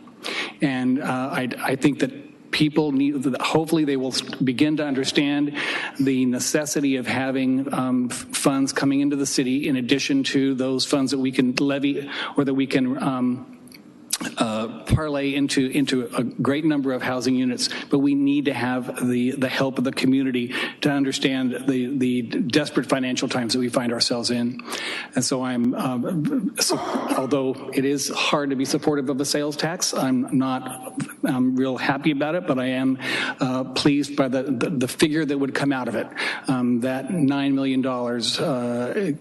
And I think that people hopefully they will begin to understand the necessity of having funds coming into the city in addition to those funds that we can levy or that we can parlay into a great number of housing units, but we need to have the help of the community to understand the desperate financial times that we find ourselves in. And so although it is hard to be supportive of a sales tax, I'm real happy about it, but I am pleased by the figure that would come out of it. That $9 million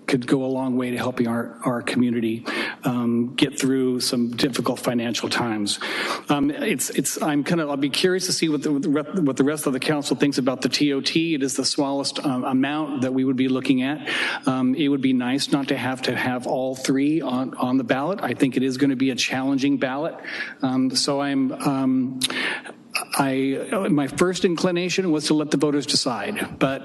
could go a long way to helping our community get through some difficult financial times. I'll be curious to see what the rest of the council thinks about the TOT. It is the smallest amount that we would be looking at. It would be nice not to have all three on the ballot. I think it is going to be a challenging ballot. So my first inclination was to let the voters decide, but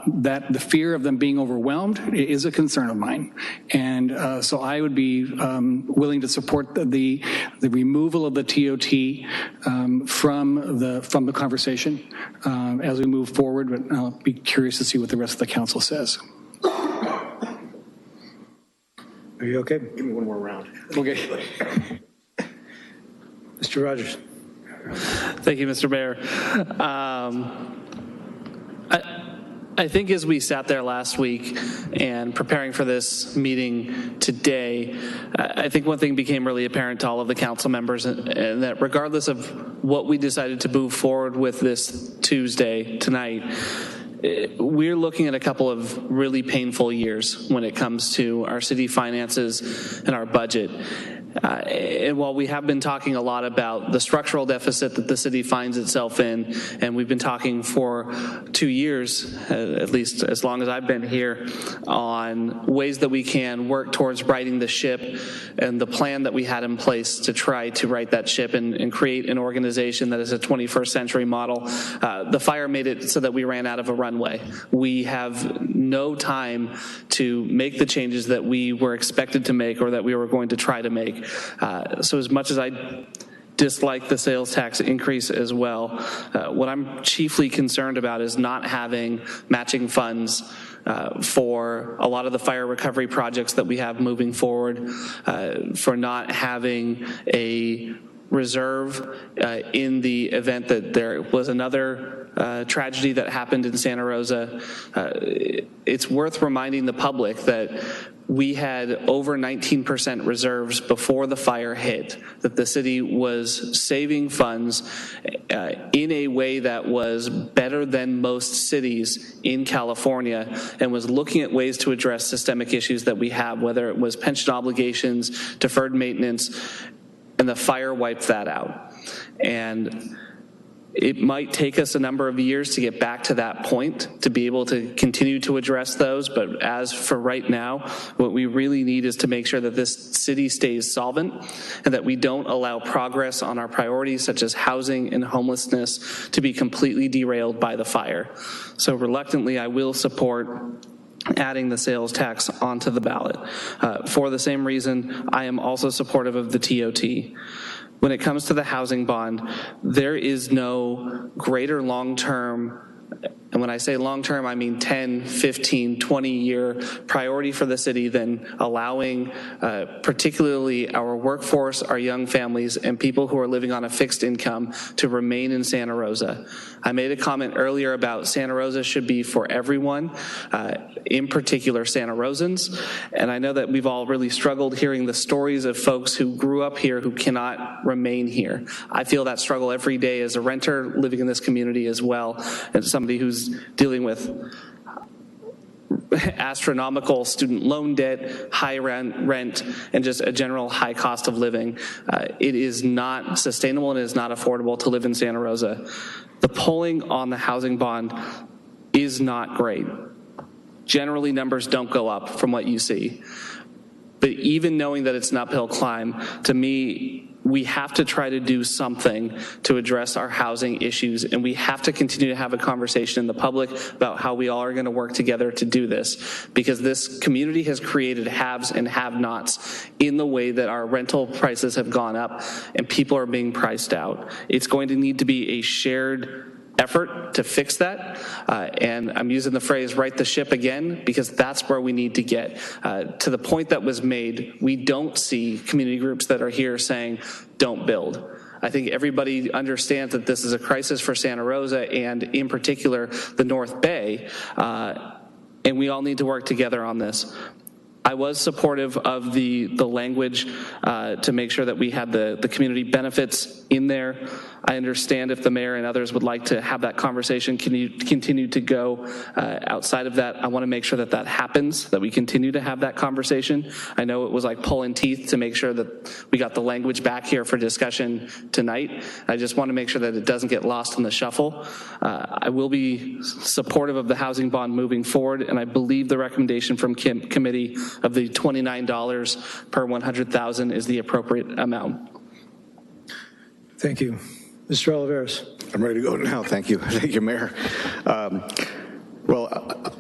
that the fear of them being overwhelmed is a concern of mine, and so I would be willing to support the removal of the TOT from the conversation as we move forward. But I'll be curious to see what the rest of the council says. Are you okay? Give me one more round. Okay. Mr. Rogers. Thank you, Mr. Mayor. I think as we sat there last week and preparing for this meeting today, I think one thing became really apparent to all of the council members, and that regardless of what we decided to move forward with this Tuesday tonight, we're looking at a couple of really painful years when it comes to our city finances and our budget. And while we have been talking a lot about the structural deficit that the city finds itself in, and we've been talking for 2 years, at least as long as I've been here, on ways that we can work towards righting the ship and the plan that we had in place to try to right that ship and create an organization that is a 21st century model, the fire made it so that we ran out of a runway. We have no time to make the changes that we were expected to make or that we were going to try to make. So as much as I dislike the sales tax increase as well, what I'm chiefly concerned about is not having matching funds for a lot of the fire recovery projects that we have moving forward, for not having a reserve in the event that there was another tragedy that happened in Santa Rosa. It's worth reminding the public that we had over 19% reserves before the fire hit, that the city was saving funds in a way that was better than most cities in California, and was looking at ways to address systemic issues that we have, whether it was pension obligations, deferred maintenance, and the fire wiped that out. And it might take us a number of years to get back to that point to be able to continue to address those. But as for right now, what we really need is to make sure that this city stays solvent and that we don't allow progress on our priorities such as housing and homelessness to be completely derailed by the fire. So reluctantly, I will support adding the sales tax onto the ballot. For the same reason, I am also supportive of the TOT. When it comes to the housing bond, there is no greater long-term, and when I say long-term, I mean 10, 15, 20-year priority for the city than allowing particularly our workforce, our young families, and people who are living on a fixed income to remain in Santa Rosa. I made a comment earlier about Santa Rosa should be for everyone, in particular Santa Rosans, and I know that we've all really struggled hearing the stories of folks who grew up here who cannot remain here. I feel that struggle every day as a renter living in this community as well, and somebody who's dealing with astronomical student loan debt, high rent, and just a general high cost of living. It is not sustainable and it is not affordable to live in Santa Rosa. The polling on the housing bond is not great. Generally, numbers don't go up from what you see. But even knowing that it's an uphill climb, to me, we have to try to do something to address our housing issues, and we have to continue to have a conversation in the public about how we all are going to work together to do this, because this community has created haves and have-nots in the way that our rental prices have gone up and people are being priced out. It's going to need to be a shared effort to fix that, and I'm using the phrase right the ship again because that's where we need to get. To the point that was made, we don't see community groups that are here saying don't build. I think everybody understands that this is a crisis for Santa Rosa and in particular the North Bay, and we all need to work together on this. I was supportive of the language to make sure that we had the community benefits in there. I understand if the mayor and others would like to have that conversation continue to go outside of that. I want to make sure that that happens, that we continue to have that conversation. I know it was like pulling teeth to make sure that we got the language back here for discussion tonight. I just want to make sure that it doesn't get lost in the shuffle. I will be supportive of the housing bond moving forward, and I believe the recommendation from committee of the $29 per 100,000 is the appropriate amount. Thank you. Mr. Oliveros. I'm ready to go now. Thank you. Thank you, Mayor. Well,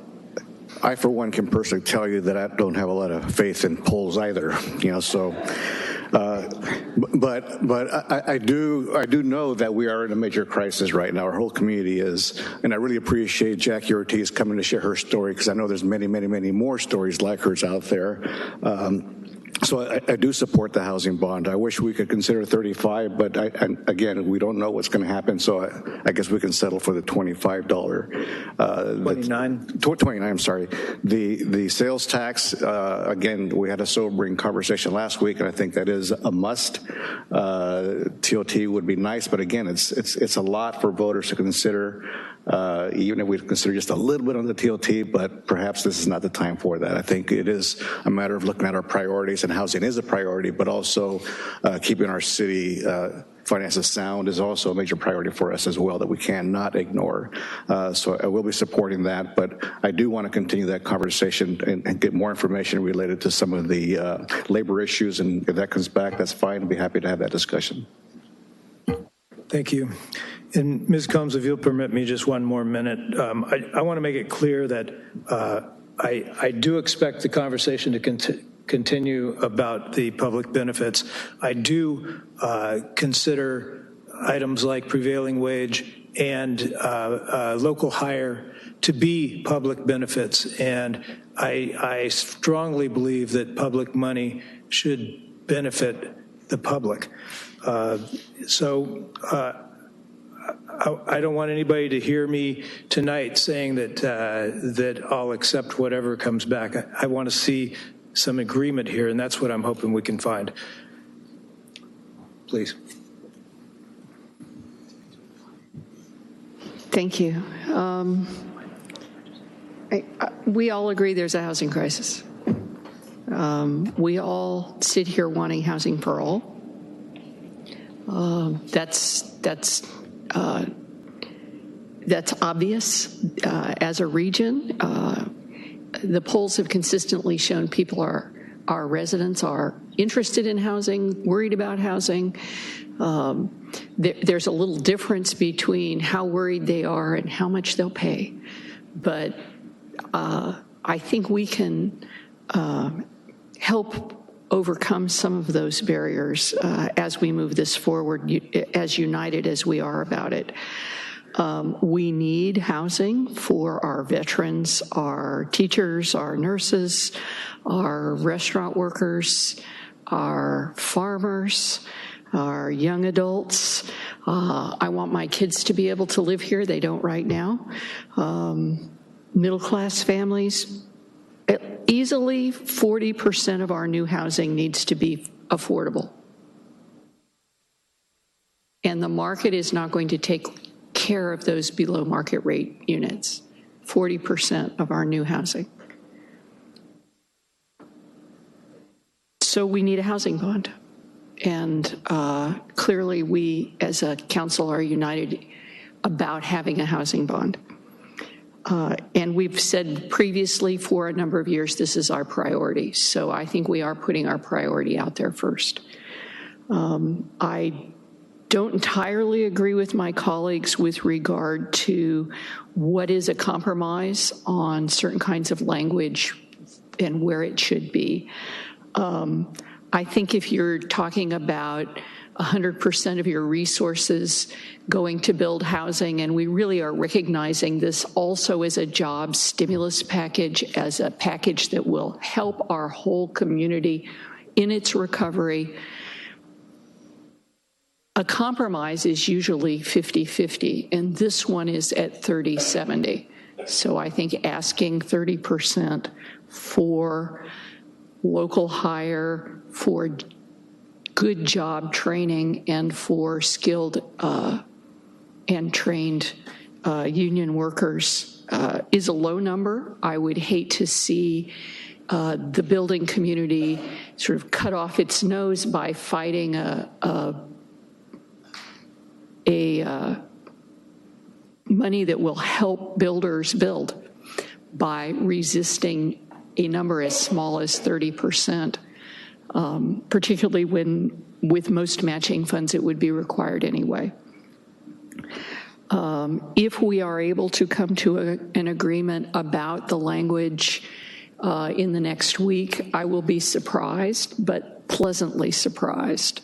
I, for one, can personally tell you that I don't have a lot of faith in polls either, so, but I do know that we are in a major crisis right now. Our whole community is, and I really appreciate Jackie Ortiz coming to share her story because I know there's many, many, many more stories like hers out there. So I do support the housing bond. I wish we could consider 35, but again, we don't know what's going to happen, so I guess we can settle for the $25. 29, I'm sorry. The sales tax, again, we had a sobering conversation last week, and I think that is a must. TOT would be nice, but again, it's a lot for voters to consider. Even if we consider just a little bit on the TOT, but perhaps this is not the time for that. I think it is a matter of looking at our priorities, and housing is a priority, but also keeping our city finances sound is also a major priority for us as well that we cannot ignore. So I will be supporting that, but I do want to continue that conversation and get more information related to some of the labor issues, and if that comes back, that's fine. I'd be happy to have that discussion. Thank you. And Ms. Combs, if you'll permit me just one more minute, I want to make it clear that I do expect the conversation to continue about the public benefits. I do consider items like prevailing wage and local hire to be public benefits, and I strongly believe that public money should benefit the public. I don't want anybody to hear me tonight saying that I'll accept whatever comes back. I want to see some agreement here, and that's what I'm hoping we can find. Please. Thank you. We all agree there's a housing crisis. We all sit here wanting housing for all. That's obvious as a region. The polls have consistently shown people our residents are interested in housing, worried about housing. There's a little difference between how worried they are and how much they'll pay. But I think we can help overcome some of those barriers as we move this forward, as united as we are about it. We need housing for our veterans, our teachers, our nurses, our restaurant workers, our farmers, our young adults. I want my kids to be able to live here. They don't right now. Middle-class families. Easily 40% of our new housing needs to be affordable. And the market is not going to take care of those below market rate units. 40% of our new housing. So we need a housing bond. And clearly we as a council are united about having a housing bond. And we've said previously for a number of years, this is our priority. So I think we are putting our priority out there first. I don't entirely agree with my colleagues with regard to what is a compromise on certain kinds of language and where it should be. I think if you're talking about 100% of your resources going to build housing, and we really are recognizing this also as a job stimulus package, as a package that will help our whole community in its recovery. A compromise is usually 50-50, and this one is at 30-70. So I think asking 30% for local hire, for good job training, and for skilled and trained union workers is a low number. I would hate to see the building community sort of cut off its nose by fighting money that will help builders build by resisting a number as small as 30%. Particularly when with most matching funds it would be required anyway. If we are able to come to an agreement about the language in the next week, I will be surprised, but pleasantly surprised.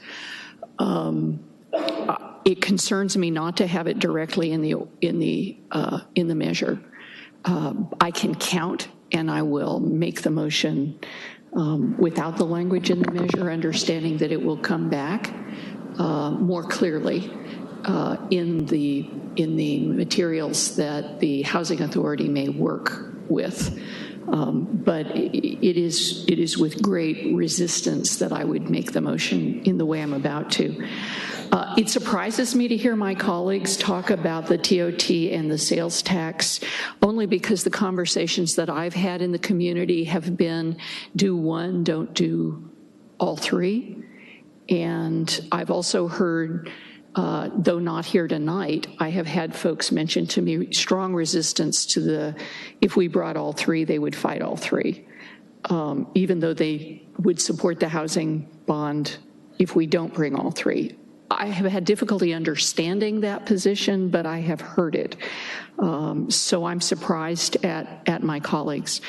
It concerns me not to have it directly in the measure. I can count, and I will make the motion without the language in the measure, understanding that it will come back more clearly in the materials that the Housing Authority may work with. But it is with great resistance that I would make the motion in the way I'm about to. It surprises me to hear my colleagues talk about the TOT and the sales tax, only because the conversations that I've had in the community have been do one, don't do all three. And I've also heard, though not here tonight, I have had folks mention to me strong resistance to if we brought all three, they would fight all three, even though they would support the housing bond if we don't bring all three. I have had difficulty understanding that position, but I have heard it. So I'm surprised at my colleagues'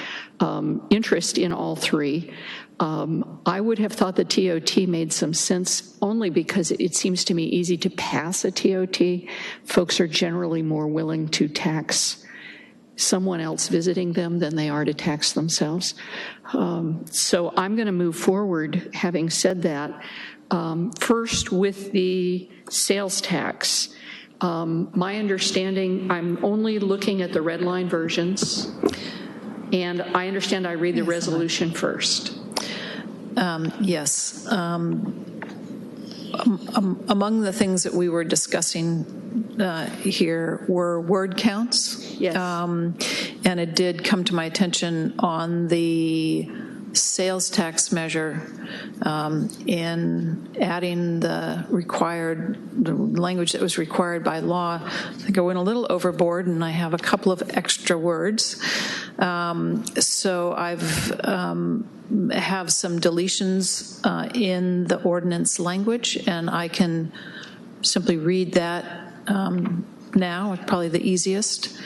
interest in all three. I would have thought the TOT made some sense only because it seems to me easy to pass a TOT. Folks are generally more willing to tax someone else visiting them than they are to tax themselves. So I'm going to move forward, having said that, first with the sales tax. My understanding, I'm only looking at the red line versions, and I understand I read the resolution first. Yes. Among the things that we were discussing here were word counts. Yes. And it did come to my attention on the sales tax measure in adding the language that was required by law. I think I went a little overboard, and I have a couple of extra words. So I've have some deletions in the ordinance language, and I can simply read that now. It's probably the easiest.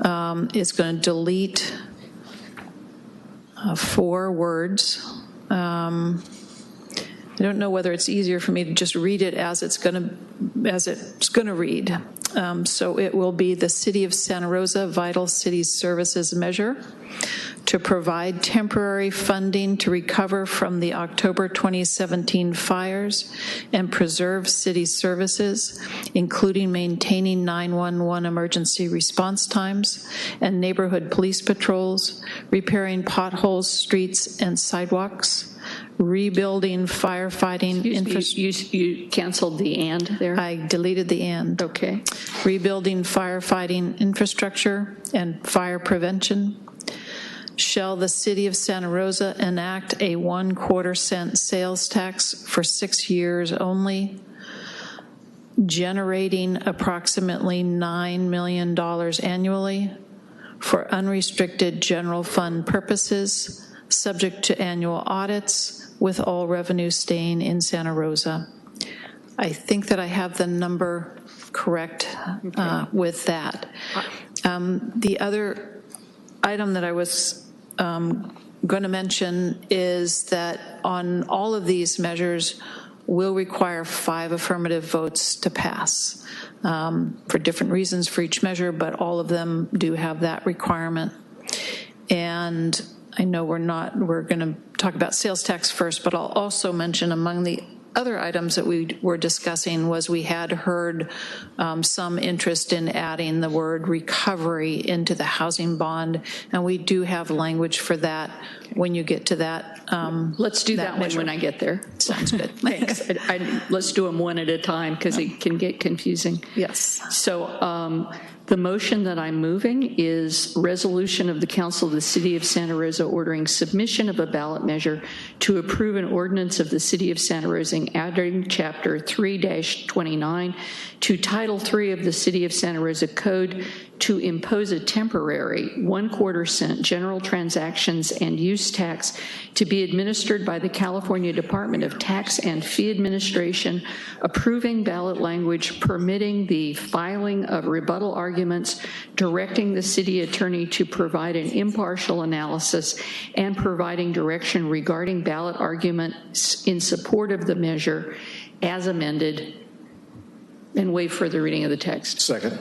It's going to delete 4 words. I don't know whether it's easier for me to just read it as it's going to read. So it will be the City of Santa Rosa Vital City Services Measure to provide temporary funding to recover from the October 2017 fires and preserve city services, including maintaining 911 emergency response times and neighborhood police patrols, repairing potholes, streets, and sidewalks, rebuilding firefighting infrastructure. You canceled the and there? I deleted the and. Okay. Rebuilding firefighting infrastructure and fire prevention. Shall the City of Santa Rosa enact a 1/4 cent sales tax for 6 years only, generating approximately $9 million annually for unrestricted general fund purposes, subject to annual audits, with all revenue staying in Santa Rosa? I think that I have the number correct with that. The other item that I was going to mention is that on all of these measures will require 5 affirmative votes to pass for different reasons for each measure, but all of them do have that requirement. And I know we're going to talk about sales tax first, but I'll also mention among the other items that we were discussing was we had heard some interest in adding the word recovery into the housing bond, and we do have language for that when you get to that. Let's do that one when I get there. Sounds good. Thanks. Let's do them one at a time because it can get confusing. Yes. So the motion that I'm moving is resolution of the Council of the City of Santa Rosa ordering submission of a ballot measure to approve an ordinance of the City of Santa Rosa adding Chapter 3-29 to Title 3 of the City of Santa Rosa Code to impose a temporary 1/4 cent general transactions and use tax to be administered by the California Department of Tax and Fee Administration, approving ballot language permitting the filing of rebuttal arguments, directing the city attorney to provide an impartial analysis, and providing direction regarding ballot arguments in support of the measure as amended, and waive further reading of the text. Second.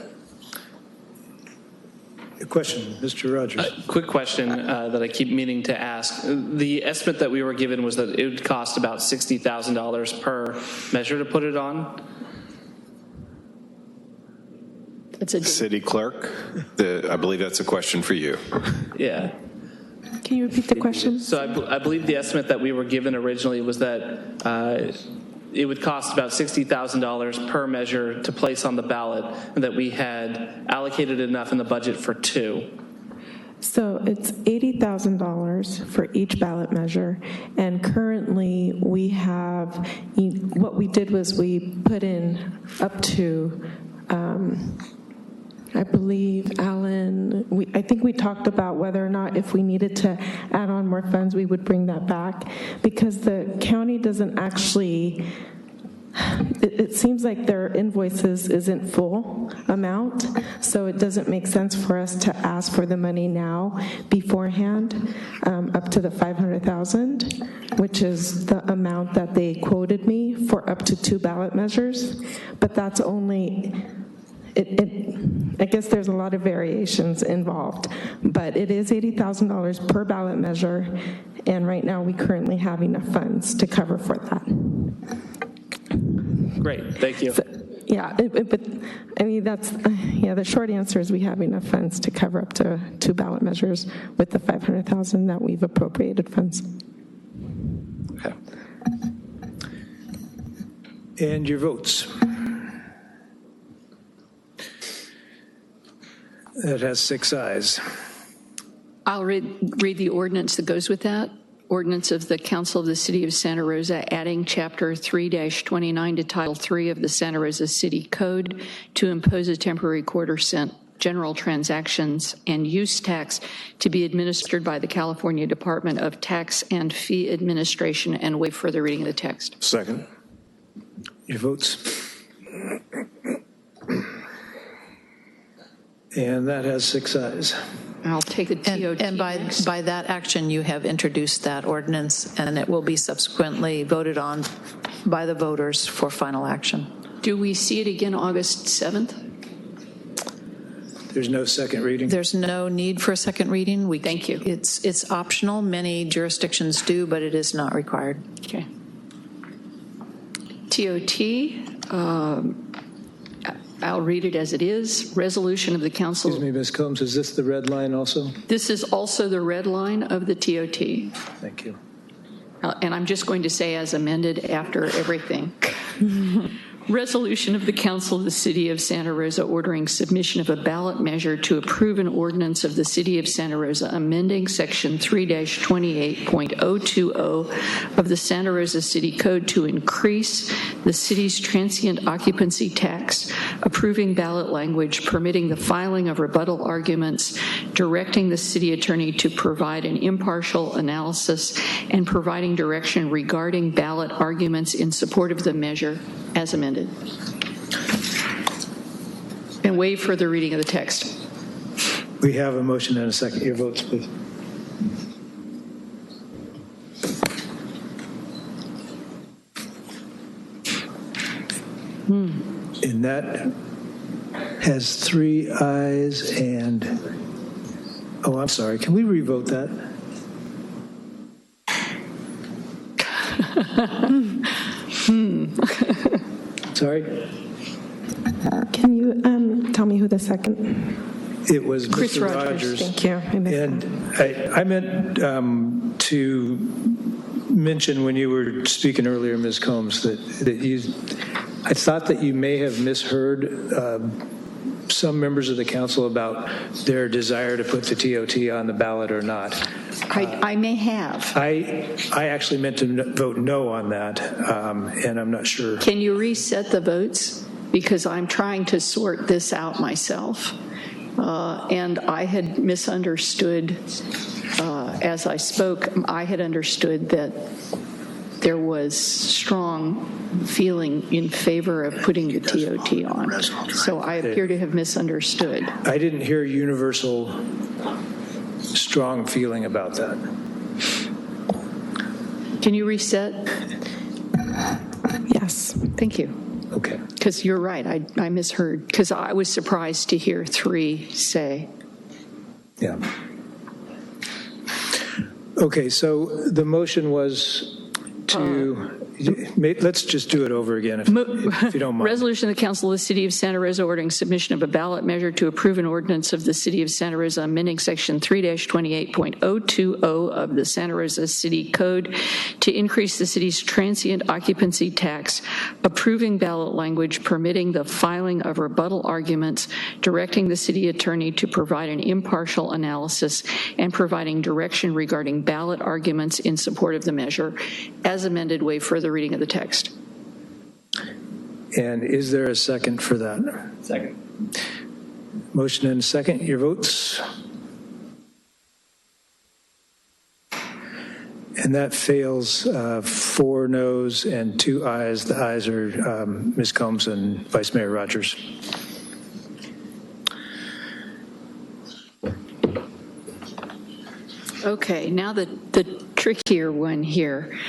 A question, Mr. Rogers. Quick question that I keep meaning to ask. The estimate that we were given was that it would cost about $60,000 per measure to put it on. That's a City Clerk, I believe that's a question for you. Yeah. Can you repeat the question? So I believe the estimate that we were given originally was that it would cost about $60,000 per measure to place on the ballot, and that we had allocated enough in the budget for 2. So it's $80,000 for each ballot measure, and currently we have, what we did was we put in up to, I believe, Alan, I think we talked about whether or not if we needed to add on more funds, we would bring that back, because the county doesn't actually, it seems like their invoices isn't full amount, so it doesn't make sense for us to ask for the money now beforehand, up to the $500,000, which is the amount that they quoted me for up to 2 ballot measures. But that's only, I guess there's a lot of variations involved, but it is $80,000 per ballot measure, and right now we currently have enough funds to cover for that. Great, thank you. So, yeah, but I mean, the short answer is we have enough funds to cover up to 2 ballot measures with the $500,000 that we've appropriated funds. Okay. And your votes. That has 6 ayes. I'll read the ordinance that goes with that. Ordinance of the Council of the City of Santa Rosa adding Chapter 3-29 to Title 3 of the Santa Rosa City Code to impose a temporary quarter-cent general transactions and use tax to be administered by the California Department of Tax and Fee Administration, and waive further reading of the text. Second. Your votes. And that has 6 ayes. I'll take the TOT. And by that action, you have introduced that ordinance, and it will be subsequently voted on by the voters for final action. Do we see it again August 7th? There's no second reading? There's no need for a second reading. Thank you. It's optional. Many jurisdictions do, but it is not required. Okay. TOT, I'll read it as it is. Resolution of the Council. Excuse me, Ms. Combs, is this the red line also? This is also the red line of the TOT. Thank you. And I'm just going to say as amended after everything. Resolution of the Council of the City of Santa Rosa ordering submission of a ballot measure to approve an ordinance of the City of Santa Rosa amending Section 3-28.020 of the Santa Rosa City Code to increase the city's transient occupancy tax, approving ballot language permitting the filing of rebuttal arguments, directing the city attorney to provide an impartial analysis, and providing direction regarding ballot arguments in support of the measure as amended. And waive further reading of the text. We have a motion and a second. Your votes, please. And that has 3 ayes and, oh, I'm sorry. Can we revote that? Sorry? Can you tell me who the second? It was Chris Mr. Rogers. Thank you. And I meant to mention when you were speaking earlier, Ms. Combs, that I thought that you may have misheard some members of the council about their desire to put the TOT on the ballot or not. I may have. I actually meant to vote no on that, and I'm not sure. Can you reset the votes? Because I'm trying to sort this out myself. And I had misunderstood, as I spoke, I had understood that there was strong feeling in favor of putting the TOT on. So I appear to have misunderstood. I didn't hear universal strong feeling about that. Can you reset? Yes. Thank you. Okay. Because you're right, I misheard, because I was surprised to hear 3 say. Yeah. Okay, so the motion was to, let's just do it over again if you don't mind. Resolution of the Council of the City of Santa Rosa ordering submission of a ballot measure to approve an ordinance of the City of Santa Rosa amending Section 3-28.020 of the Santa Rosa City Code to increase the city's transient occupancy tax, approving ballot language permitting the filing of rebuttal arguments, directing the city attorney to provide an impartial analysis, and providing direction regarding ballot arguments in support of the measure. As amended, waive further reading of the text. And is there a second for that? Second. Motion and a second. Your votes? And that fails 4 noes and 2 ayes. The ayes are Ms. Combs and Vice Mayor Rogers. Okay, now the trickier one here.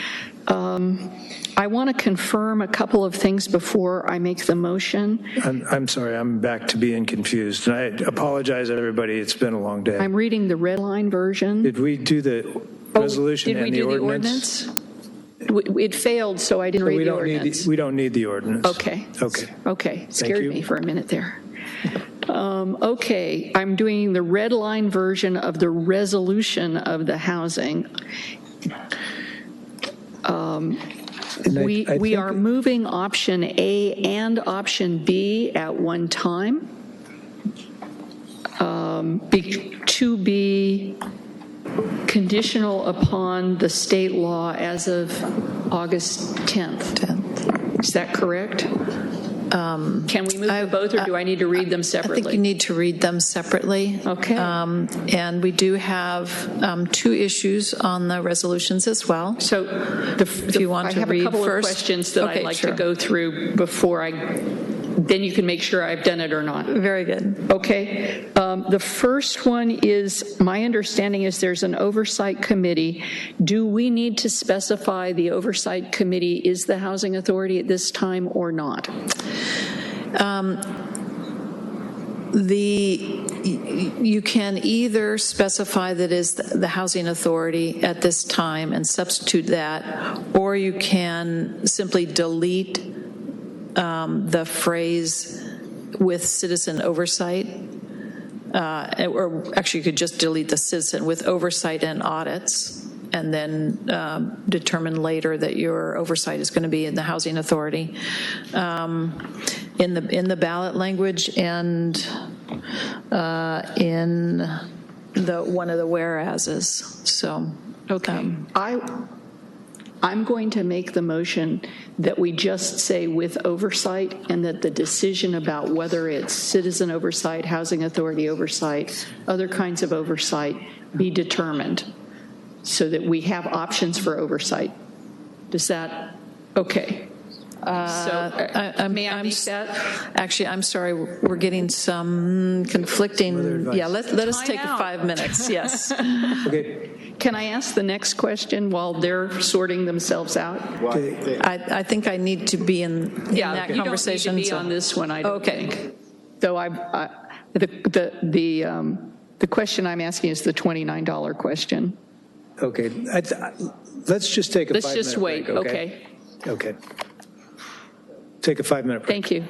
I want to confirm a couple of things before I make the motion. I'm sorry, I'm back to being confused. And I apologize, everybody. It's been a long day. I'm reading the red line version. Did we do the resolution and the ordinance? Did we do the ordinance? It failed, so I didn't read the ordinance. We don't need the ordinance. Okay. Okay. Okay. Scared me for a minute there. Okay. I'm doing the red line version of the resolution of the housing. We are moving option A and option B at one time to be conditional upon the state law as of August 10th. Is that correct? Can we move them both, or do I need to read them separately? I think you need to read them separately. Okay. And we do have 2 issues on the resolutions as well. So if you want to read first. I have a couple of questions that I'd like to go through before then you can make sure I've done it or not. Very good. Okay. The first one is, my understanding is there's an oversight committee. Do we need to specify the oversight committee is the housing authority at this time or not? You can either specify that is the housing authority at this time and substitute that, or you can simply delete the phrase with citizen oversight, or actually you could just delete the citizen with oversight and audits, and then determine later that your oversight is going to be in the housing authority. In the ballot language and in one of the whereases. So okay. I'm going to make the motion that we just say with oversight, and that the decision about whether it's citizen oversight, housing authority oversight, other kinds of oversight be determined, so that we have options for oversight. Does that, okay. May I make that? Actually, I'm sorry, we're getting some conflicting. Yeah, let us take 5 minutes. Yes. Okay. Can I ask the next question while they're sorting themselves out? I think I need to be in that conversation. You don't need to be on this one, I don't think. Though the question I'm asking is the $29 question. Okay. Let's just take a 5-minute break. Let's just wait. Okay. Okay. Take a 5-minute break. Thank you.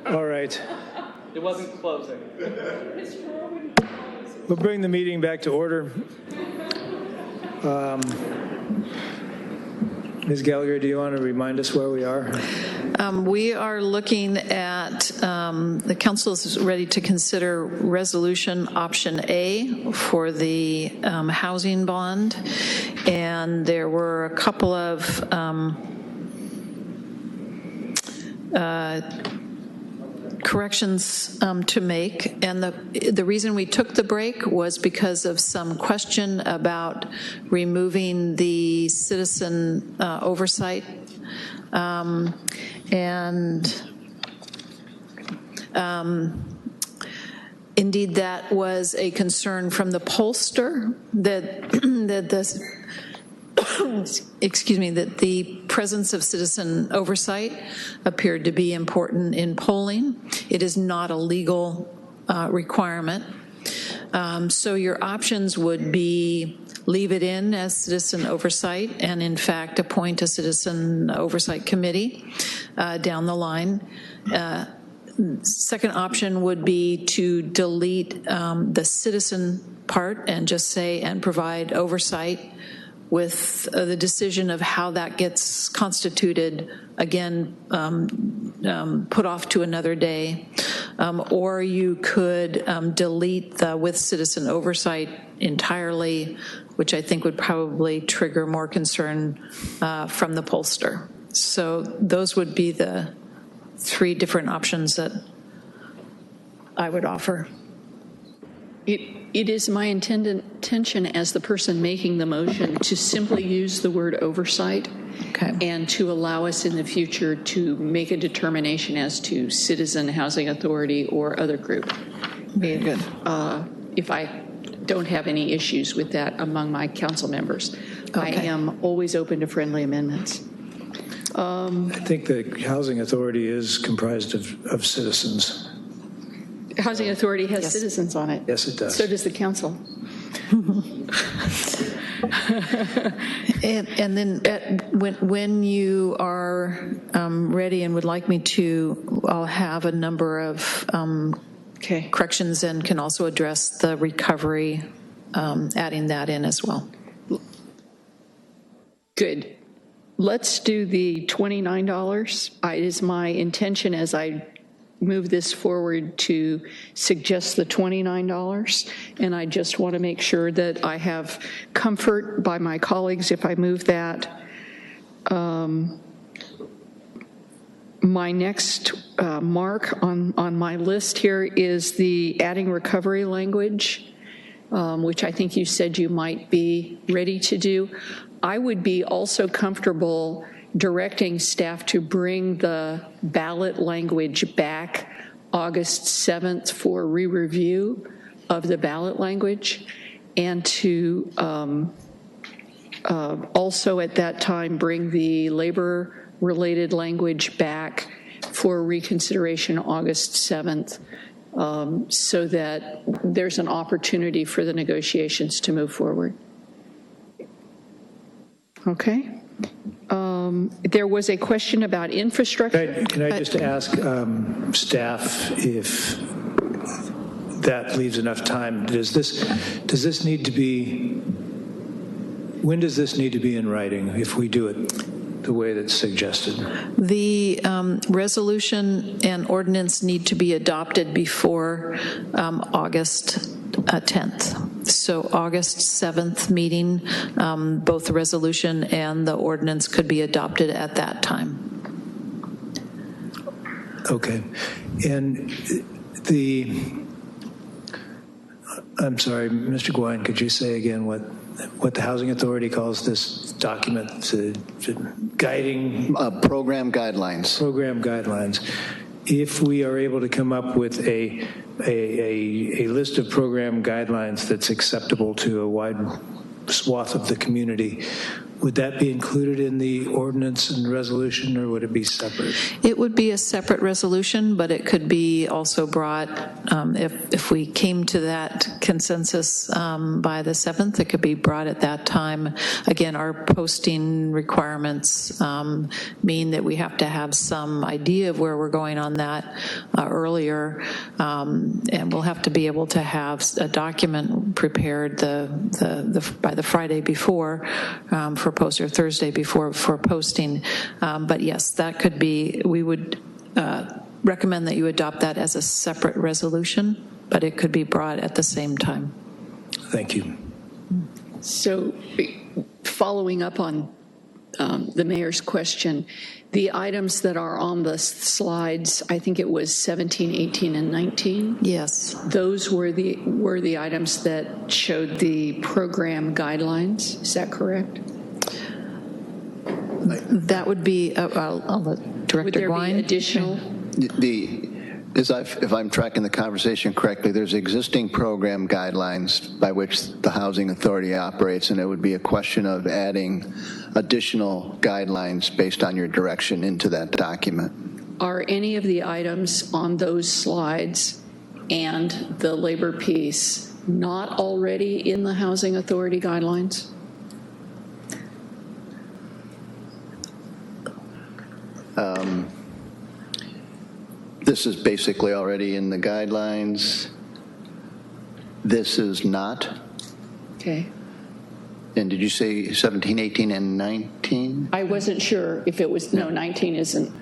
All right. It wasn't closing. We'll bring the meeting back to order. Ms. Gallagher, do you want to remind us where we are? We are looking at, the council is ready to consider resolution option A for the housing bond. And there were a couple of corrections to make, and the reason we took the break was because of some question about removing citizen oversight, indeed that was a concern from the pollster that that the presence of citizen oversight appeared to be important in polling. It is not a legal requirement. So your options would be leave it in as citizen oversight and in fact appoint a citizen oversight committee down the line. Second option would be to delete the citizen part and just say and provide oversight with the decision of how that gets constituted, again, put off to another day. Or you could delete the with citizen oversight entirely, which I think would probably trigger more concern from the pollster. So those would be the three different options that I would offer. It is my intention as the person making the motion to simply use the word oversight and to allow us in the future to make a determination as to citizen housing authority or other group. Very good. If I don't have any issues with that among my council members. I am always open to friendly amendments. I think the housing authority is comprised of citizens. Housing authority has citizens on it. Yes, it does. So does the council. And then when you are ready and would like me to, I'll have a number of corrections and can also address the recovery, adding that in as well. Good. Let's do the $29. It is my intention as I move this forward to suggest the $29, and I just want to make sure that I have comfort by my colleagues if I move that. My next mark on my list here is the adding recovery language, which I think you said you might be ready to do. I would be also comfortable directing staff to bring the ballot language back August 7th for re-review of the ballot language, and to also at that time bring the labor-related language back for reconsideration August 7th, so that there's an opportunity for the negotiations to move forward. Okay. There was a question about infrastructure. Can I just ask staff if that leaves enough time? Does this need to be, when does this need to be in writing if we do it the way that's suggested? The resolution and ordinance need to be adopted before August 10th. So August 7th meeting, both the resolution and the ordinance could be adopted at that time. Okay. And I'm sorry, Mr. Gwine, could you say again what the Housing Authority calls this document, to guiding? Program guidelines. Program guidelines. If we are able to come up with a list of program guidelines that's acceptable to a wide swath of the community, Would that be included in the ordinance and resolution, or would it be separate? It would be a separate resolution, but it could be also brought, if we came to that consensus by the 7th, it could be brought at that time. Again, our posting requirements mean that we have to have some idea of where we're going on that earlier, and we'll have to be able to have a document prepared by the Friday before for post, or Thursday before for posting. But yes, that could be, we would recommend that you adopt that as a separate resolution, but it could be brought at the same time. Thank you. So following up on the mayor's question, the items that are on the slides, I think it was 17, 18, and 19. Yes. Those were the items that showed the program guidelines. Is that correct? That would be, I'll let Director Would there Gwine. be additional? If I'm tracking the conversation correctly, there's existing program guidelines by which the Housing Authority operates, and it would be a question of adding additional guidelines based on your direction into that document. Are any of the items on those slides and the labor piece not already in the Housing Authority guidelines? This is basically already in the guidelines. This is not. Okay. And did you say 17, 18, and 19? I wasn't sure if it was, no, 19 isn't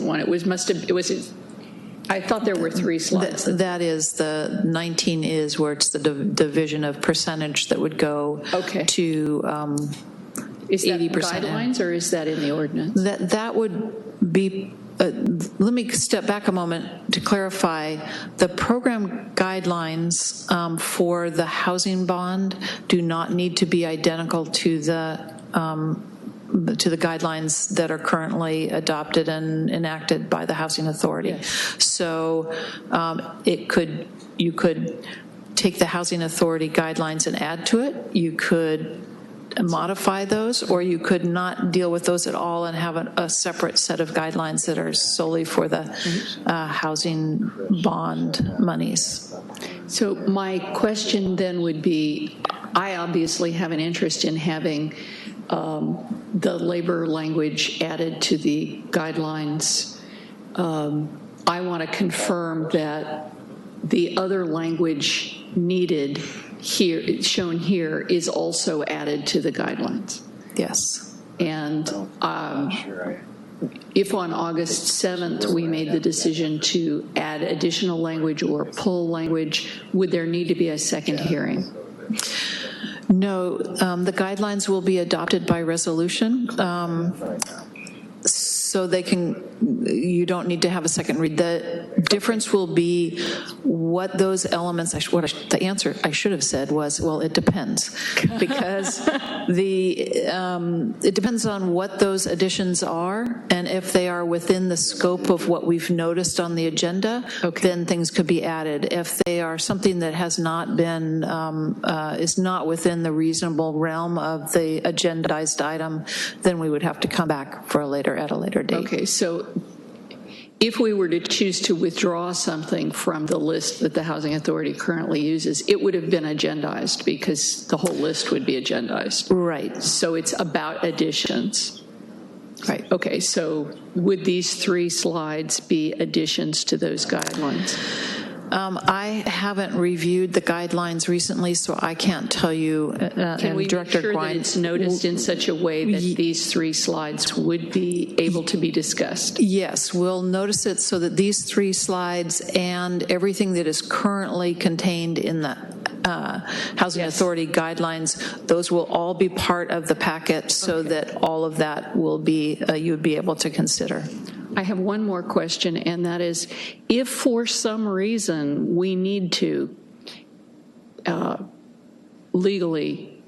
one. It was, I thought there were 3 slides. That is, the 19 is where it's the division of percentage that would go to 80%. Is that guidelines, or is that in the ordinance? That would be, let me step back a moment to clarify. The program guidelines for the housing bond do not need to be identical to the guidelines that are currently adopted and enacted by the Housing Authority. Yes. So you could take the Housing Authority guidelines and add to it. You could modify those, or you could not deal with those at all and have a separate set of guidelines that are solely for the housing bond monies. So my question then would be, I obviously have an interest in having the labor language added to the guidelines. I want to confirm that the other language needed here, shown here, is also added to the guidelines. Yes. And if on August 7th we made the decision to add additional language or pull language, would there need to be a second hearing? No, the guidelines will be adopted by resolution. So you don't need to have a second read. The difference will be what those elements, the answer I should have said was, well, it depends. Because it depends on what those additions are, and if they are within the scope of what we've noticed on the agenda, then things could be added. If they are something that has not been, is not within the reasonable realm of the agendized item, then we would have to come back at a later date. Okay, so if we were to choose to withdraw something from the list that the Housing Authority currently uses, it would have been agendized because the whole list would be agendized. Right. So it's about additions. Right. Okay, so would these 3 slides be additions to those guidelines? I haven't reviewed the guidelines recently, so I can't tell you. Can we make sure that it's noticed in such a way that these 3 slides would be able to be discussed? Yes, we'll notice it so that these 3 slides and everything that is currently contained in the Housing Authority guidelines, those will all be part of the packet so that all of that will be, you would be able to consider. I have one more question, and that is, if for some reason we need to legally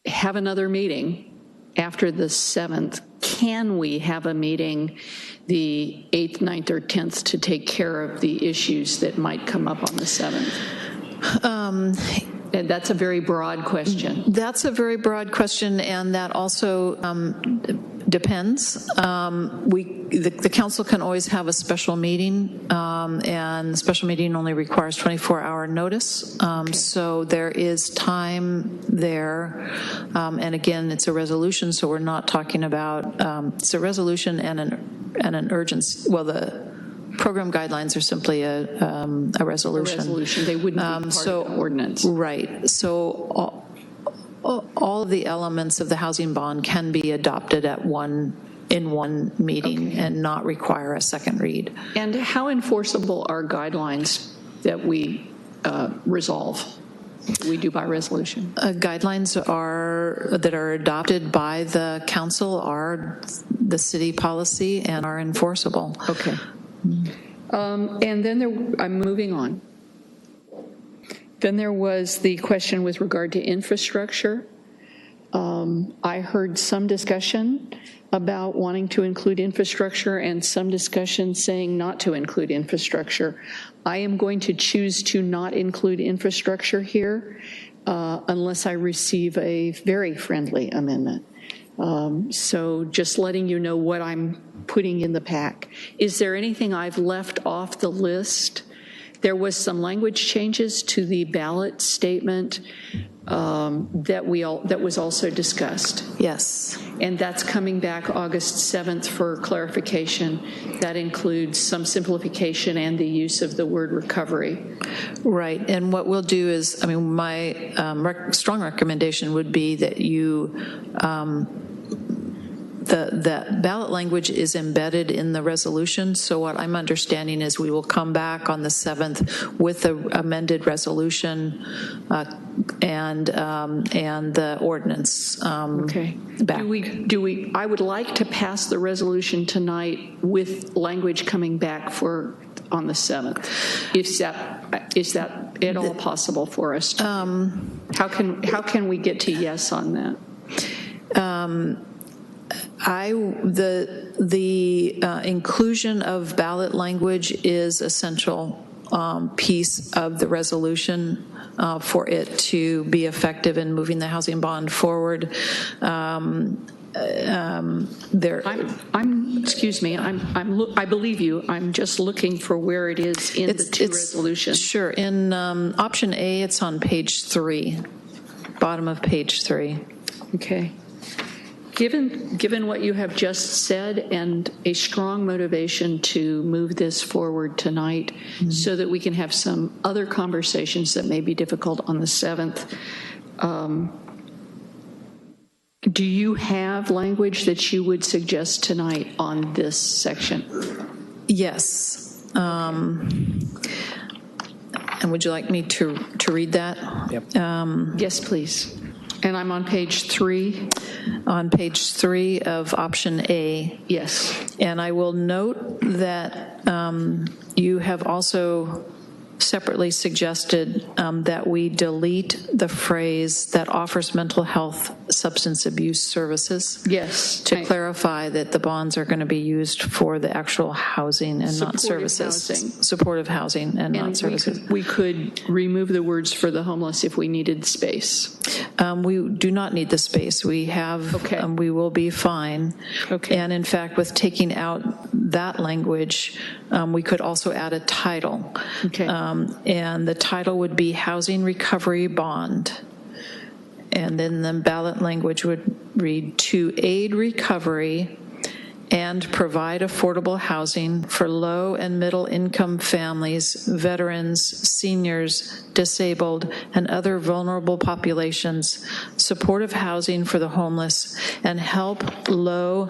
have another meeting after the 7th, can we have a meeting the 8th, 9th, or 10th to take care of the issues that might come up on the 7th? And that's a very broad question. That's a very broad question, and that also depends. The council can always have a special meeting, and the special meeting only requires 24-hour notice. So there is time there, and again, it's a resolution, so we're not talking about it's a resolution and an urgency. Well, the program guidelines are simply a resolution. A resolution. They wouldn't be part of the ordinance. Right. So all of the elements of the housing bond can be adopted in one meeting and not require a second read. And how enforceable are guidelines that we resolve? We do by resolution. Guidelines that are adopted by the council are the city policy and are enforceable. Okay. And then I'm moving on. Then there was the question with regard to infrastructure. I heard some discussion about wanting to include infrastructure and some discussion saying not to include infrastructure. I am going to choose to not include infrastructure here unless I receive a very friendly amendment. So just letting you know what I'm putting in the pack. Is there anything I've left off the list? There was some language changes to the ballot statement that was also discussed. Yes. And that's coming back August 7th for clarification. That includes some simplification and the use of the word recovery. Right. And what we'll do is, my strong recommendation would be that you the ballot language is embedded in the resolution. So what I'm understanding is we will come back on the 7th with the amended resolution and the ordinance. Okay. Back. Do we? I would like to pass the resolution tonight with language coming back on the 7th. Is that at all possible for us? How can we get to yes on that? The inclusion of ballot language is essential piece of the resolution for it to be effective in moving the housing bond forward. Excuse me. I believe you. I'm just looking for where it is in the two resolutions. Sure. In option A, it's on page 3, bottom of page 3. Okay. Given what you have just said and a strong motivation to move this forward tonight so that we can have some other conversations that may be difficult on the 7th, do you have language that you would suggest tonight on this section? Yes. And would you like me to read that? Yep. Yes, please. And I'm on page 3. On page 3 of option A. Yes. And I will note that you have also separately suggested that we delete the phrase that offers mental health substance abuse services. Yes. To clarify that the bonds are going to be used for the actual housing and not services. Supportive housing and not services. We could remove the words for the homeless if we needed space. We do not need the space. We have, we will be fine. Okay. And in fact, with taking out that language, we could also add a title. Okay. And the title would be Housing Recovery Bond. And then the ballot language would read, to aid recovery and provide affordable housing for low and middle income families, veterans, seniors, disabled, and other vulnerable populations, supportive housing for the homeless, and help low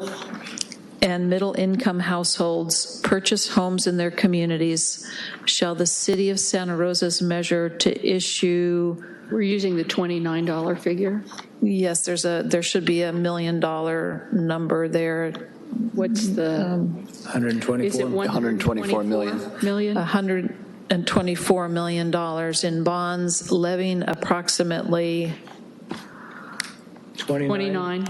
and middle income households purchase homes in their communities, shall the City of Santa Rosa's measure to issue. We're using the $29 figure? Yes, there should be $1 million number there. What's the 124? Is it 124 million. $124 million in bonds, levying approximately 29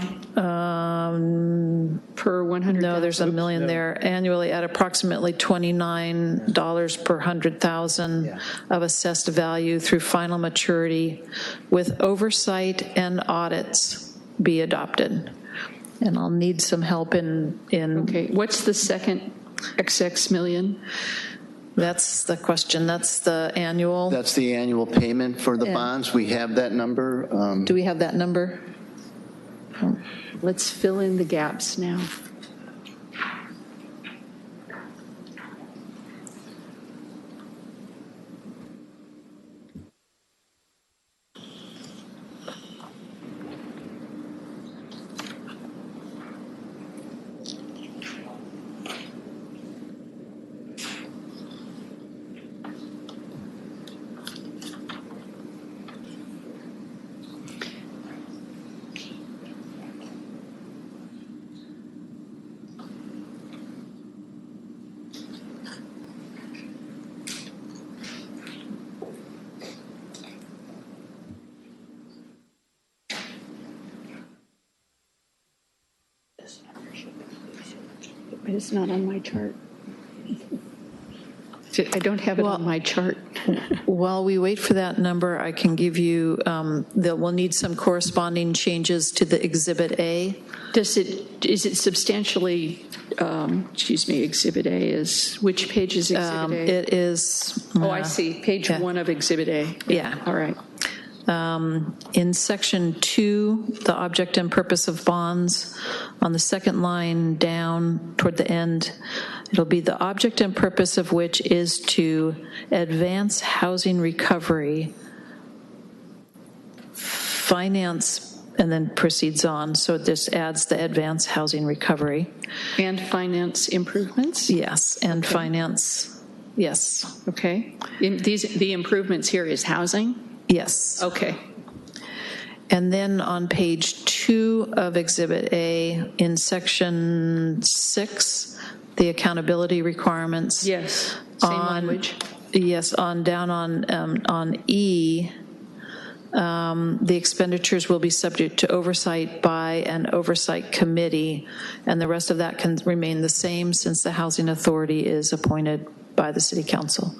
per 100,000. No, there's a million there. Annually at approximately $29 per 100,000 of assessed value through final maturity, with oversight and audits be adopted. And I'll need some help in. Okay, what's the second XX million? That's the question. That's the annual. That's the annual payment for the bonds. We have that number. Do we have that number? Let's fill in the gaps now. But it's not on my chart. I don't have it on my chart. While we wait for that number, I can give you, we'll need some corresponding changes to the Exhibit A. Is it substantially, Exhibit A is, which page is Exhibit A? It is. I see, page 1 of Exhibit A. Yeah. All right. In Section 2, the object and purpose of bonds, on the second line down toward the end, it'll be the object and purpose of which is to advance housing recovery, finance, and then proceeds on. So this adds the advance housing recovery. And finance improvements? Yes, and finance, yes. Okay. The improvements here is housing? Yes. Okay. And then on page 2 of Exhibit A, in Section 6, the accountability requirements. Yes, same language. Yes, down on E, the expenditures will be subject to oversight by an oversight committee, and the rest of that can remain the same since the Housing Authority is appointed by the City Council.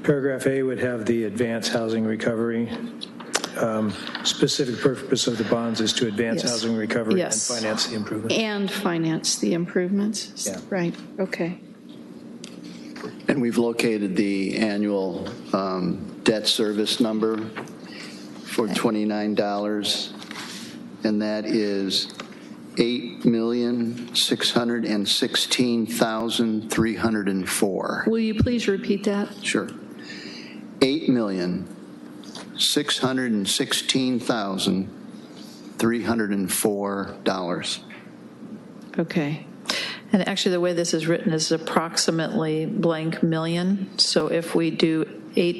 Paragraph A would have the advanced housing recovery. Specific purpose of the bonds is to advance housing recovery and finance the improvements. And finance the improvements? Yeah. Right, okay. And we've located the annual debt service number for $29, and that is $8,616,304. Will you please repeat that? Sure. $8,616,304. Okay. And actually, the way this is written is approximately blank million. So if we do 8